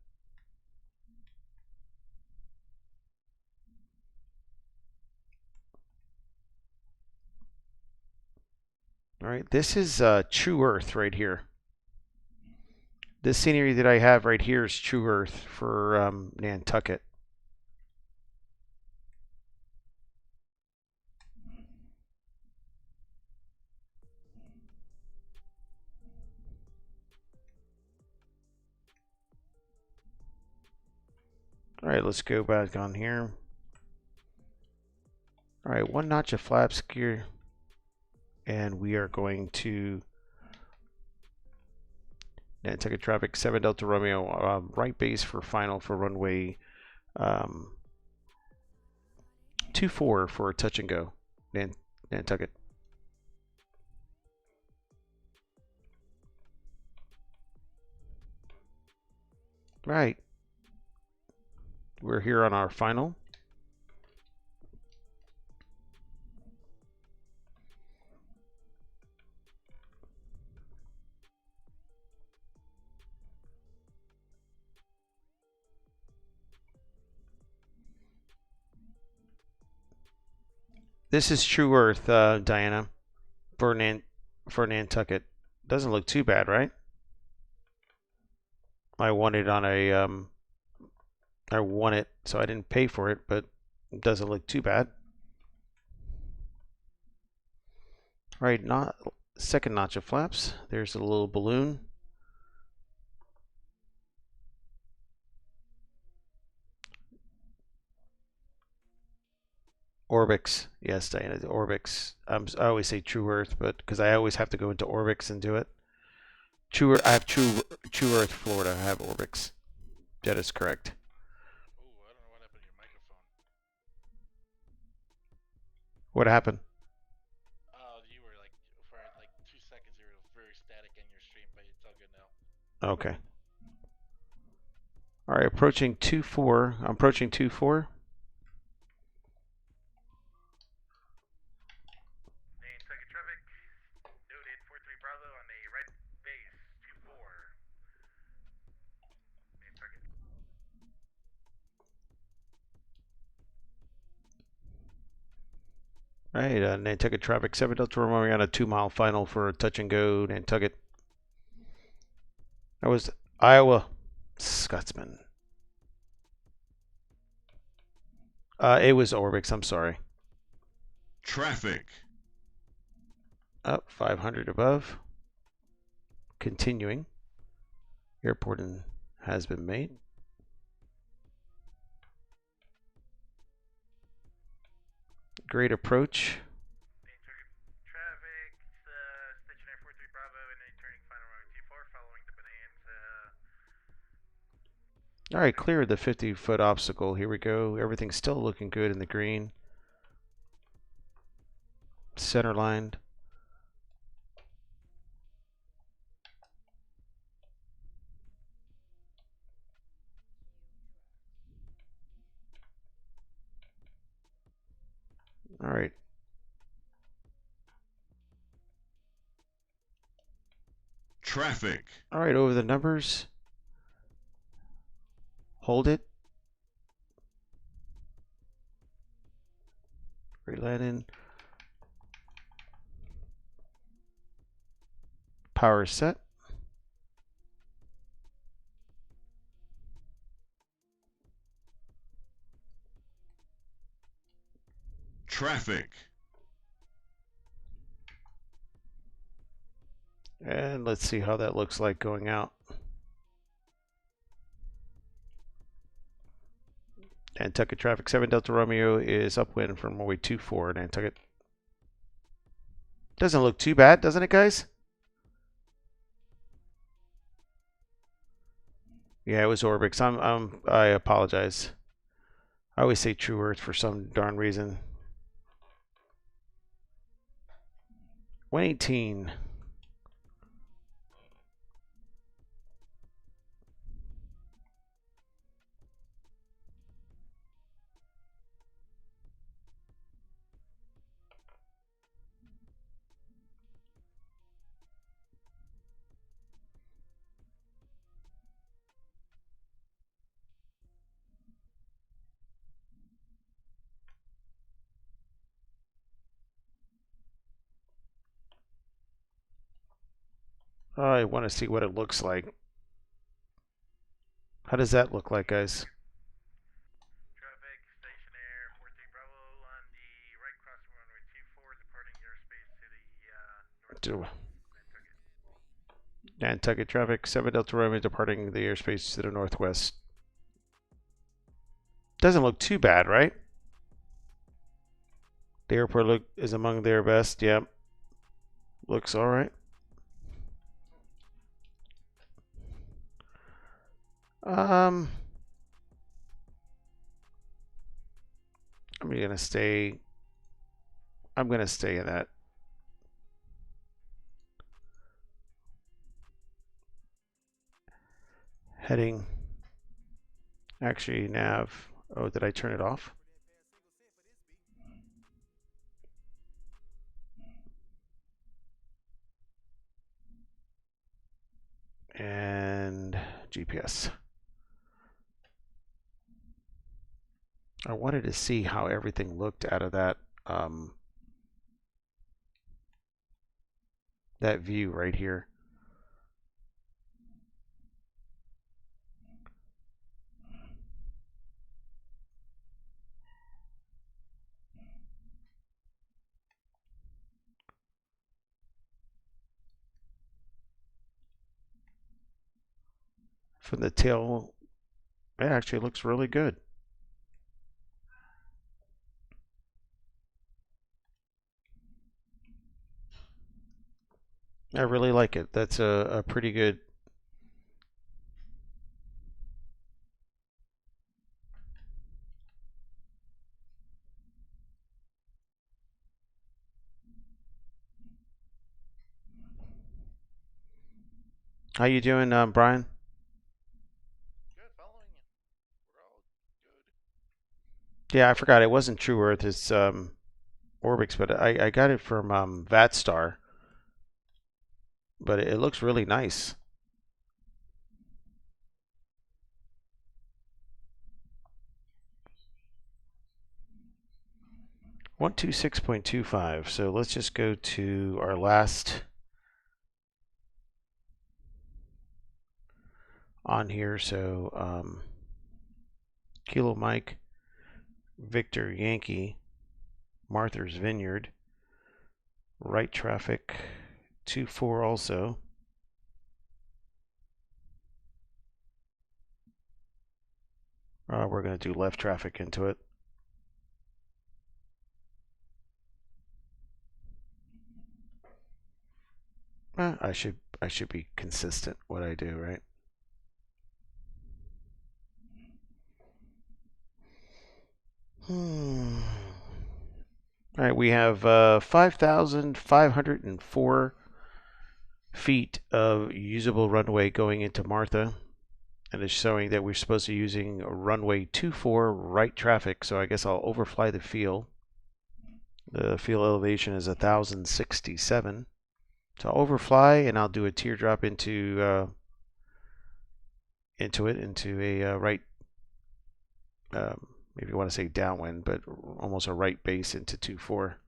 All right, this is True Earth right here. This scenery that I have right here is True Earth for Nantucket. All right, let's go back on here. All right, 1 notch of flaps gear. And we are going to Nantucket traffic 7 Delta Romeo, right base for final for runway 24 for a touch and go, Nantucket. Right. We're here on our final. This is True Earth, Diana, for Nantucket. Doesn't look too bad, right? I won it on a I won it, so I didn't pay for it, but it doesn't look too bad. All right, not second notch of flaps. There's a little balloon. Orbix, yes, Diana, the Orbix. I always say True Earth, but because I always have to go into Orbix and do it. I have True Earth, Florida. I have Orbix. That is correct. Ooh, I don't know what happened to your microphone. What happened? You were like, for like 2 seconds, you were very static in your stream, but it's all good now. Okay. All right, approaching 2-4. I'm approaching 2-4. Nantucket traffic, noted 43 Bravo on a right base, 24. Nantucket. All right, Nantucket traffic 7 Delta Romeo on a 2-mile final for a touch and go, Nantucket. That was Iowa Scotsman. It was Orbix, I'm sorry. Traffic. Up 500 above. Continuing. Airport has been made. Great approach. Nantucket traffic, stationary 43 Bravo and a turning final runway 24 following the Bonanza. All right, clear the 50-foot obstacle. Here we go. Everything's still looking good in the green. Center lined. All right. Traffic. All right, over the numbers. Hold it. Reland in. Power set. Traffic. And let's see how that looks like going out. Nantucket traffic 7 Delta Romeo is upwind from runway 24 Nantucket. Doesn't look too bad, doesn't it, guys? Yeah, it was Orbix. I apologize. I always say True Earth for some darn reason. 118. I want to see what it looks like. How does that look like, guys? Traffic, station air, 43 Bravo on the right crossing runway 24, departing airspace to the north. Nantucket traffic, 7 Delta Romeo departing the airspace to the northwest. Doesn't look too bad, right? The airport is among their best. Yep. Looks all right. I'm gonna stay in that. Heading. Actually, nav. Oh, did I turn it off? And GPS. I wanted to see how everything looked out of that that view right here. From the tail, it actually looks really good. I really like it. That's a pretty good. How you doing, Brian? Good, following you. We're all good. Yeah, I forgot it wasn't True Earth. It's Orbix, but I got it from Vatstar. But it looks really nice. .26.25. So let's just go to our last on here. So Kilo Mike, Victor Yankee, Martha's Vineyard, right traffic 24 also. We're going to do left traffic into it. I should be consistent what I do, right? All right, we have 5,504 feet of usable runway going into Martha, and it's showing that we're supposed to be using runway 24 right traffic, so I guess I'll overfly the field. The field elevation is 1,067. So I'll overfly and I'll do a teardrop into a right, maybe you want to say downwind, but almost a right base into 24.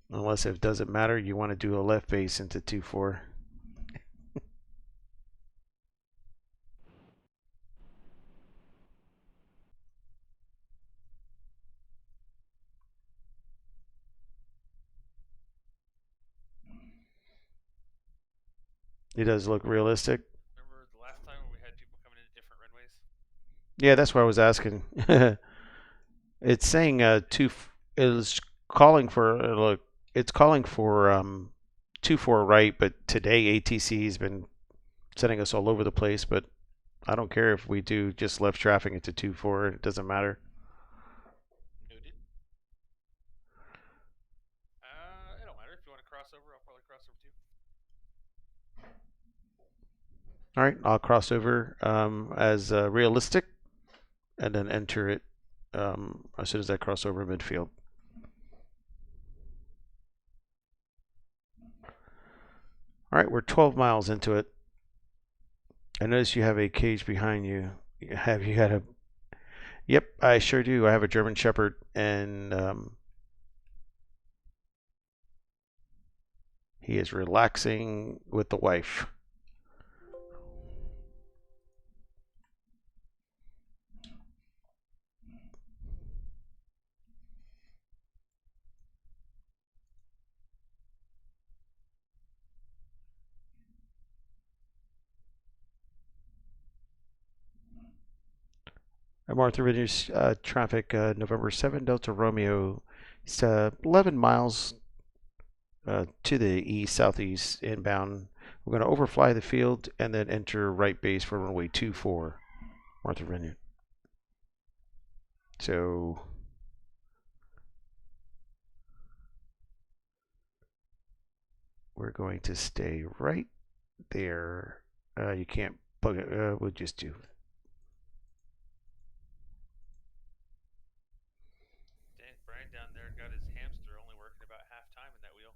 Unless if it doesn't matter, you want to do a left base into 24. It does look realistic. Remember the last time we had people coming into different runways? Yeah, that's what I was asking. It's saying it's calling for it's calling for 24 right, but today ATC has been sending us all over the place. But I don't care if we do just left traffic into 24. It doesn't matter. Noted. It don't matter. If you want to cross over, I'll probably cross over too. All right, I'll cross over as realistic, and then enter it as soon as I cross over midfield. All right, we're 12 miles into it. I notice you have a cage behind you. You got a Yep, I sure do. I have a German Shepherd, and he is relaxing with the wife. Martha Vineyard's traffic, November 7 Delta Romeo. It's 11 miles to the east, southeast, inbound. We're going to overfly the field and then enter right base for runway 24, Martha Vineyard. So we're going to stay right there. You can't plug it. We'll just do. Dang, Brian down there got his hamster only working about half time in that wheel.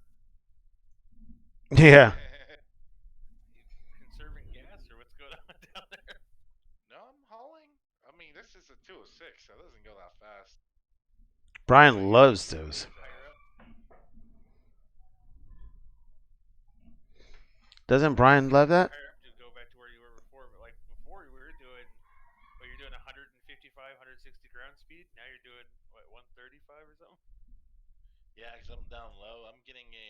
Yeah. You conserving gas or what's going on down there? No, I'm hauling. I mean, this is a 206, so it doesn't go that fast. Brian loves those. Doesn't Brian love that? I have to go back to where you were before, but like before we were doing, well, you're doing 155, 160 ground speed. Now you're doing what, 135 or something? Yeah, because I'm down low. I'm getting a.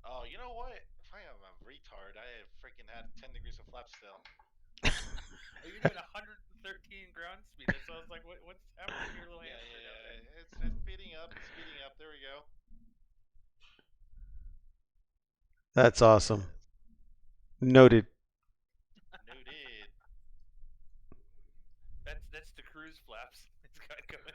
Oh, you know what? If I am a retard, I have freaking had 10 degrees of flap still. You're doing 113 ground speed. That sounds like what's happening to your little hamster down there? It's speeding up. It's speeding up. There we go. That's awesome. Noted. Noted. That's the cruise flaps. It's got going.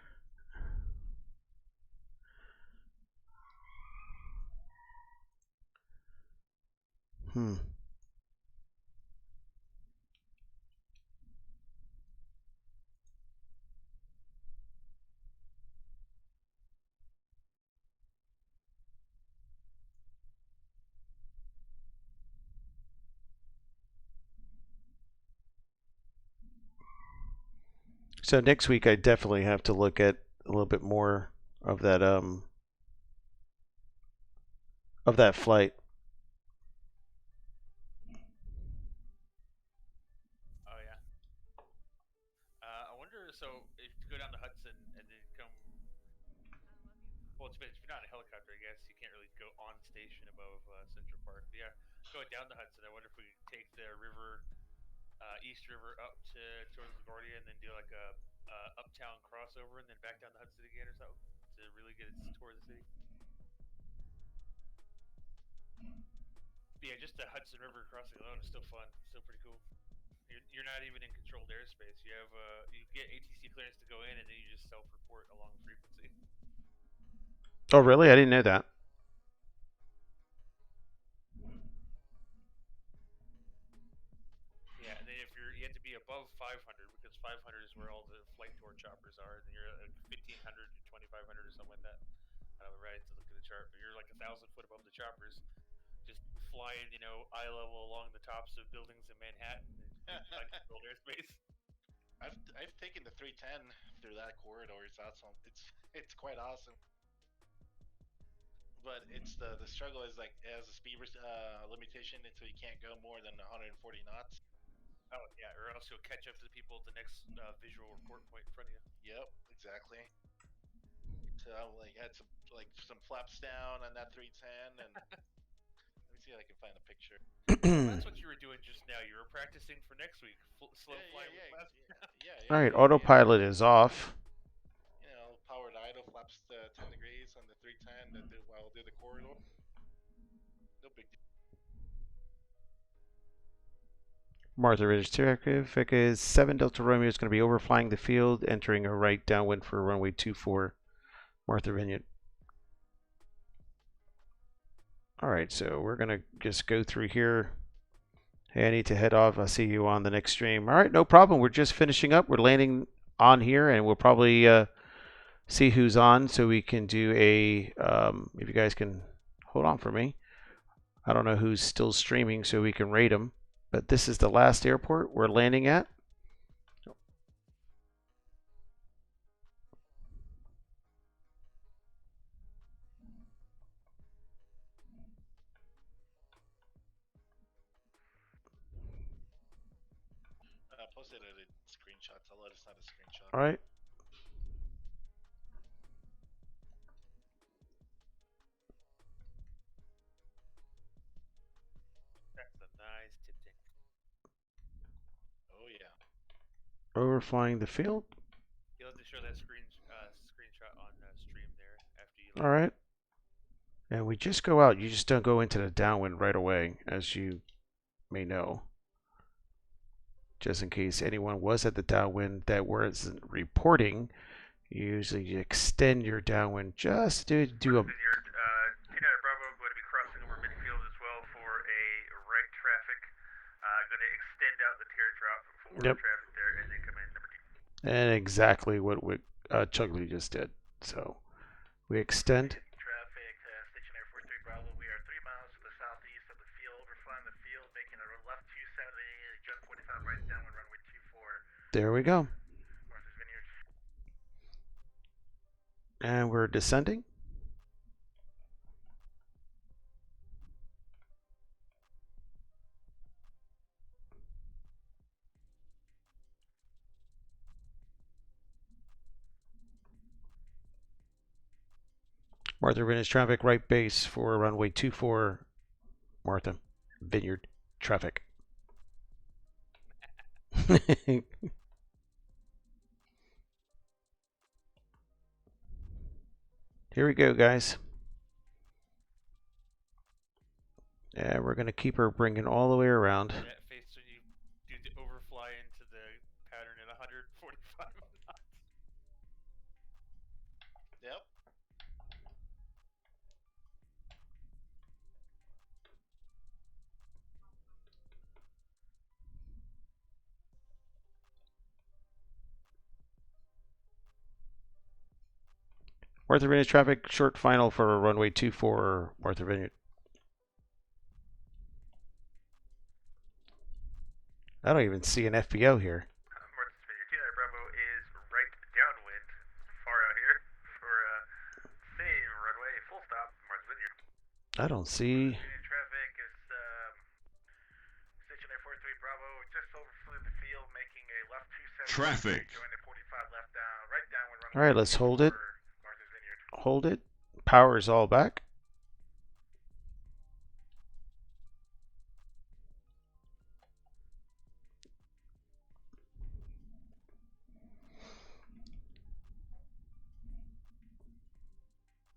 So next week I definitely have to look at a little bit more of that flight. Oh yeah. I wonder. So if you go down the Hudson and then come, well, it's if you're not in a helicopter, I guess you can't really go on station above Central Park. But yeah, going down the Hudson. I wonder if we could take the river, East River up towards LaGuardia and then do like a uptown crossover and then back down the Hudson again or something to really get it toward the city. But yeah, just the Hudson River crossing alone is still fun. Still pretty cool. You're not even in controlled airspace. You have you get ATC clearance to go in and then you just self-report along frequency. Oh really? I didn't know that. Yeah, and then if you have to be above 500 because 500 is where all the flight tour choppers are, and you're at 1500 to 2500 or something like that. I don't know, right? To look at the chart, but you're like 1,000 foot above the choppers, just flying, eye level along the tops of buildings in Manhattan in uncontrolled airspace. I've taken the 310 through that corridor. It's quite awesome. But it's the struggle is like it has a speed limitation, so you can't go more than 140 knots. Oh yeah, or else you'll catch up to the people at the next visual report point in front of you. Yep, exactly. So I had some flaps down on that 310, and let me see if I can find a picture. That's what you were doing just now. You were practicing for next week. Slow flying with flaps. Yeah. All right, autopilot is off. Powered idle, flaps 10 degrees on the 310 while do the corridor. No big deal. Martha Ridge traffic is 7 Delta Romeo is going to be overflying the field, entering a right downwind for runway 24, Martha Vineyard. All right, so we're going to just go through here. Hey, I need to head off. I'll see you on the next stream. All right, no problem. We're just finishing up. We're landing on here, and we'll probably see who's on so we can do a, if you guys can hold on for me. I don't know who's still streaming so we can rate them. But this is the last airport we're landing at. posted it in screenshots. I'll let us not a screenshot. All right. That's a nice tip tank. Oh yeah. Overflying the field. You'll have to show that screenshot on stream there after you. All right. And we just go out. You just don't go into the downwind right away, as you may know. Just in case anyone was at the downwind that wasn't reporting, you usually extend your downwind just to do a... Vineyard, Vineyard Bravo going to be crossing over midfield as well for a right traffic. Going to extend out the teardrop for traffic there and then come in number 2. And exactly what Chugley just did. So we extend. Traffic, station Air 43 Bravo. We are 3 miles to the southeast of the field, overflying the field, making a left 270, jump 45 right downwind runway 24. There we go. Martha's Vineyard. And we're descending. Martha Vineyard traffic, right base for runway 24, Martha Vineyard traffic. Here we go, guys. And we're going to keep her bringing all the way around. That face when you do the overfly into the pattern at 145 knots. Yep. Martha Vineyard traffic, short final for runway 24, Martha Vineyard. I don't even see an FBO here. Martha's Vineyard, Vineyard Bravo is right downwind, far out here for same runway, full stop, Martha's Vineyard. I don't see. Traffic is station Air 43 Bravo, just overflew the field, making a left 270. Traffic. Join the 45 left down, right downwind runway. All right, let's hold it. Martha's Vineyard. Hold it. Power is all back.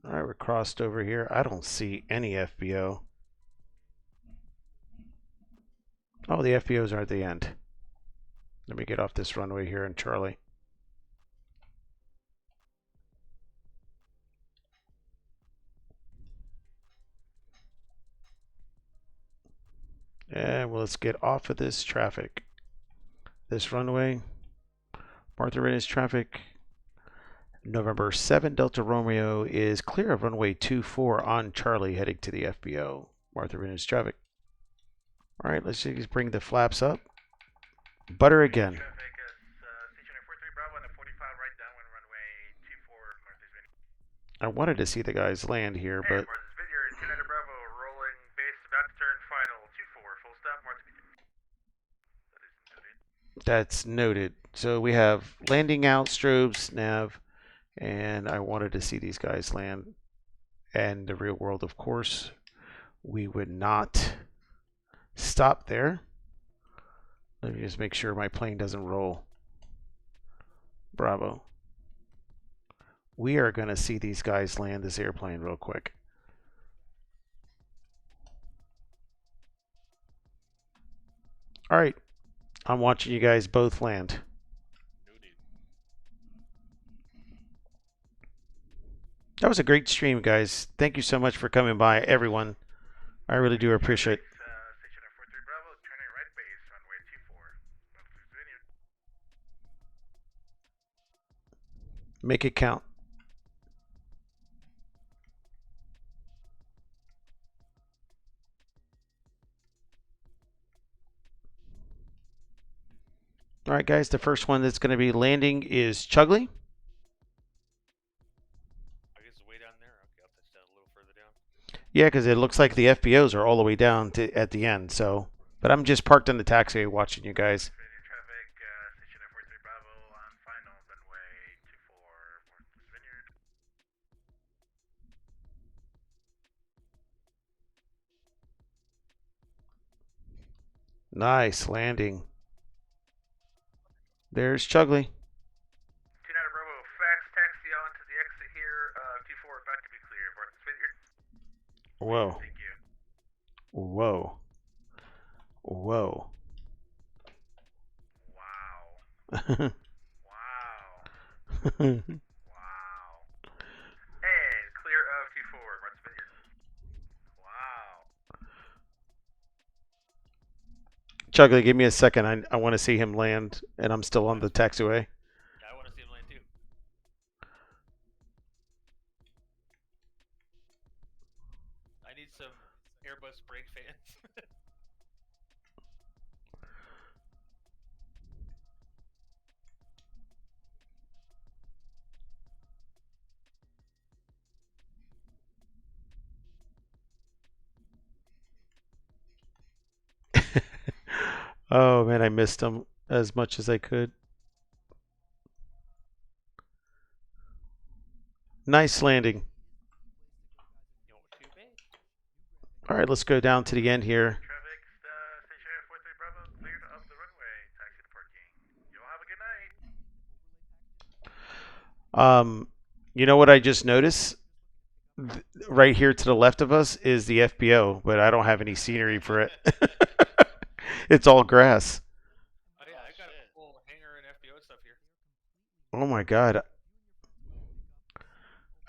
All right, we're crossed over here. I don't see any FBO. Oh, the FBOs are at the end. Let me get off this runway here in Charlie. And well, let's get off of this traffic. This runway. Martha Vineyard traffic. November 7 Delta Romeo is clear of runway 24 on Charlie heading to the FBO. Martha Vineyard traffic. All right, let's just bring the flaps up. Butter again. Traffic is station Air 43 Bravo on the 45 right downwind runway 24, Martha's Vineyard. I wanted to see the guys land here, but Martha's Vineyard, Vineyard Bravo, rolling base about to turn final, 24, full stop, Martha's Vineyard. That is noted. that's noted. So we have landing out, strobes, nav, and I wanted to see these guys land. And the real world, of course, we would not stop there. Let me just make sure my plane doesn't roll. Bravo. We are going to see these guys land this airplane real quick. All right. I'm watching you guys both land. That was a great stream, guys. Thank you so much for coming by, everyone. I really do appreciate it. Station Air 43 Bravo, turning right base, runway 24. Make it count. All right, guys, the first one that's going to be landing is Chugley. I guess way down there. Okay, I'll touch down a little further down. Yeah, because it looks like the FBOs are all the way down to at the end. So, but I'm just parked in the taxiway watching you guys. Traffic, Nice landing. There's Chugley. 29 Bravo, fast taxi on to the exit here. 24 about to be clear. Barton's Vineyard. Whoa. Thank you. Whoa. Whoa. Wow. Wow. Wow. And clear of 24, Barton's Vineyard. Wow. Chugley, give me a second. I want to see him land, and I'm still on the taxiway. Yeah, I want to see him land too. I need some Airbus brake fans. Oh man, I missed him as much as I could. Nice landing. All right, let's go down to the end here. Traffic, stationary 43 Bravo, cleared of the runway. Taxi to parking. You'll have a good night. You know what I just noticed? Right here to the left of us is the FBO, but I don't have any scenery for it. It's all grass. Oh yeah, I got a full hangar and FBO stuff here. Oh my God.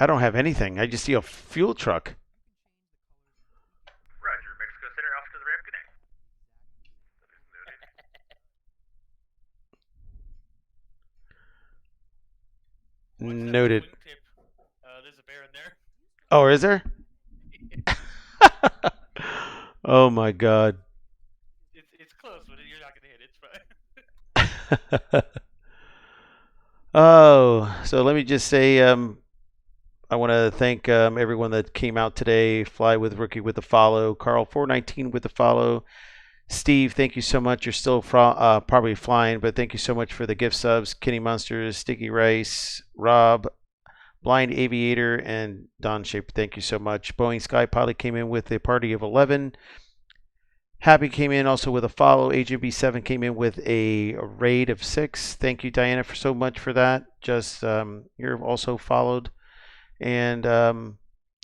I don't have anything. I just see a fuel truck. Roger, Mexico Center, off to the ramp. Good night. Noted. There's a bear in there. Oh, is there? Oh my God. It's close, but you're not gonna hit it. It's fine. Oh, so let me just say, I want to thank everyone that came out today. Fly with Rookie with the follow. Carl 419 with the follow. Steve, thank you so much. You're still probably flying, but thank you so much for the gift subs. Kenny Monsters, Sticky Rice, Rob, Blind Aviator, and Don Shape. Thank you so much. Boeing Sky Pilot came in with a party of 11. Happy came in also with a follow. Agent B7 came in with a raid of 6. Thank you, Diana, for so much for that. Just you're also followed. And I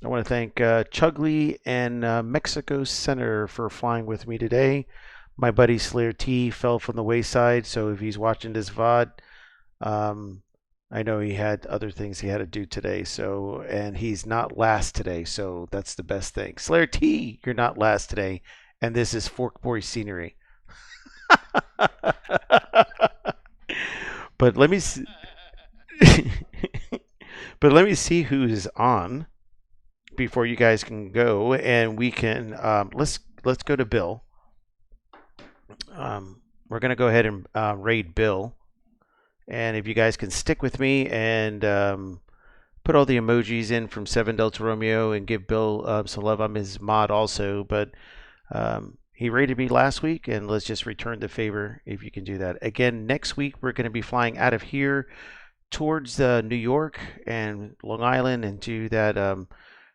want to thank Chugley and Mexico Center for flying with me today. My buddy Slayer T fell from the wayside, so if he's watching this VOD, I know he had other things he had to do today. So, and he's not last today, so that's the best thing. Slayer T, you're not last today, and this is Fork Boy scenery. But let me see. But let me see who's on before you guys can go, and we can let's go to Bill. We're gonna go ahead and raid Bill, and if you guys can stick with me and put all the emojis in from 7 Delta Romeo and give Bill some love. I'm his mod also, but he raided me last week, and let's just return the favor if you can do that. Again, next week we're going to be flying out of here towards New York and Long Island and do that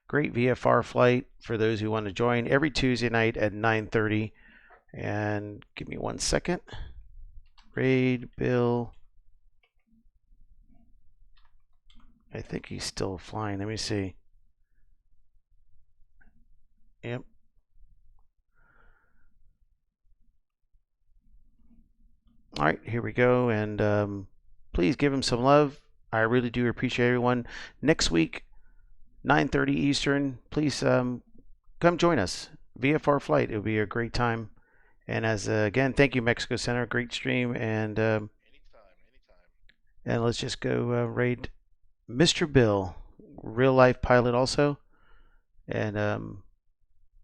great VFR flight for those who want to join every Tuesday night at 9:30. And give me 1 second. Raid Bill. I think he's still flying. Let me see. Yep. All right, here we go. And please give him some love. I really do appreciate everyone. Next week, 9:30 Eastern, please come join us. VFR flight. It'll be a great time. And as again, thank you, Mexico Center. Great stream. And anytime. And let's just go raid Mr. Bill, real life pilot also. And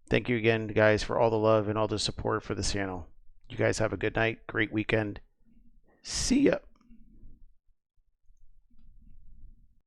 thank you again, guys, for all the love and all the support for the channel. You guys have a good night. Great weekend. See ya.